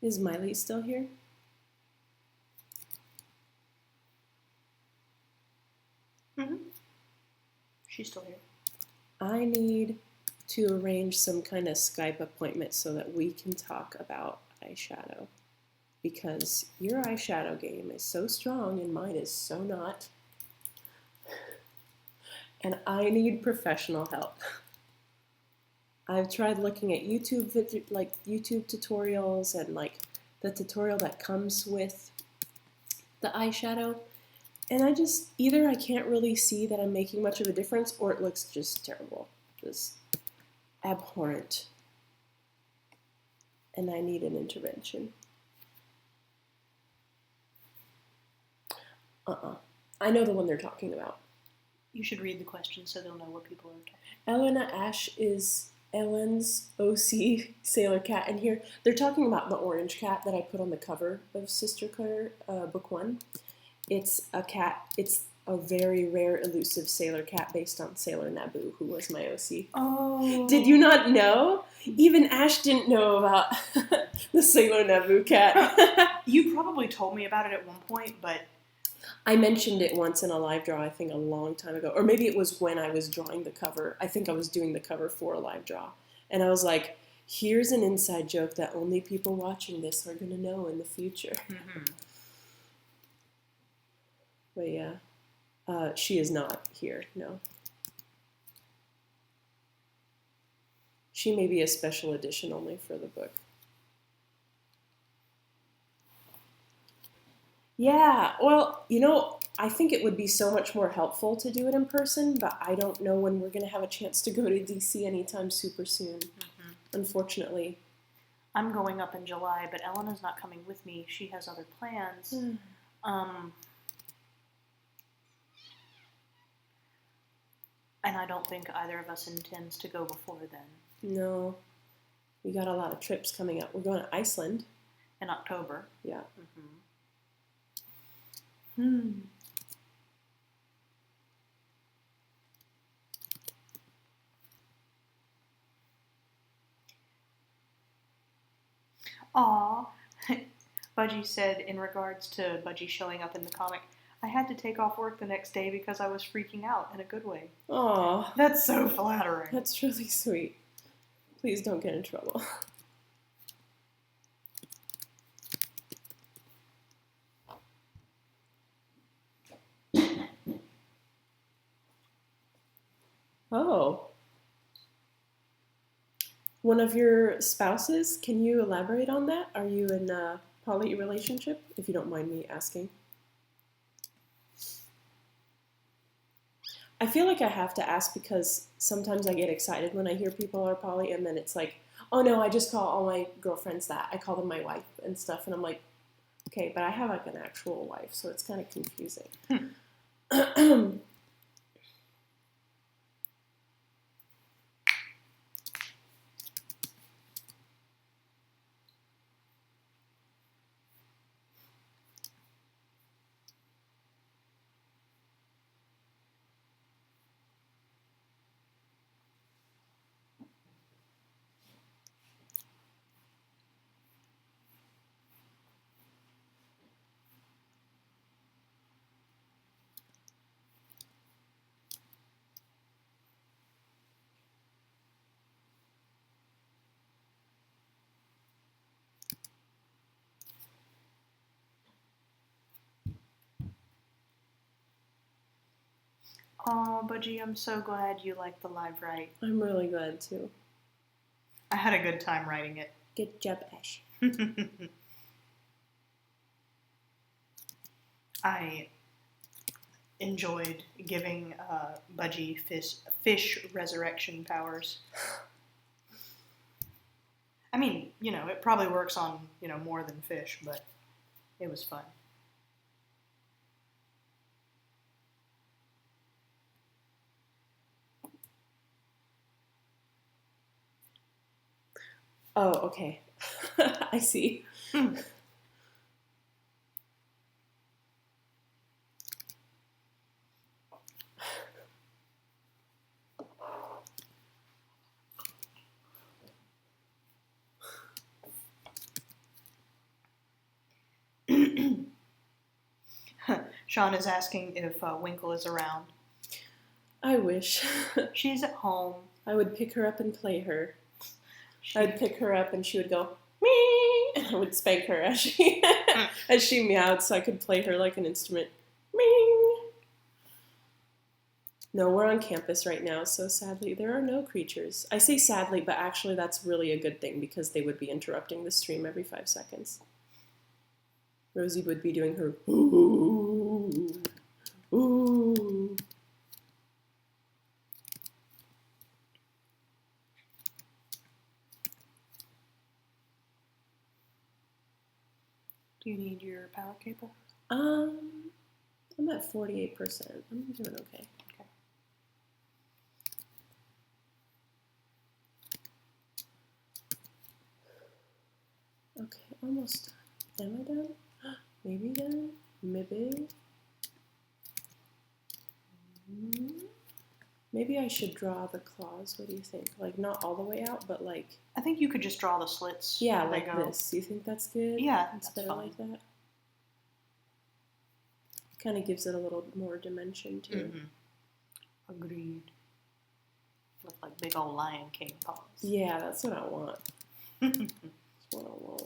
Is Miley still here? Mm-hmm. She's still here. I need to arrange some kind of Skype appointment so that we can talk about eyeshadow. Because your eyeshadow game is so strong and mine is so not. And I need professional help. I've tried looking at YouTube tutorials and like the tutorial that comes with the eyeshadow, and either I can't really see that I'm making much of a difference, or it looks just terrible, just abhorrent, and I need an intervention. I know the one they're talking about. You should read the question so they'll know what people are talking Elena Ash is Ellen's OC Sailor Cat, and here they're talking about the orange cat that I put on the cover of Sister Cutter Book 1. It's a cat, it's a very rare elusive sailor cat based on Sailor Naboo, who was my OC. Oh. Did you not know? Even Ash didn't know about the Sailor Naboo cat. You probably told me about it at one point, but I mentioned it once in a live draw, I think a long time ago. Or maybe it was when I was drawing the cover. I think I was doing the cover for a live draw. And I was like, here's an inside joke that only people watching this are going to know in the future. Mm-hmm. But yeah, she is not here, no. She may be a special edition only for the book. Yeah, well, I think it would be so much more helpful to do it in person, but I don't know when we're going to have a chance to go to DC anytime super soon, unfortunately. I'm going up in July, but Elena's not coming with me. She has other plans. And I don't think either of us intends to go before then. No. We got a lot of trips coming up. We're going to Iceland. In October. Yeah. Aw. Budgie said in regards to Budgie showing up in the comic, I had to take off work the next day because I was freaking out in a good way. Aw. That's so flattering. That's really sweet. Please don't get in trouble. Oh. One of your spouses, can you elaborate on that? Are you in a poly relationship, if you don't mind me asking? I feel like I have to ask because sometimes I get excited when I hear people are poly, and then it's like, oh no, I just call all my girlfriends that. I call them my wife and stuff, and I'm like, okay, but I have like an actual wife, so it's kind of confusing. Aw, Budgie, I'm so glad you like the live write. I'm really glad too. I had a good time writing it. Good job, Ash. I enjoyed giving Budgie fish resurrection powers. I mean, it probably works on, more than fish, but it was fun. Oh, okay. I see. Sean is asking if Winkle is around. I wish. She's at home. I would pick her up and play her. She, I'd pick her up and she would go, me, and I would spank her as she as she meowed so I could play her like an instrument. Me. No, we're on campus right now, so sadly there are no creatures. I say sadly, but actually that's really a good thing because they would be interrupting the stream every 5 seconds. Rosie would be doing her ooh, ooh. do you need your power cable? I'm at 48%. I'm doing okay. Okay. Okay, almost done. Am I done? Maybe done? Maybe. Maybe I should draw the claws. What do you think? Like, not all the way out, but like... I think you could just draw the slits. Yeah, where they like go. this. You think that's good? Yeah, It's that's better fine. like that. Kind of gives it a little more dimension, too. Mm-hmm. Agreed. Look like big old Lion King paws. Yeah, that's what I want. That's what I want.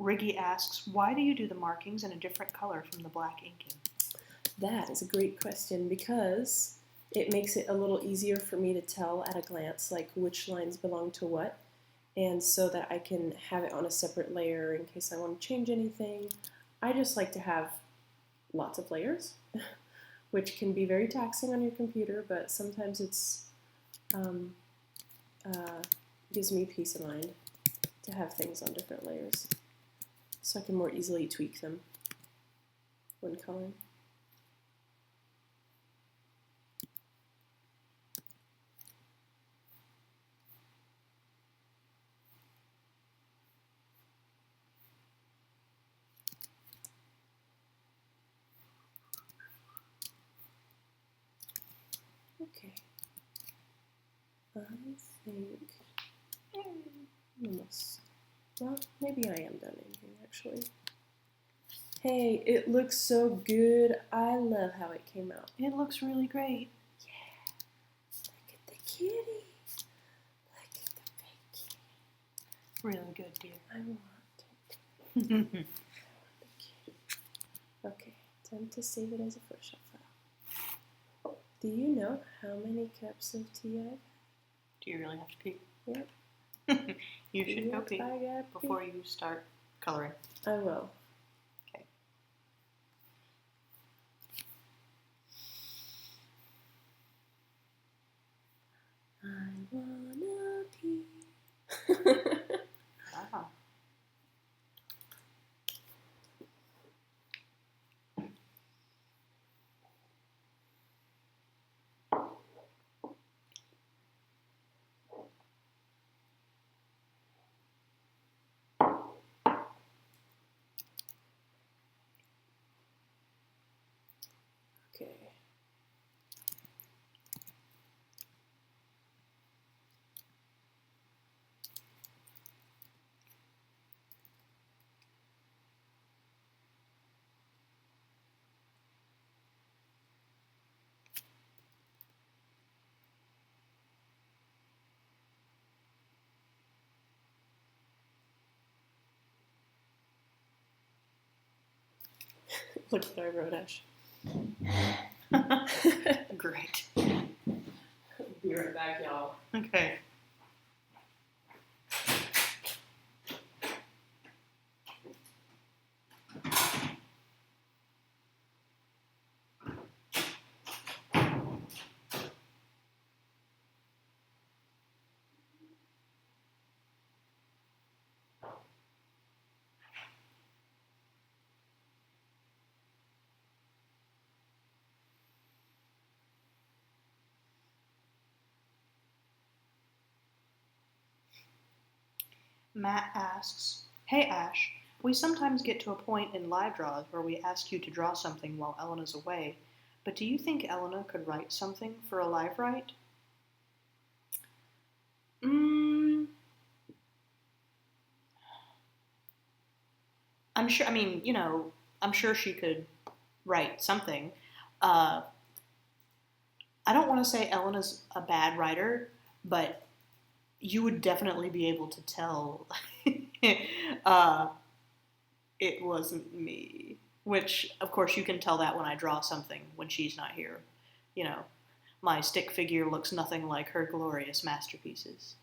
Riggy asks, why do you do the markings in a different color from the black inking? That is a great question because it makes it a little easier for me to tell at a glance like which lines belong to what, and so that I can have it on a separate layer in case I want to change anything. I just like to have lots of layers, which can be very taxing on your computer, but sometimes it's gives me peace of mind to have things on different layers so I can more easily tweak them when coloring. Okay, I think almost, well, maybe I am done in here actually. Hey, it looks so good. I love how it came out. It looks really great. Yeah, look at the kitty. Look at the big kitty. Really good, dear. I want it. I want the kitty. Okay, time to save it as a Photoshop file. Do you know how many cups of tea I've had? Do you really have to pee? Yep. You should go pee I gotta before you start coloring. I will. Okay. I wanna pee. Ah. Okay. Look what I wrote, Ash. Great. Be right back, y'all. Okay. Matt asks, hey Ash, we sometimes get to a point in live draws where we ask you to draw something while Elena's away, but do you think Elena could write something for a live write? I'm sure, I mean, you know, I'm sure she could write something. I don't want to say Elena's a bad writer, but you would definitely be able to tell it wasn't me. Which, of course, you can tell that when I draw something when she's not here. You know, my stick figure looks nothing like her glorious masterpieces.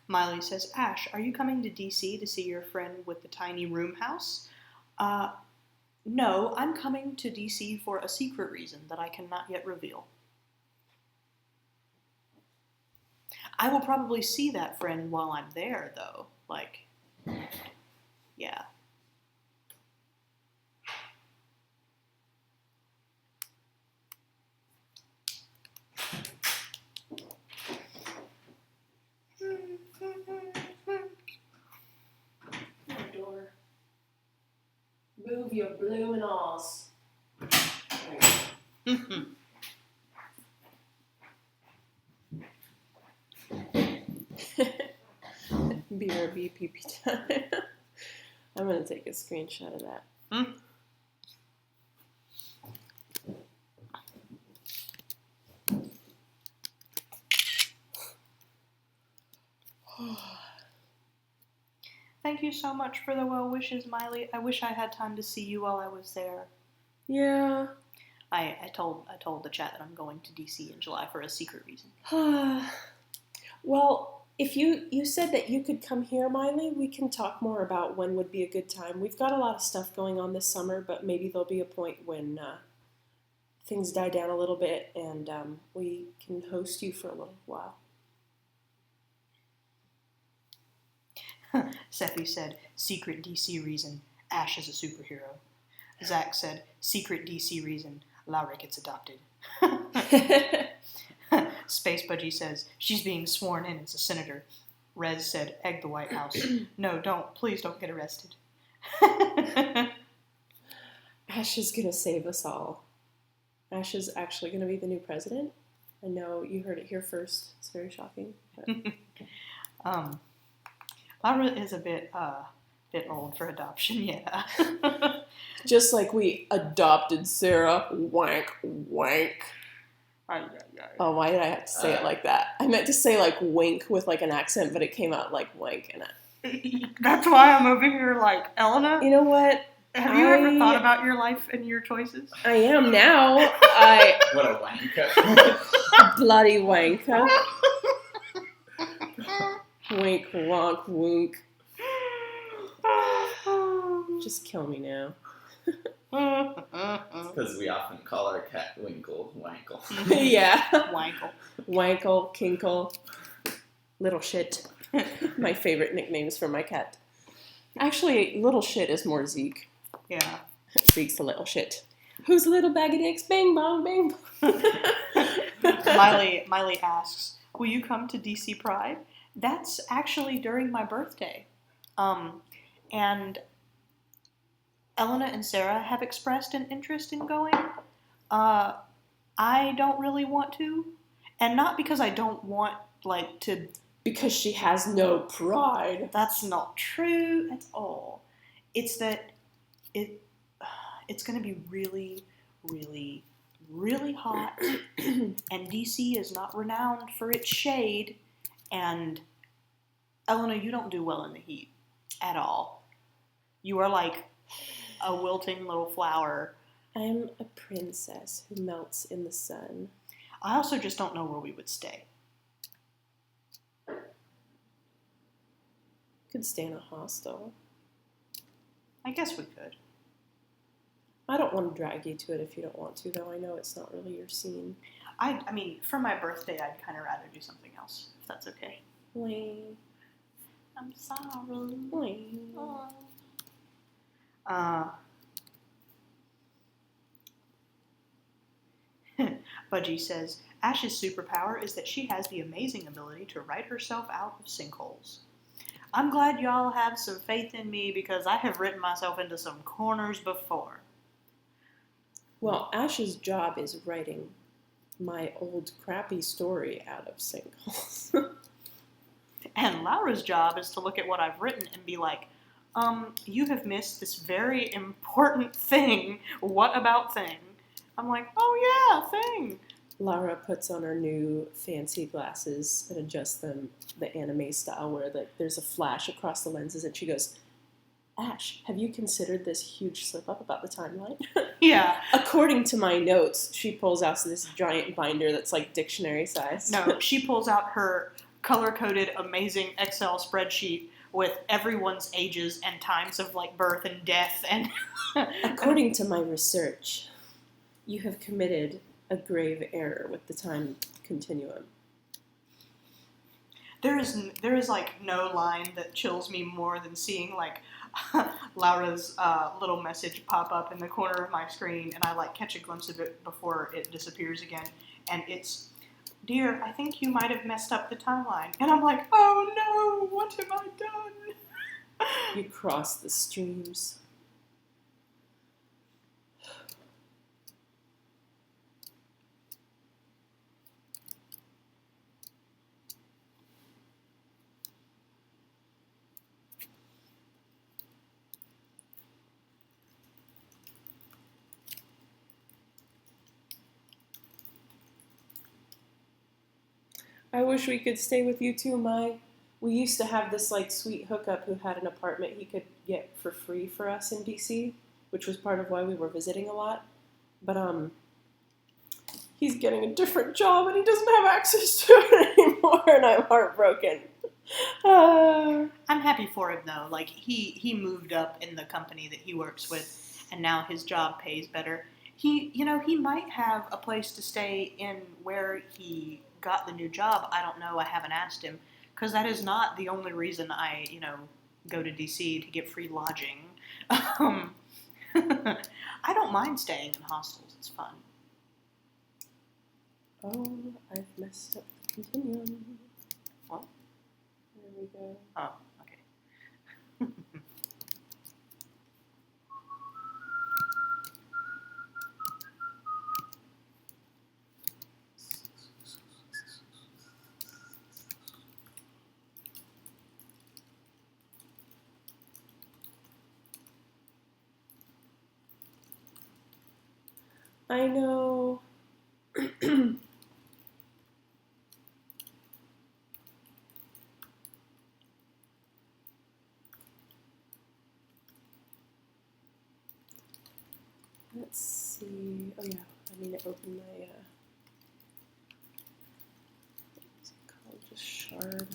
Miley says, Ash, are you coming to DC to see your friend with the tiny room house? No, I'm coming to DC for a secret reason that I cannot yet reveal. I will probably see that friend while I'm there, though. Like, yeah. Door. Move your bloomin' alls. BRB PP time. I'm gonna take a screenshot of that. Thank you so much for the well wishes, Miley. I wish I had time to see you while I was there. Yeah. I told the chat that I'm going to DC in July for a secret reason. Well, if you said that you could come here, Miley, we can talk more about when would be a good time. We've got a lot of stuff going on this summer, but maybe there'll be a point when things die down a little bit and we can host you for a little while. Sephi said, secret DC reason, Ash is a superhero. Zach said, secret DC reason, Laura gets adopted. Space Budgie says, she's being sworn in as a senator. Rez said, egg the White House. No, don't. Please don't get arrested. Ash is going to save us all. Ash is actually going to be the new president. I know you heard it here first. It's very shocking. Laura is a bit old for adoption, yeah. Just like we adopted Sarah. Wank, wank. Oh, why did I have to say it like that? I meant to say like wink with like an accent, but it came out like wank. And That's why I'm over here like, Elena? You know what? Have you ever thought about your life and your choices? I am now. What a wanker. Bloody wanker. Wink, wonk, wink. Just kill me now. Because we often call our cat Winkle, Wankle. Yeah. Wankle. Wankle, Kinkle, Little Shit. My favorite nicknames for my cat. Actually, Little Shit is more Zeke. Yeah. Zeke's the little shit. Who's the little bag of dicks? Bing bong, bing bong. Miley asks, will you come to DC Pride? That's actually during my birthday. And Elena and Sarah have expressed an interest in going. I don't really want to. And not because I don't want, like, to... Because she has no pride. That's not true at all. It's that it's going to be really, really, really hot. And DC is not renowned for its shade. And Elena, you don't do well in the heat at all. You are like a wilting little flower. I'm a princess who melts in the sun. I also just don't know where we would stay. Could stay in a hostel. I guess we could. I don't want to drag you to it if you don't want to, though. I know it's not really your scene. I mean, for my birthday, I'd kind of rather do something else, if that's okay. Wing. I'm sorry. Wing. Budgie says, Ash's superpower is that she has the amazing ability to write herself out of sinkholes. I'm glad y'all have some faith in me because I have written myself into some corners before. Well, Ash's job is writing my old crappy story out of sinkholes. And Laura's job is to look at what I've written and be like, you have missed this very important thing. What about thing? I'm like, oh yeah, thing. Laura puts on her new fancy glasses and adjusts them the anime style where there's a flash across the lenses, and she goes, Ash, have you considered this huge slip up about the timeline? Yeah. According to my notes, she pulls out this giant binder that's like dictionary size. No, she pulls out her color-coded, amazing Excel spreadsheet with everyone's ages and times of like birth and death. And according to my research, you have committed a grave error with the time continuum. There is like no line that chills me more than seeing like Laura's little message pop up in the corner of my screen, and I like catch a glimpse of it before it disappears again, and it's, dear, I think you might have messed up the timeline. And I'm like, oh no, what have I done? You crossed the streams. I wish we could stay with you too, Mai. We used to have this like sweet hookup who had an apartment he could get for free for us in DC, which was part of why we were visiting a lot. But he's getting a different job and he doesn't have access to it anymore, and I'm heartbroken. I'm happy for him though. Like he moved up in the company that he works with, and now his job pays better. He might have a place to stay in where he got the new job. I don't know. I haven't asked him, because that is not the only reason I go to DC to get free lodging. I don't mind staying in hostels. It's fun. Oh, I've messed up the continuum. What? There we go. Oh, okay. I know. Let's see. Oh yeah, I need to open my what's it called? Just shard.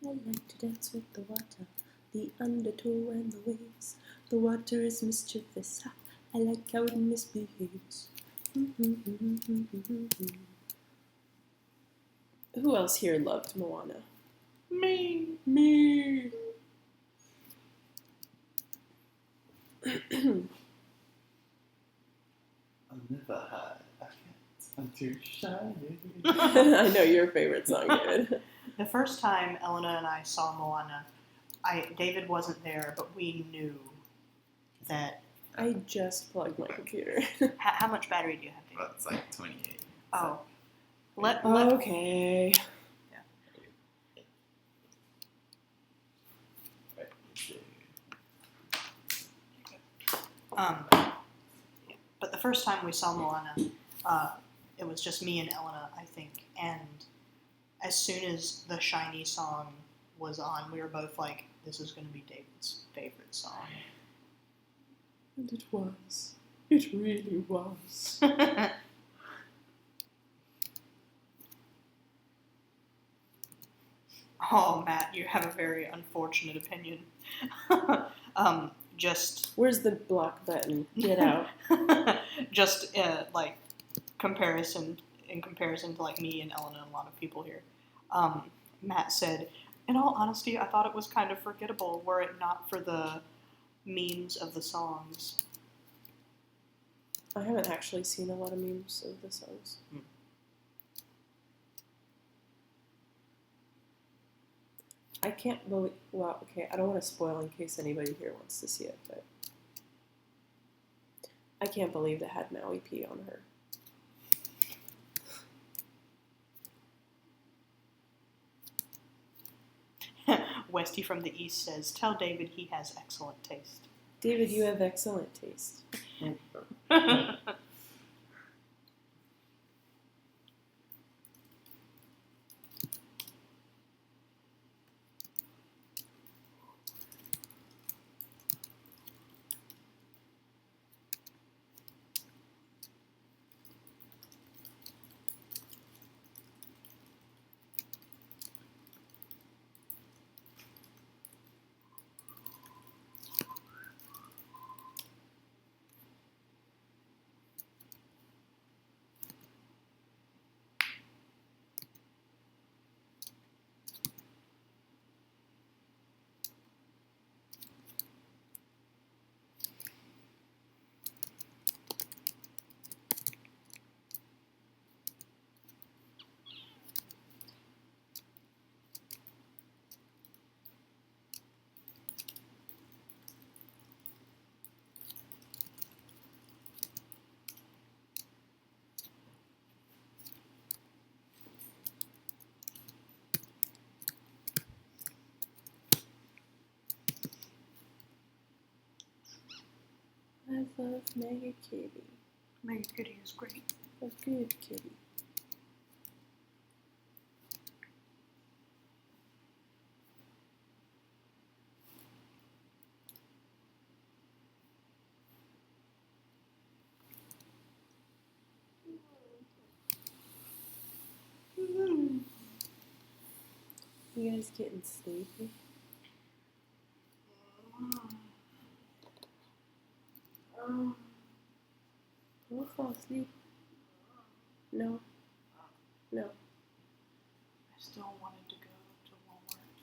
I like to dance with the water, the undertow and the waves. The water is mischievous. I like how it misbehaves. Who else here loved Moana? Me. I'll never hide. I can't. I'm too shy. I know your favorite song, David. The first time Elena and I saw Moana, David wasn't there, but we knew that. I just plugged my computer. How much battery do you have, David? Well, it's like 28. Oh. Okay. But the first time we saw Moana, it was just me and Elena, I think, and as soon as the Shiny song was on, we were both like, this is going to be David's favorite song. And it was. It really was. Oh, Matt, you have a very unfortunate opinion. Where's the block button? Get out. Just like in comparison to like me and Ellen and a lot of people here. Matt said, in all honesty, I thought it was kind of forgettable were it not for the memes of the songs. I haven't actually seen a lot of memes of the songs. I can't believe. Well, okay, I don't want to spoil in case anybody here wants to see it, but I can't believe that had Maui pee on her. Westy from the East says, "Tell David he has excellent taste." David, you have excellent taste. I love MegaKitty. MegaKitty is great. A good kitty. You guys getting sleepy? Don't fall asleep. No. No. I still wanted to go to Walmart.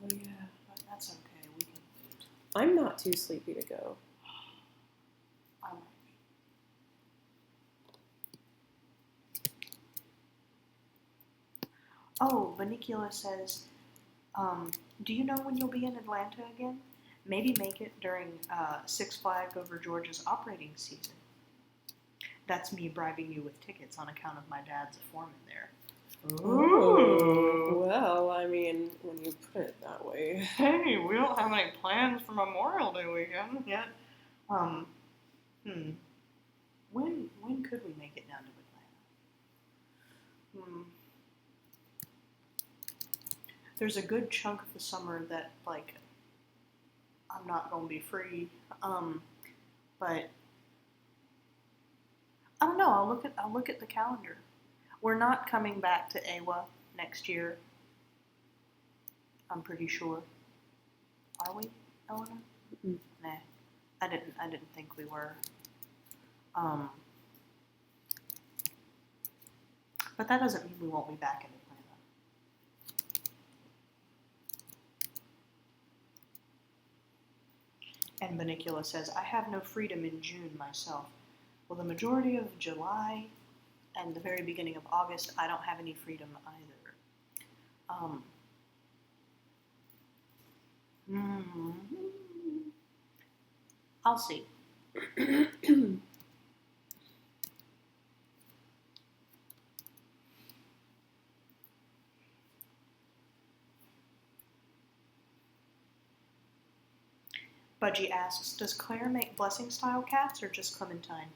Oh yeah. But that's okay, we can wait. I'm not too sleepy to go. I might be. Oh, Vanicula says, do you know when you'll be in Atlanta again? Maybe make it during Six Flags Over Georgia's operating season. That's me bribing you with tickets on account of my dad's a foreman there. Ooh. Well, I mean, when you put it that way. Hey, we don't have any plans for Memorial Day weekend yet. When could we make it down to Atlanta? There's a good chunk of the summer that, like, I'm not gonna be free. But I don't know. I'll look at the calendar. We're not coming back to AWA next year. I'm pretty sure. Are we, Eleanor? Mm-mm. Nah, I didn't think we were. But that doesn't mean we won't be back in Atlanta. And Benicula says, I have no freedom in June myself. Well, the majority of July and the very beginning of August, I don't have any freedom either. I'll see. Budgie asks, does Claire make blessing-style cats or just Clementine?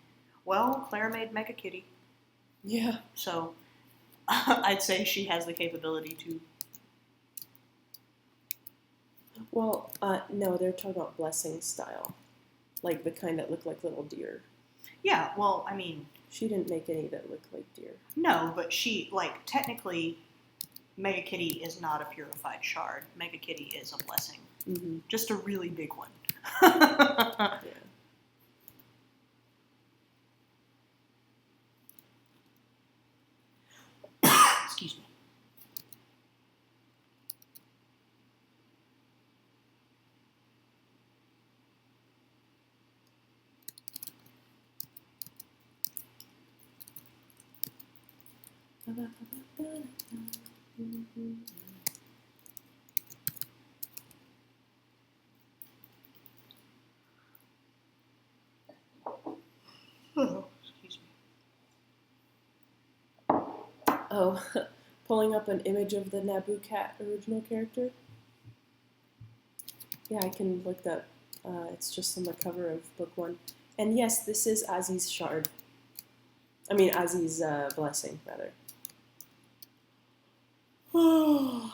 Well, Claire made MegaKitty. Yeah. So, I'd say she has the capability to. Well, no, they're talking about blessing style. Like the kind that look like little deer. Yeah, well, I mean. She didn't make any that look like deer. No, but she, like, technically, MegaKitty is not a purified shard. MegaKitty is a blessing. Mm-hmm. Just a really big one. Yeah. Excuse me. Oh, pulling up an image of the Naboo cat original character. Yeah, I can look that. It's just on the cover of book 1. And yes, this is Ozzy's shard. I mean, Ozzy's blessing, rather. Oh,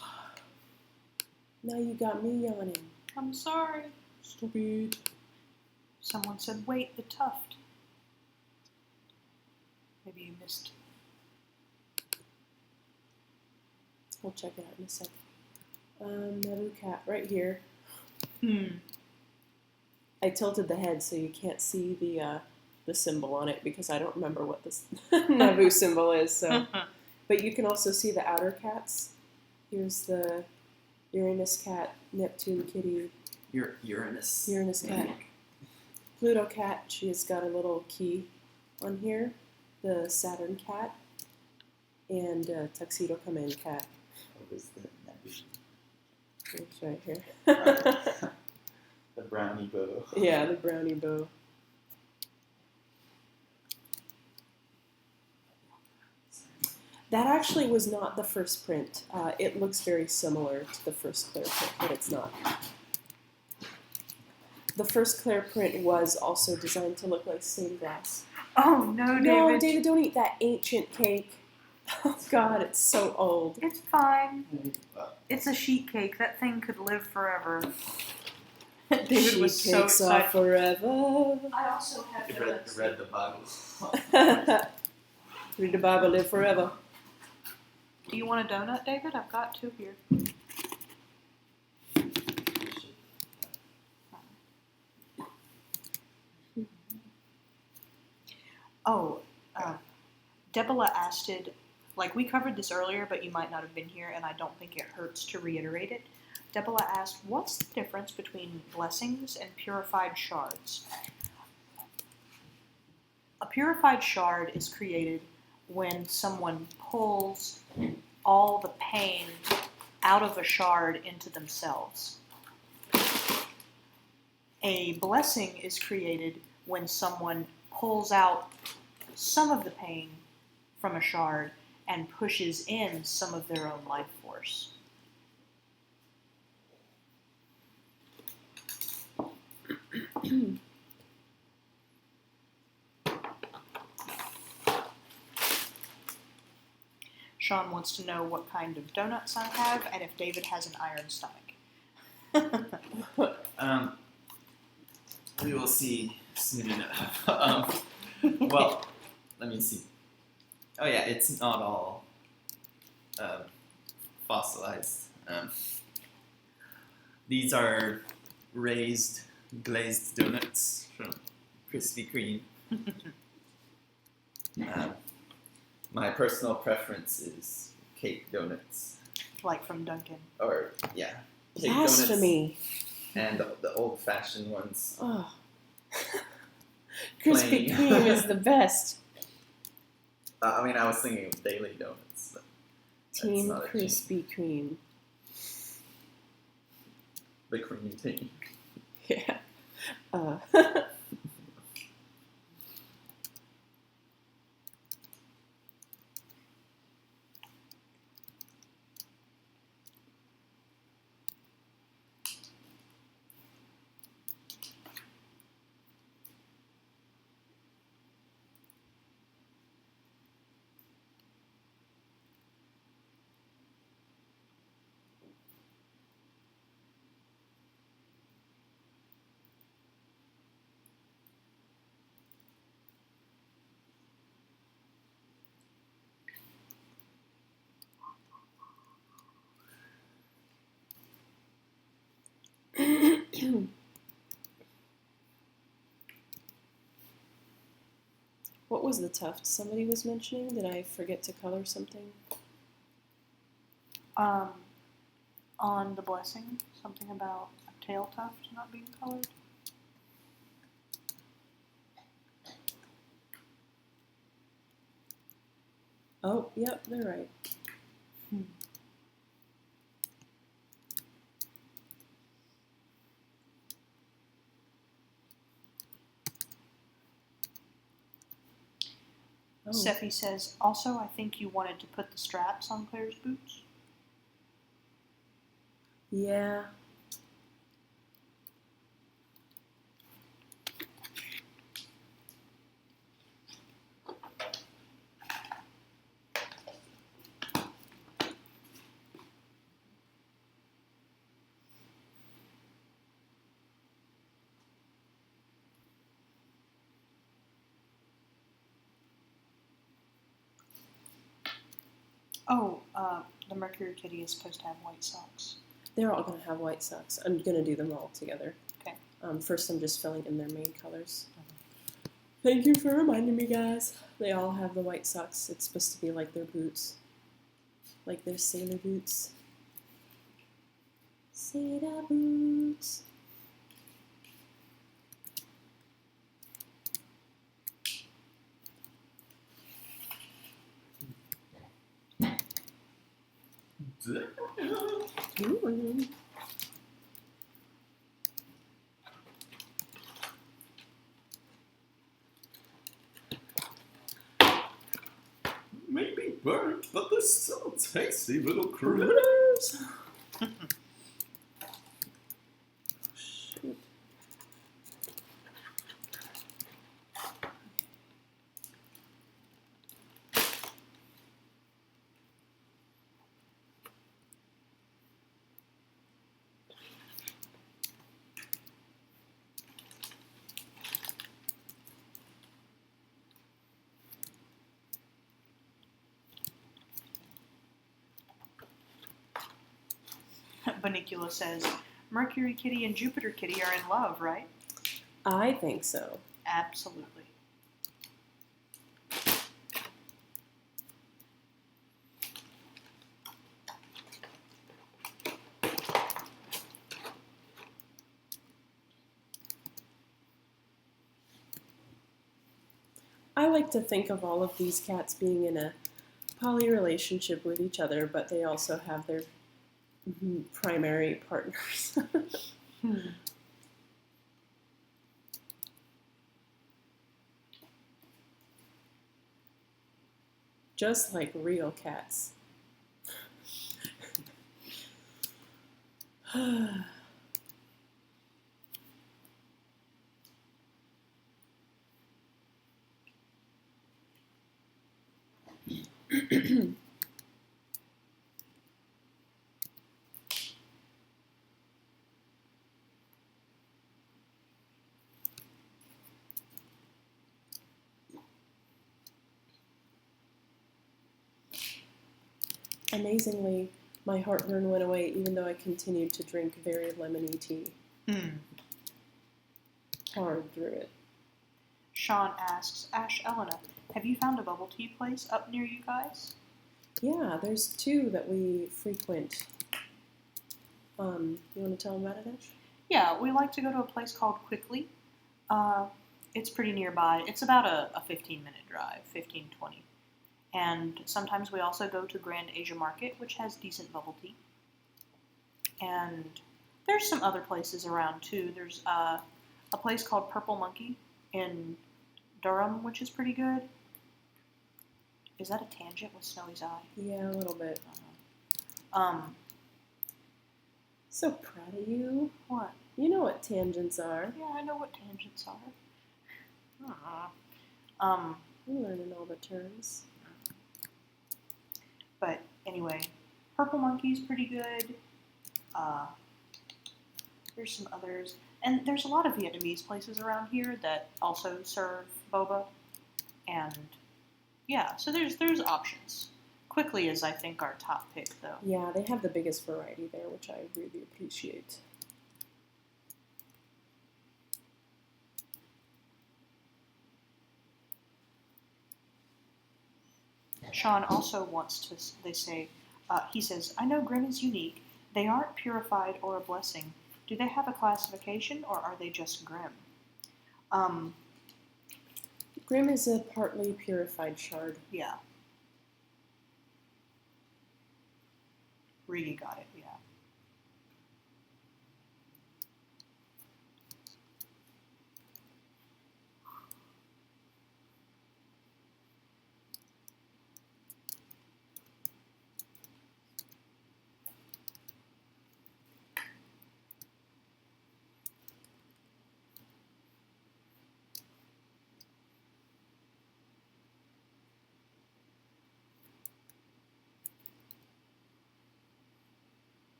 now you got me yawning. I'm sorry. Stupid. Someone said, wait, the tuft. Maybe you missed. I'll check it out in a sec. Naboo cat, right here. I tilted the head so you can't see the symbol on it because I don't remember what this Naboo symbol is. So, but you can also see the outer cats. Here's the Uranus cat, Neptune kitty, Uranus. Uranus cat, Pluto cat. She has got a little key on here. The Saturn cat, and Tuxedo Come In cat. What was the Naboo? It's right here. The brownie bow. Yeah, the brownie bow. That actually was not the first print. It looks very similar to the first Claire print, but it's not. The first Claire print was also designed to look like stained glass. Oh, no, David. No, David, don't eat that ancient cake. Oh, God, it's so old. It's fine. It's a sheet cake. That thing could live forever. David Sheet was so cakes are excited. forever. I also have Read the Bible. Read the Bible, live forever. Do you want a donut, David? I've got 2 here. Oh, Debola asked it, like we covered this earlier, but you might not have been here, and I don't think it hurts to reiterate it. Debola asked, what's the difference between blessings and purified shards? A purified shard is created when someone pulls all the pain out of a shard into themselves. A blessing is created when someone pulls out some of the pain from a shard and pushes in some of their own life force. Sean wants to know what kind of donuts I have and if David has an iron stomach. We will see soon enough. Well, let me see. Oh yeah, it's not all fossilized. These are raised glazed donuts from Krispy Kreme. My personal preference is cake donuts. Like from Dunkin'. Or, yeah. Cake Blasphemy. donuts. And the old-fashioned ones. Oh. Krispy Plain. Kreme is the best. I mean, I was thinking of daily donuts. But Team not a Krispy Kreme. the cream team. Yeah. What was the tuft somebody was mentioning? Did I forget to color something? On the blessing, something about a tail tuft not being colored. Oh, yep, they're right. Oh, Sephi says, also, I think you wanted to put the straps on Claire's boots. yeah. Oh, the Mercury Kitty is supposed to have white socks. They're all going to have white socks. I'm going to do them all together. Okay. First, I'm just filling in their main colors. Thank you for reminding me, guys. They all have the white socks. It's supposed to be like their boots. Like their sailor boots. Sailor boots. Ooh. Maybe burnt, but they're still tasty little critters. Critters. Shoot. Banicula says, Mercury Kitty and Jupiter Kitty are in love, right? I think so. Absolutely. I like to think of all of these cats being in a poly relationship with each other, but they also have their primary partners. Just like real cats. Amazingly, my heartburn went away even though I continued to drink very lemony tea. Hard through it. Sean asks, Ash Elena, have you found a bubble tea place up near you guys? Yeah, there's two that we frequent. You want to tell them about it, Ash? Yeah, we like to go to a place called Quickly. It's pretty nearby. It's about a 15-minute drive, 15-20. And sometimes we also go to Grand Asia Market, which has decent bubble tea. And there's some other places around, too. There's a place called Purple Monkey in Durham, which is pretty good. Is that a tangent with Snowy's eye? Yeah, a little bit. Um, So proud of you. what? You know what tangents are. Yeah, I know what tangents are. You're learning all the terms. But anyway, Purple Monkey's pretty good. There's some others. And there's a lot of Vietnamese places around here that also serve boba. And yeah, so there's options. Quickly is, I think, our top pick, though. Yeah, they have the biggest variety there, which I really appreciate. Sean also wants to, he says, I know Grimm is unique. They aren't purified or a blessing. Do they have a classification, or are they just Grimm? Grim is a partly purified shard. Yeah. Rigi got it, yeah.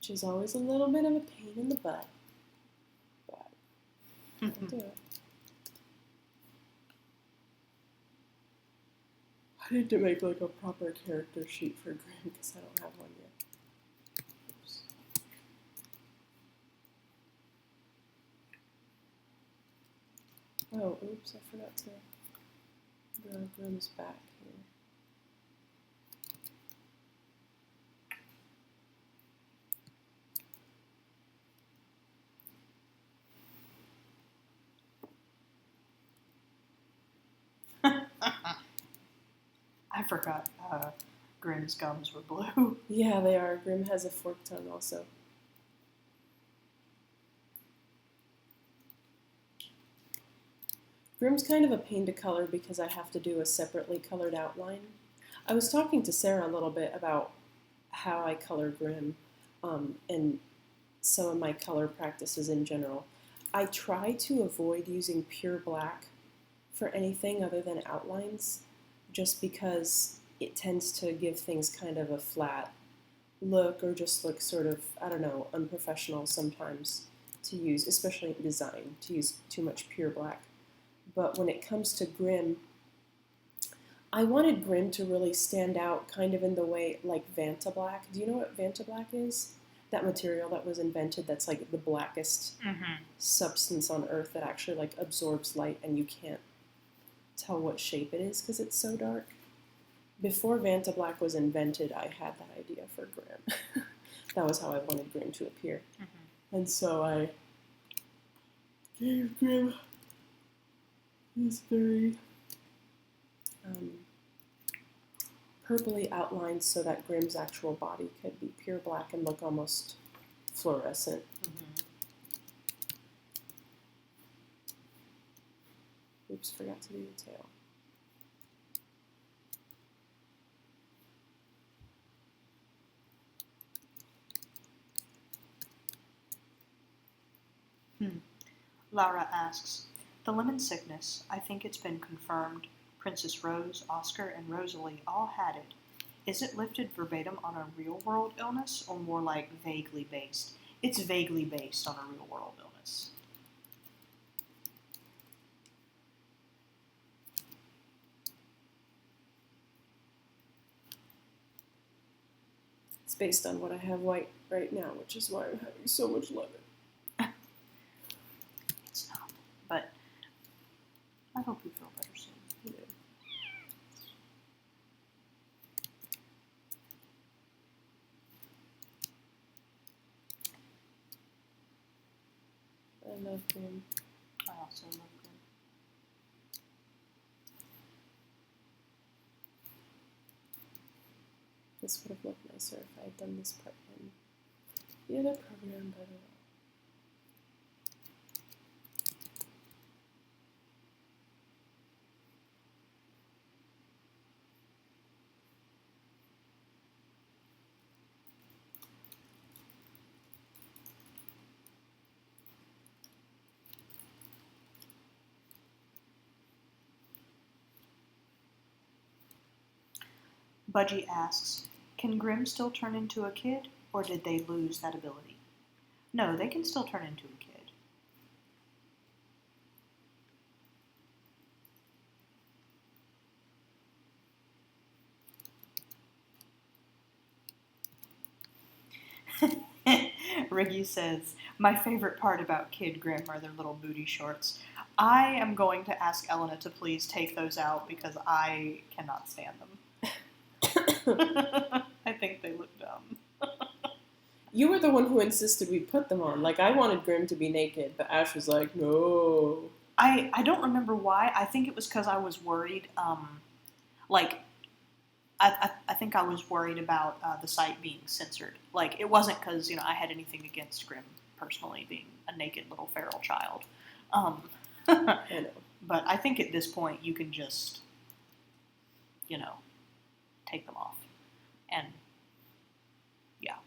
which is always a little bit of a pain in the butt, but I'll do it. I need to make like a proper character sheet for Grim because I don't have one yet. Oops. Oh, oops, I forgot to draw Grim's back here. I forgot Grimm's gums were blue. Yeah, they are. Grim has a forked tongue also. Grim's kind of a pain to color because I have to do a separately colored outline. I was talking to Sarah a little bit about how I color Grim and some of my color practices in general. I try to avoid using pure black for anything other than outlines, just because it tends to give things kind of a flat look or just look sort of, I don't know, unprofessional sometimes to use, especially in design, to use too much pure black. But when it comes to Grim, I wanted Grim to really stand out kind of in the way like Vanta Black. Do you know what Vanta Black is? That material that was invented that's like the blackest substance on earth that actually like absorbs light and you can't tell what shape it is because it's so dark. Before Vanta Black was invented, I had that idea for Grim. That was how I wanted Grim to appear. And so I gave Grim this very purpley outlines so that Grim's actual body could be pure black and look almost fluorescent. Oops, forgot to do the tail. Laura asks, the lemon sickness, I think it's been confirmed. Princess Rose, Oscar, and Rosalie all had it. Is it lifted verbatim on a real-world illness or more like vaguely based? It's vaguely based on a real-world illness. It's based on what I have white right now, which is why I'm having so much lemon. It's not, but I hope you feel better soon. Yeah. I love Grim. I also love Grim. This would have looked nicer if I had done this part in the other program, but Budgie asks, can Grim still turn into a kid, or did they lose that ability? No, they can still turn into a kid. Riggy says, my favorite part about Kid Grim are their little booty shorts. I am going to ask Elena to please take those out because I cannot stand them. I think they look dumb. you were the one who insisted we put them on. Like, I wanted Grim to be naked, but Ash was like, no. I don't remember why. I think it was because I was worried, I think I was worried about the site being censored. Like, it wasn't because, I had anything against Grim personally being a naked little feral child. I know. But I think at this point you can just, take them off. And, yeah.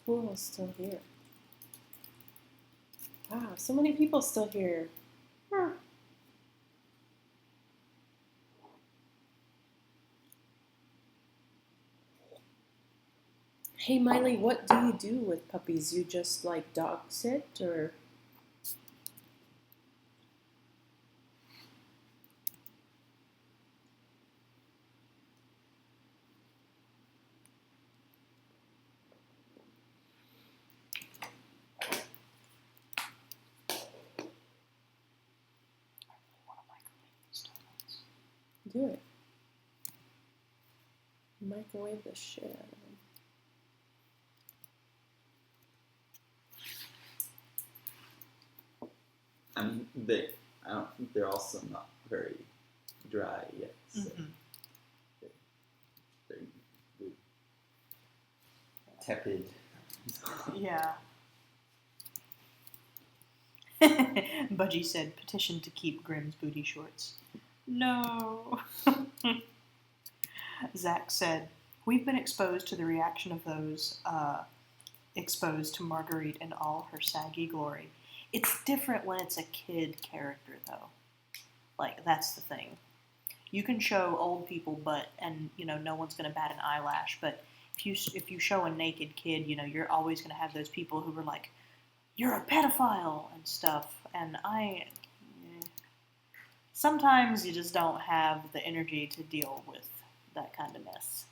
Who else is still here? so many people still here. Huh. Hey Miley, what do you do with puppies? You just like dog sit or? Do it. Microwave the shit out of them. I mean, I don't think they're also not very dry yet. So they're good. Tepid. Yeah. Budgie said, petition to keep Grimm's booty shorts. No. Zach said, we've been exposed to the reaction of those exposed to Marguerite in all her saggy glory. It's different when it's a kid character, though. Like, that's the thing. You can show old people butt, and, you know, no one's going to bat an eyelash, but if you show a naked kid, you know, you're always going to have those people who are like, you're a pedophile and stuff, and sometimes you just don't have the energy to deal with that kind of mess.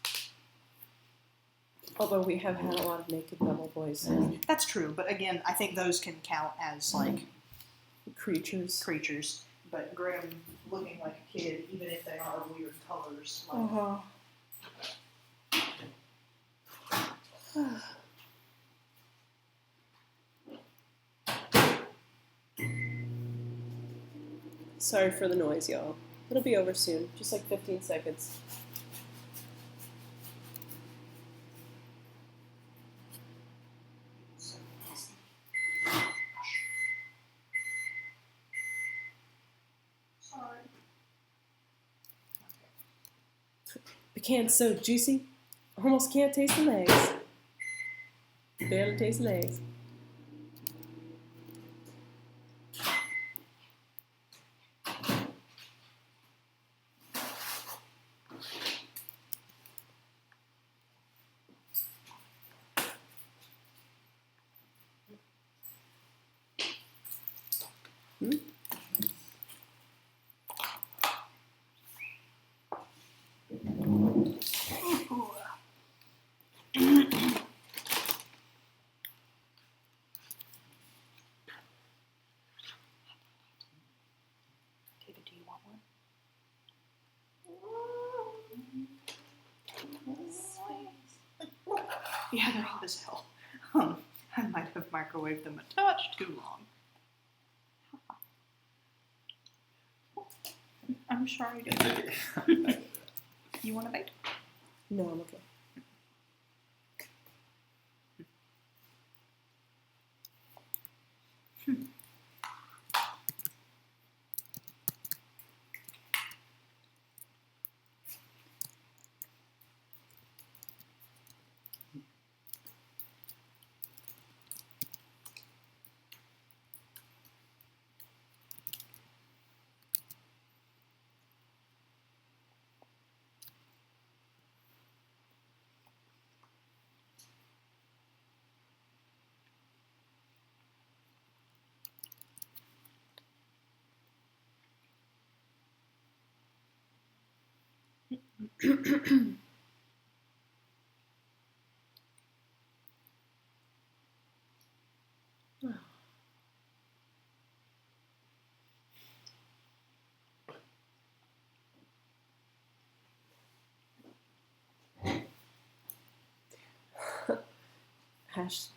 Although we have had a lot of naked bubble boys. That's true, but again, I think those can count as, like, creatures. But Grimm looking like a kid, even if they are weird colors. Like, Sorry for the noise, y'all. It'll be over soon. Just like 15 seconds. Sorry. Pecan's so juicy, almost can't taste the legs. Barely taste the legs. David, do you want one? Yeah, they're hot as hell. I might have microwaved them a touch too long. I'm sorry, dude. You want a bite? No, I'm okay.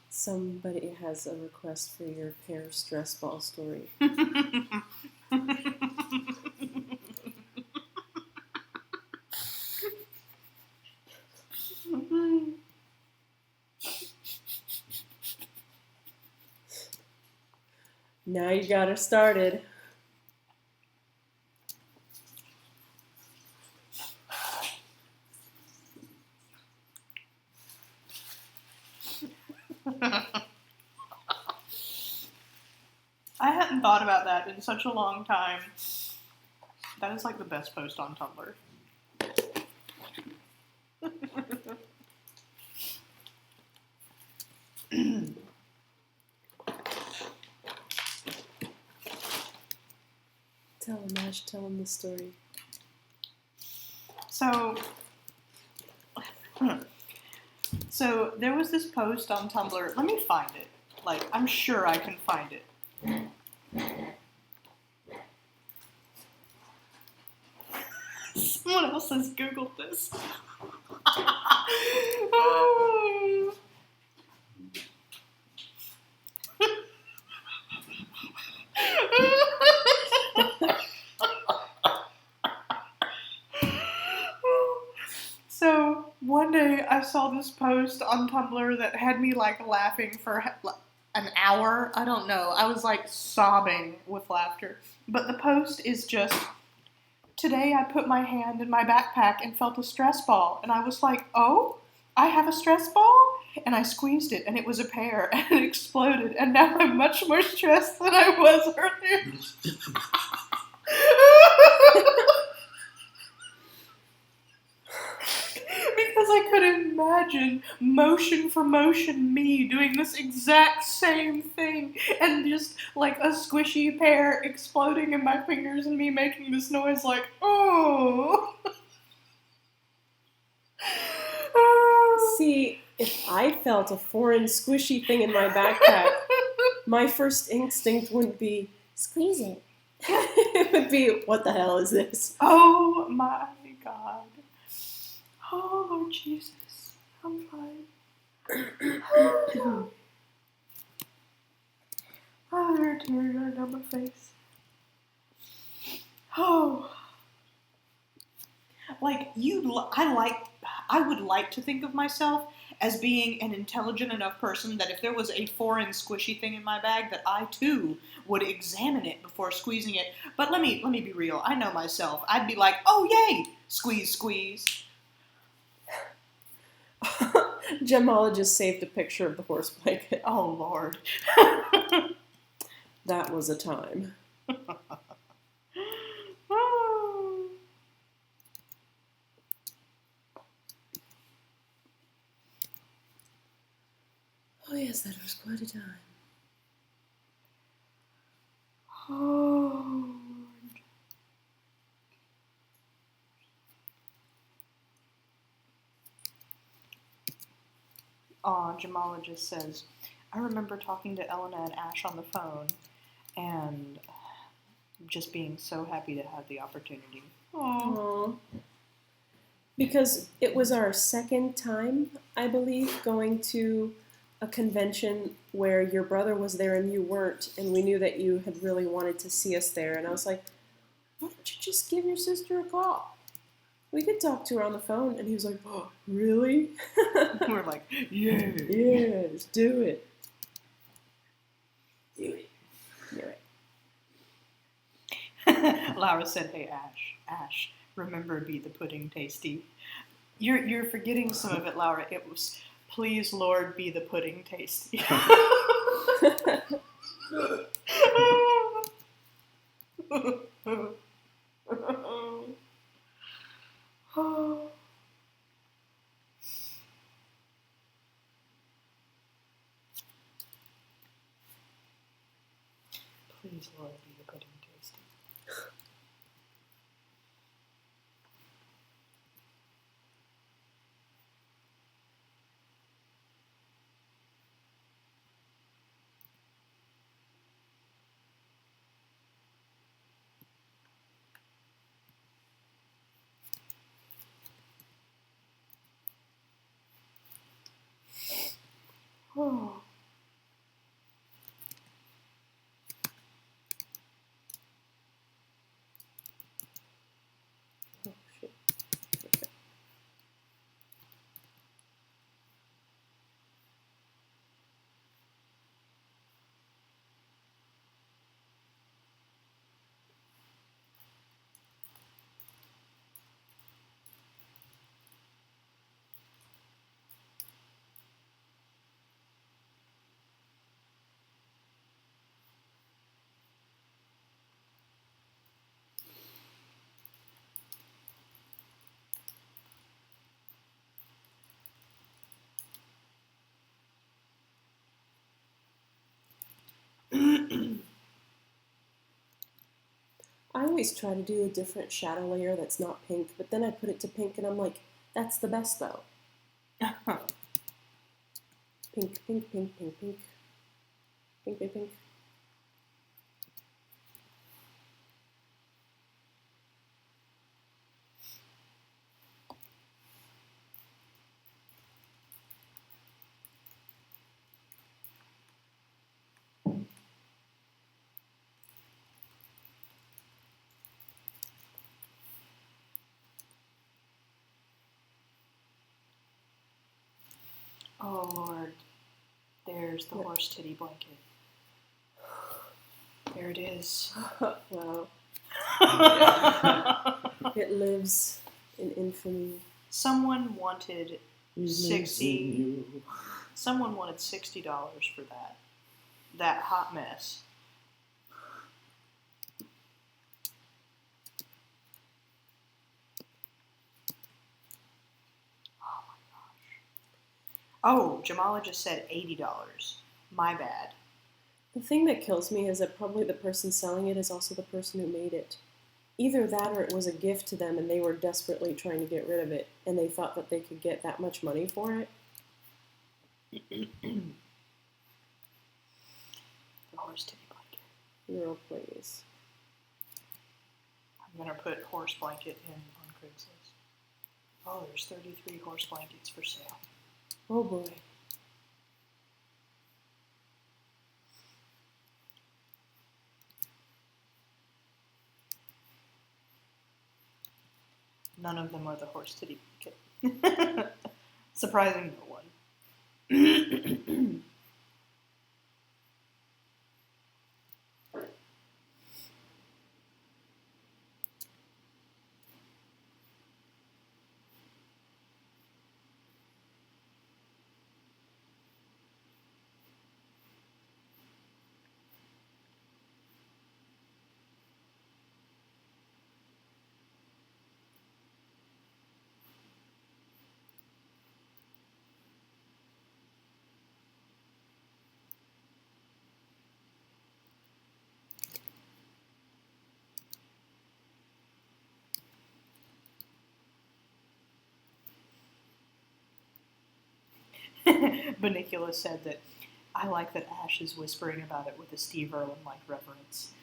Somebody has a request for your pear stress ball story. Now you got her started. hadn't thought about that in such a long time. That is like the best post on Tumblr. Tell him, Ash, tell him the story. So there was this post on Tumblr. Let me find it. Like, I'm sure I can find it. Someone else has Googled this. So one day I saw this post on Tumblr that had me like laughing for an hour. I don't know. I was like sobbing with laughter. But the post is just, today I put my hand in my backpack and felt a stress ball. And I was like, oh, I have a stress ball? And I squeezed it and it was a pear and it exploded. And now I'm much more stressed than I was earlier. Because I could imagine motion for motion me doing this exact same thing and just like a squishy pear exploding in my fingers and me making this noise like, oh. See, if I felt a foreign squishy thing in my backpack, my first instinct wouldn't be, squeeze it. It would be, what the hell is this? Oh my God. Oh, Lord Jesus. I'm fine. Oh, there are tears running down my face. Oh. Like, I would like to think of myself as being an intelligent enough person that if there was a foreign squishy thing in my bag that I too would examine it before squeezing it. But let me be real. I know myself. I'd be like, oh yay, squeeze, squeeze. Jamala just saved a picture of the horse blanket. Oh Lord. That was a time. Oh yes, that was quite a time. Oh. Aw, Jamala just says, I remember talking to Elena and Ash on the phone and just being so happy to have the opportunity. Aww. Because it was our second time, I believe, going to a convention where your brother was there and you weren't, and we knew that you had really wanted to see us there, and I was like, why don't you just give your sister a call? We could talk to her on the phone. And he was like, oh, really? We're like, yeah. Yes, do it. Do it. Do it. Laura said, hey, Ash, remember be the pudding tasty. You're forgetting some of it, Laura. It was, please, Lord, be the pudding tasty. Oh. Please, Lord, be the pudding tasty. Oh. always try to do a different shadow layer that's not pink, but then I put it to pink and I'm like, that's the best though. Pink, pink, pink, pink, pink. Pink, pink, pink. Oh Lord, there's the horse titty blanket. There it is. Wow. It lives in infamy. Someone wanted $60 for that. That hot mess. Oh my gosh. Oh, Jamala just said $80. My bad. The thing that kills me is that probably the person selling it is also the person who made it. Either that or it was a gift to them and they were desperately trying to get rid of it and they thought that they could get that much money for it. The horse titty blanket. No, please. I'm going to put horse blanket in on Craigslist. Oh, there's 33 horse blankets for sale. Oh boy. None of them are the horse titty blanket. Surprising no one. Benicula said that I like that Ash is whispering about it with a Steve Irwin-like reverence.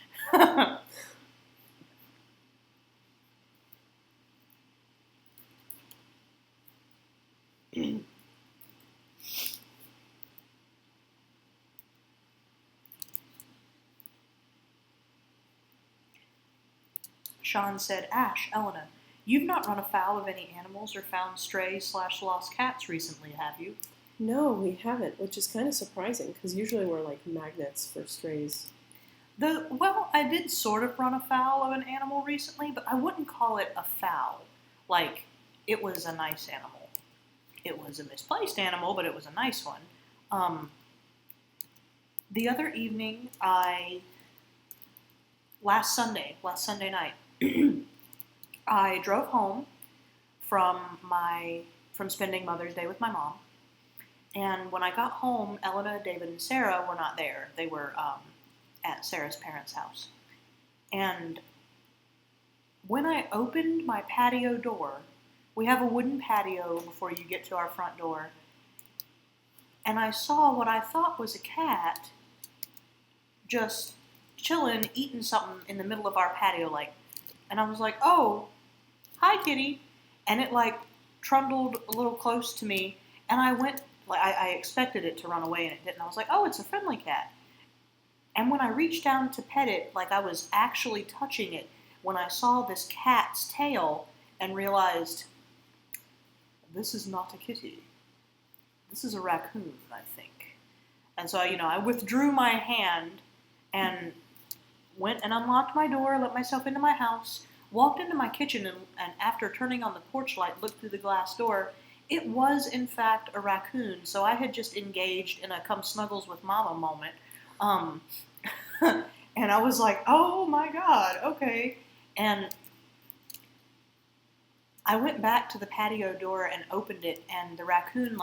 Sean said, Ash, Elena, you've not run afoul of any animals or found stray/lost cats recently, have you? No, we haven't, which is kind of surprising because usually we're like magnets for strays. Well, I did sort of run afoul of an animal recently, but I wouldn't call it a foul. Like, it was a nice animal. It was a misplaced animal, but it was a nice one. The other evening, last Sunday night, I drove home from spending Mother's Day with my mom. And when I got home, Elena, David, and Sarah were not there. They were at Sarah's parents' house. And when I opened my patio door, we have a wooden patio before you get to our front door, and I saw what I thought was a cat just chilling, eating something in the middle of our patio, and I was like, oh, hi, kitty. And it, trundled a little close to me, and I went, I expected it to run away, and it didn't. I was like, oh, it's a friendly cat. And when I reached down to pet it, I was actually touching it, when I saw this cat's tail and realized, this is not a kitty. This is a raccoon, I think. And so, I withdrew my hand and went and unlocked my door, let myself into my house, walked into my kitchen, and after turning on the porch light, looked through the glass door. It was, in fact, a raccoon, so I had just engaged in a come snuggles with mama moment. And I was like, oh my God, okay. And I went back to the patio door and opened it, and the raccoon,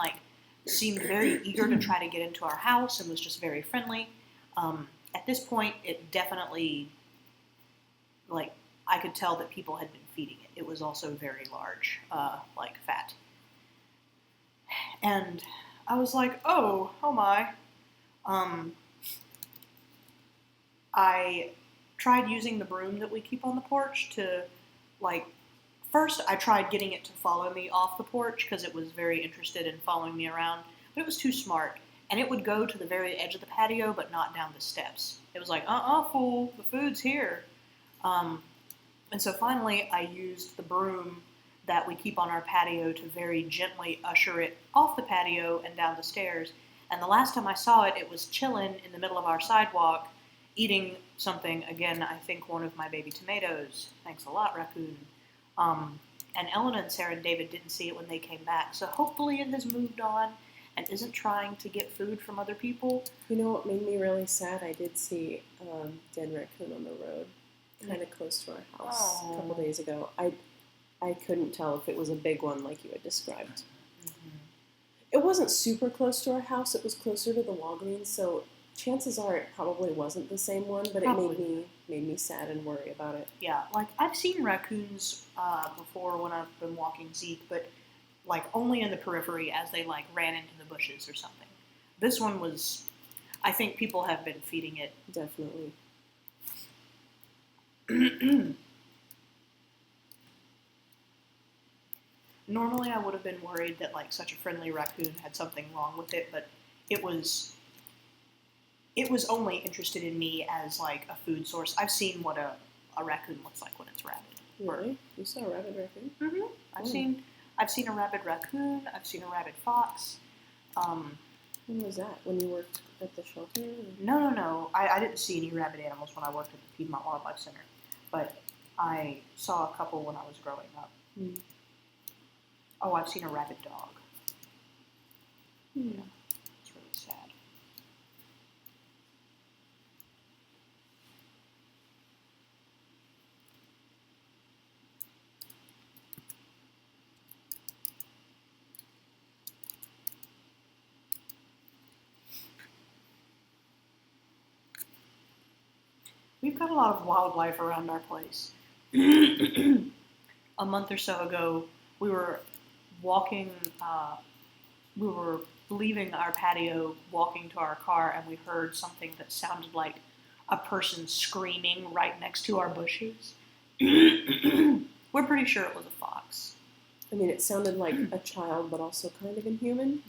seemed very eager to try to get into our house and was just very friendly. At this point, it definitely, I could tell that people had been feeding it. It was also very large, like fat. And I was like, oh my. I tried using the broom that we keep on the porch to, like, first I tried getting it to follow me off the porch because it was very interested in following me around, but it was too smart. And it would go to the very edge of the patio, but not down the steps. It was like, fool, the food's here. And so finally I used the broom that we keep on our patio to very gently usher it off the patio and down the stairs. And the last time I saw it, it was chilling in the middle of our sidewalk, eating something, again, I think one of my baby tomatoes. Thanks a lot, raccoon. And Ellen and Sarah and David didn't see it when they came back, so hopefully it has moved on and isn't trying to get food from other people. You know what made me really sad? I did see dead raccoon on the road, kind of close to our house a couple days ago. I couldn't tell if it was a big one like you had described. Mm-hmm. It wasn't super close to our house. It was closer to the Walgreens, so chances are it probably wasn't the same one, but Probably. it made me sad and worry about it. Yeah, like I've seen raccoons before when I've been walking Zeke, but like only in the periphery as they like ran into the bushes or something. This one was, I think people have been feeding it. Definitely. Normally I would have been worried that like such a friendly raccoon had something wrong with it, but it was only interested in me as like a food source. I've seen what a raccoon looks like when it's rabid. Really? You saw a rabid raccoon? Mm-hmm. I've seen a rabid raccoon. I've seen a rabid fox. When was that? When you worked at the shelter? No. I didn't see any rabid animals when I worked at the Piedmont Wildlife Center, but I saw a couple when I was growing up. Mm. Oh, I've seen a rabid dog. Mm. Yeah, it's really sad. We've got a lot of wildlife around our place. A month or so ago, we were walking, we were leaving our patio, walking to our car, and we heard something that sounded like a person screaming right next to our bushes. We're pretty sure it was a fox. I mean, it sounded like a child, but also kind of inhuman.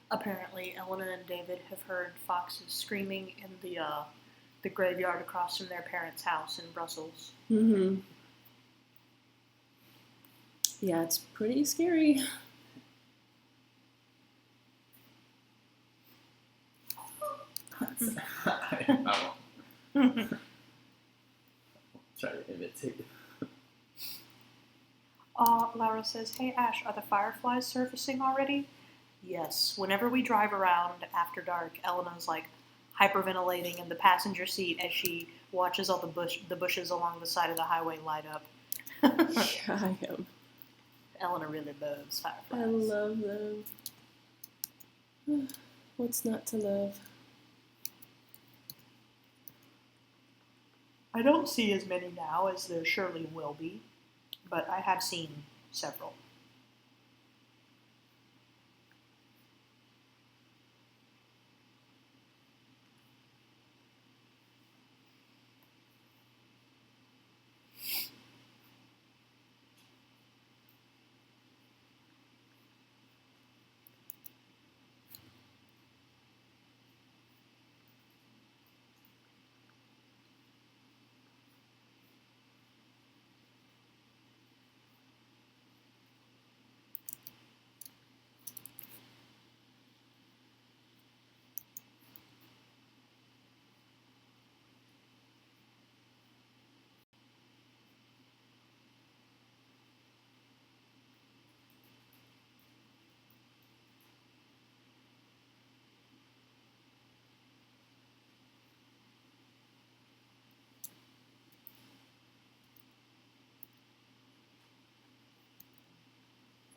Apparently, Eleanor and David have heard foxes screaming in the graveyard across from their parents' house in Brussels. Mm-hmm. Yeah, it's pretty scary. I won't try to imitate. Laura says, "Hey Ash, are the fireflies surfacing already?" Yes. Whenever we drive around after dark, Elena's like, hyperventilating in the passenger seat as she watches all the bushes along the side of the highway light up. Yeah, I am. Eleanor really loves fireflies. I love them. What's not to love? I don't see as many now as there surely will be, but I have seen several.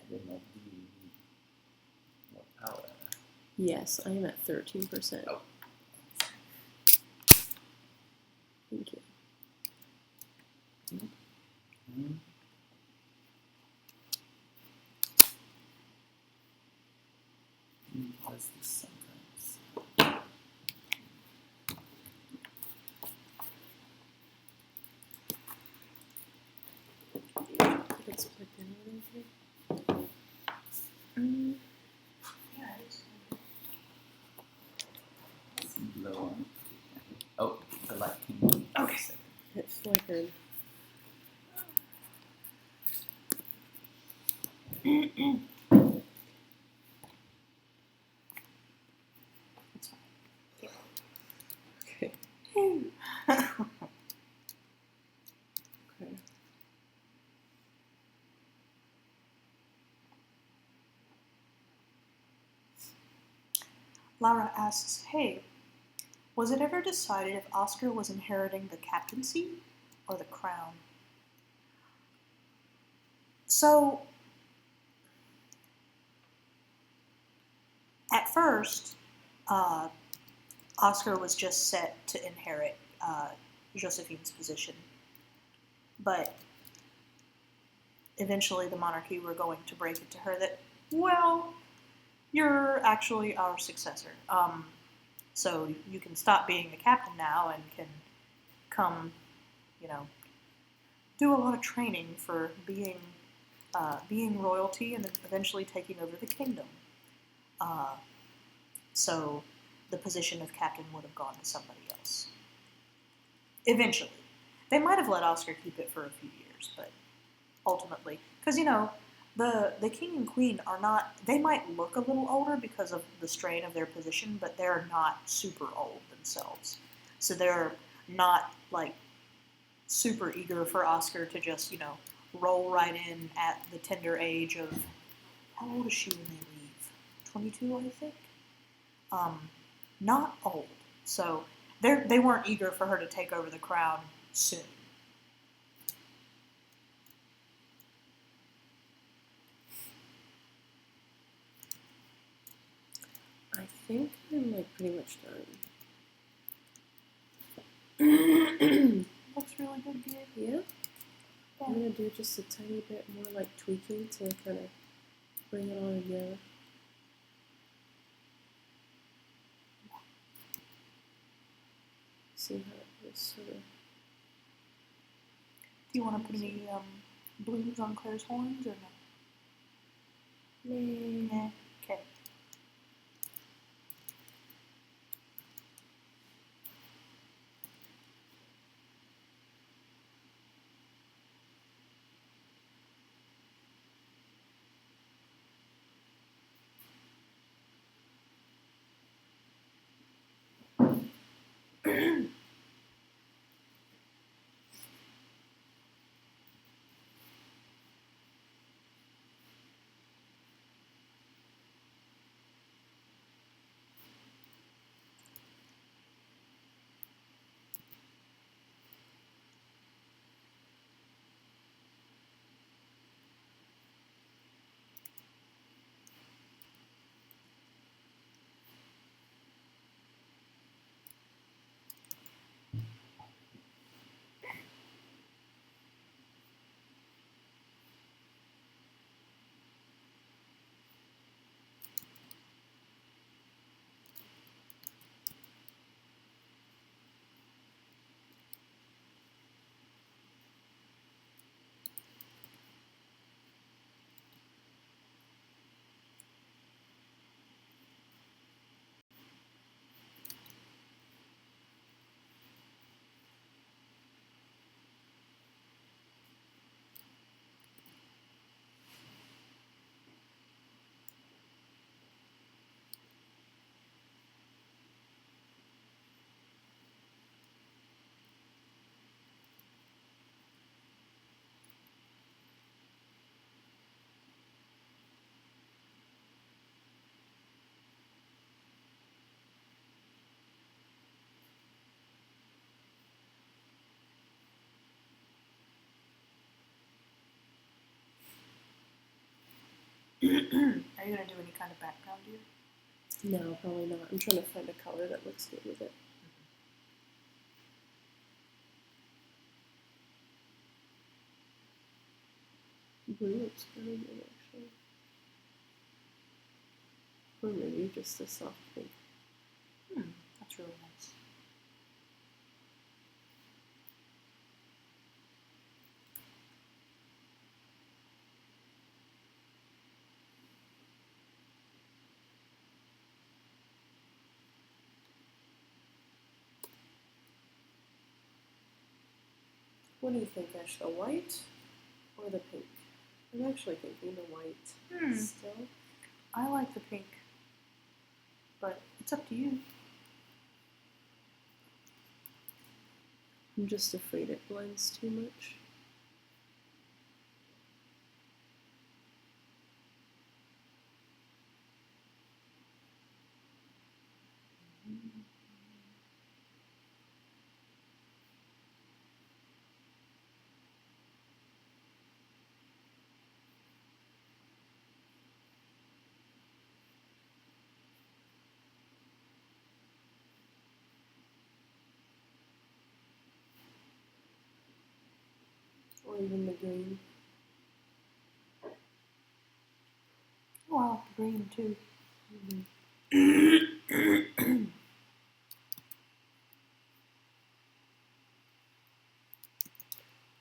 I didn't know more power. Yes, I am at 13%. Oh. Thank you. Mm-hmm. Does this sometimes? Let's put them in here. Yeah, it is. Blow on. Oh, the light came on. Okay. It flickered. It's fine. Okay. Okay. Laura asks, hey, was it ever decided if Oscar was inheriting the captaincy or the crown? So, at first, Oscar was just set to inherit Josephine's position. But eventually the monarchy were going to break it to her that, well, you're actually our successor. So you can stop being the captain now and can come, do a lot of training for being royalty and then eventually taking over the kingdom. So the position of captain would have gone to somebody else. Eventually. They might have let Oscar keep it for a few years, but ultimately, because, the king and queen are not, they might look a little older because of the strain of their position, but they're not super old themselves. So they're not, super eager for Oscar to just, roll right in at the tender age of, how old is she when they leave? 22, I think? Not old. So they weren't eager for her to take over the crown soon. I think I'm pretty much done. Looks really good, dear. Yeah. I'm gonna do just a tiny bit more tweaking to kind of bring it all together. See how it is sort of. Do you want to put any blues on Claire's horns or no? Nah. Okay. Are you gonna do any kind of background here? No, probably not. I'm trying to find a color that looks good with it. Blue looks really good, actually. Or maybe just a soft pink. That's really nice. What do you think, Ash? The white or the pink? I'm actually thinking the white still. I like the pink, but it's up to you. I'm just afraid it blends too much. Or even the green. Oh, I like the green too.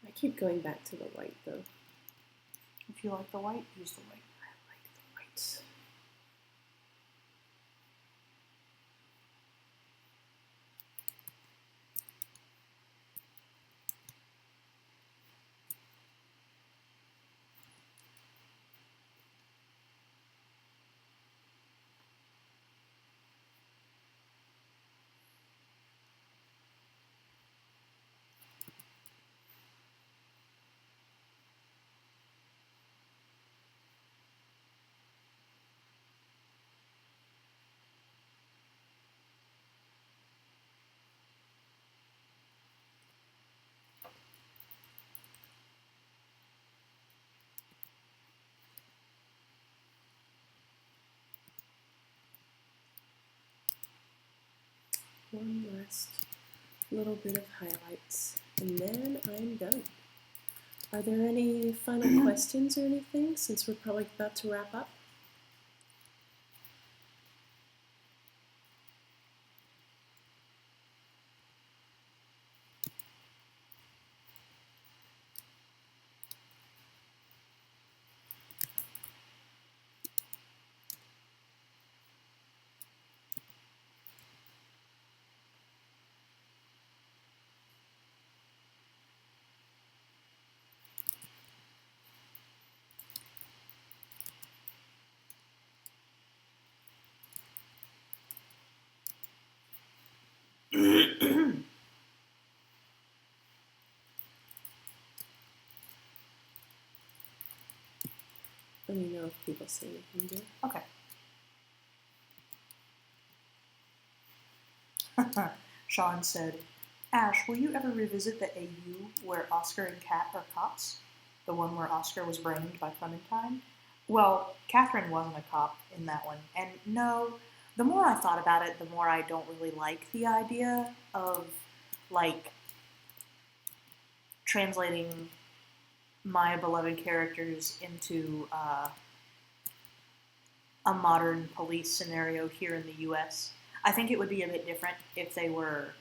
I keep going back to the white though. If you like the white, use the white. I like the white. One last little bit of highlights, and then I'm done. Are there any final questions or anything, since we're probably about to wrap up? Let me know if people say anything, dear. Okay. Sean said, Ash, will you ever revisit the AU where Oscar and Kat are cops? The one where Oscar was brained by Clementine? Well, Catherine wasn't a cop in that one. And no, the more I thought about it, the more I don't really like the idea of, like, translating my beloved characters into a modern police scenario here in the US. I think it would be a bit different if they were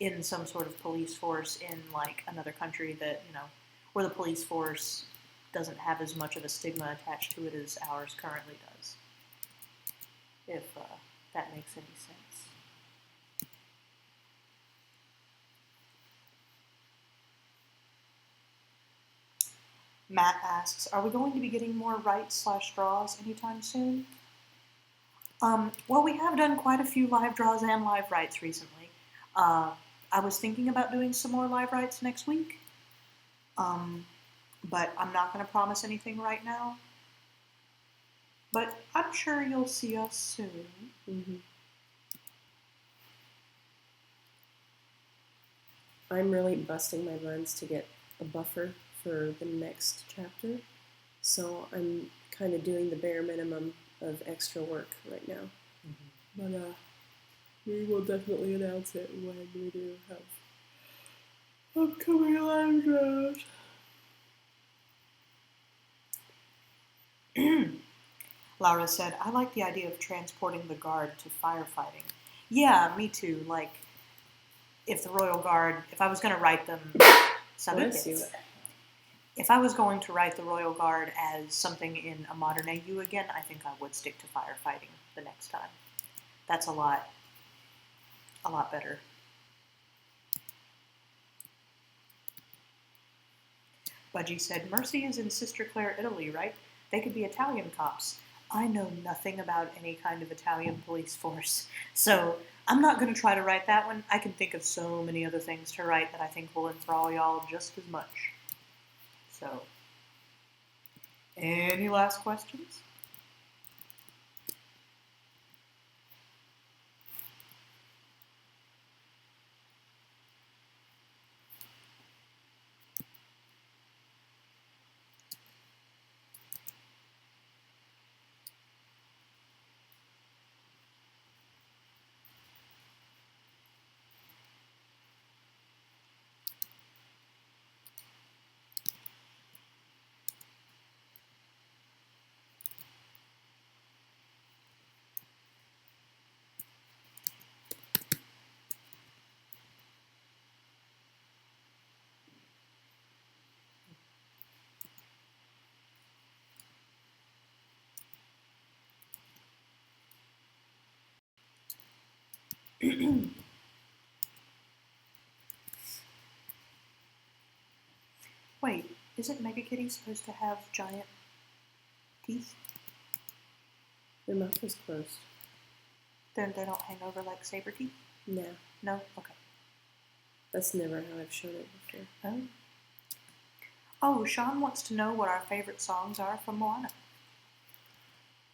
in some sort of police force in like another country that, you know, where the police force doesn't have as much of a stigma attached to it as ours currently does. If that makes any sense. Matt asks, are we going to be getting more writes/draws anytime soon? Well, we have done quite a few live draws and live writes recently. I was thinking about doing some more live writes next week, but I'm not going to promise anything right now. But I'm sure you'll see us soon. Mm-hmm. I'm really busting my buns to get a buffer for the next chapter, So I'm kind of doing the bare minimum of extra work right now. But we will definitely announce it when we do have upcoming live shows. Laura said, I like the idea of transporting the guard to firefighting. Yeah, me too. Like, if the Royal Guard, if I was going to write them, Bless you. if I was going to write the Royal Guard as something in a modern AU again, I think I would stick to firefighting the next time. That's a lot better. Budgie said, Mercy is in Sister Claire, Italy, right? They could be Italian cops. I know nothing about any kind of Italian police force, so I'm not going to try to write that one. I can think of so many other things to write that I think will enthrall y'all just as much. So, any last questions? Wait, isn't MegaKitty supposed to have giant teeth? Their mouth is closed. Then they don't hang over like saber teeth? No, No? Okay. that's never how I've shown it before. Oh, Sean wants to know what our favorite songs are from Moana.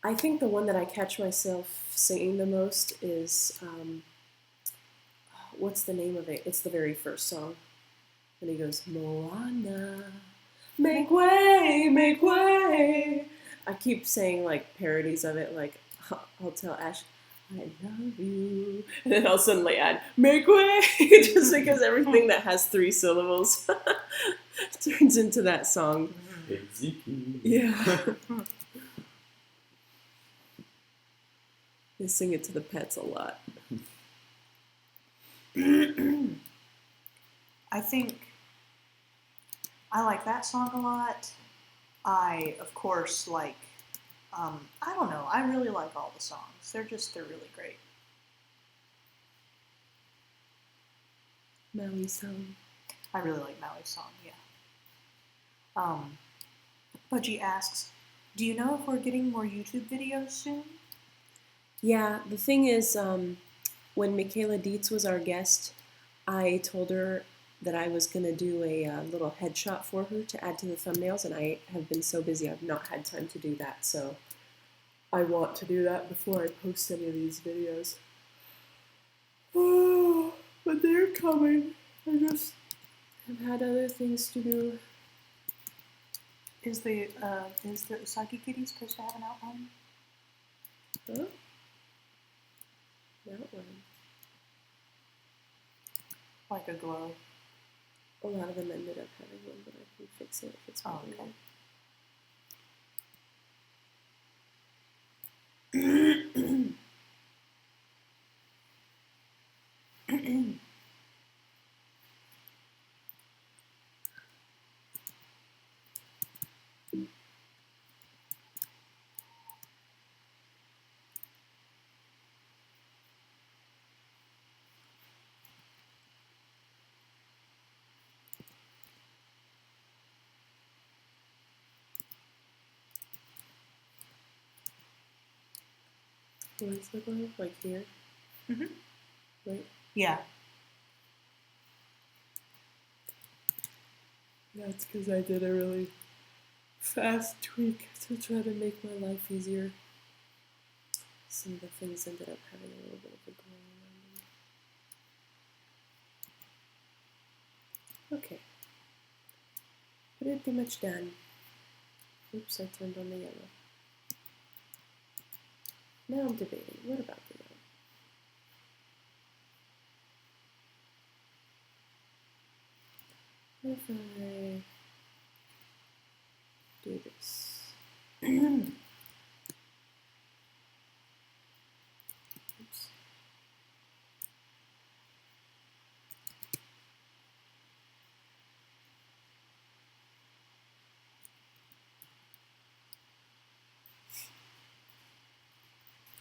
I think the one that I catch myself singing the most is, what's the name of it? It's the very first song. And he goes, Moana, make way, make way. I keep saying like parodies of it, like I'll tell Ash, I love you. And then I'll suddenly add, make way, just because everything that has 3 syllables turns into that song. Yeah. They sing it to the pets a lot. I think I like that song a lot. I, of course, like, I don't know, I really like all the songs. They're really great. Maui song. I really like Maui's song, yeah. Budgie asks, do you know if we're getting more YouTube videos soon? Yeah, the thing is, when Michaela Dietz was our guest, I told her that I was going to do a little headshot for her to add to the thumbnails, and I have been so busy I've not had time to do that, so I want to do that before I post any of these videos. Oh, but they're coming. I just have had other things to do. Is the Usagi Kitty supposed to have an outline? Huh? Outline. Like a glow? A lot of them ended up having one, but I can fix it if it's Oh, really okay. Where's the glow? Like here? Mm-hmm. Right? Yeah. That's because I did a really fast tweak to try to make my life easier. Some of the things ended up having a little bit of a glow on them. Okay. Pretty much done. Oops, I turned on the yellow. Now I'm debating. What about the yellow? What if I do this? Oops.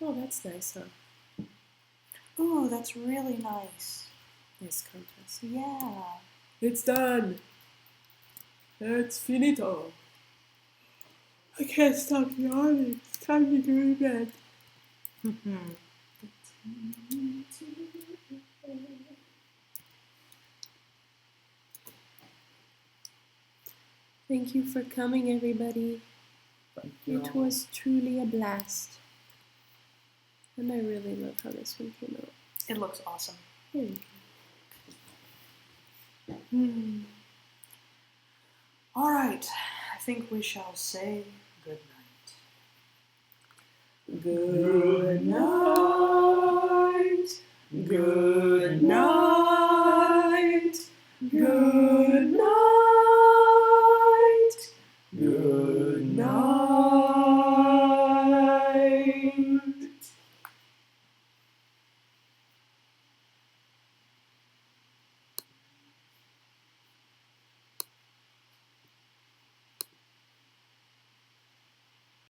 Oh, that's nice, huh? Ooh, that's really nice. Nice contrast. Yeah. It's done. It's finito. I can't stop yawning. It's time to go to bed. Thank you for coming, everybody. Thank you. It was truly a blast. And I really love how this one came out. It looks awesome. Thank you. All right. I think we shall say good night. Good night. Good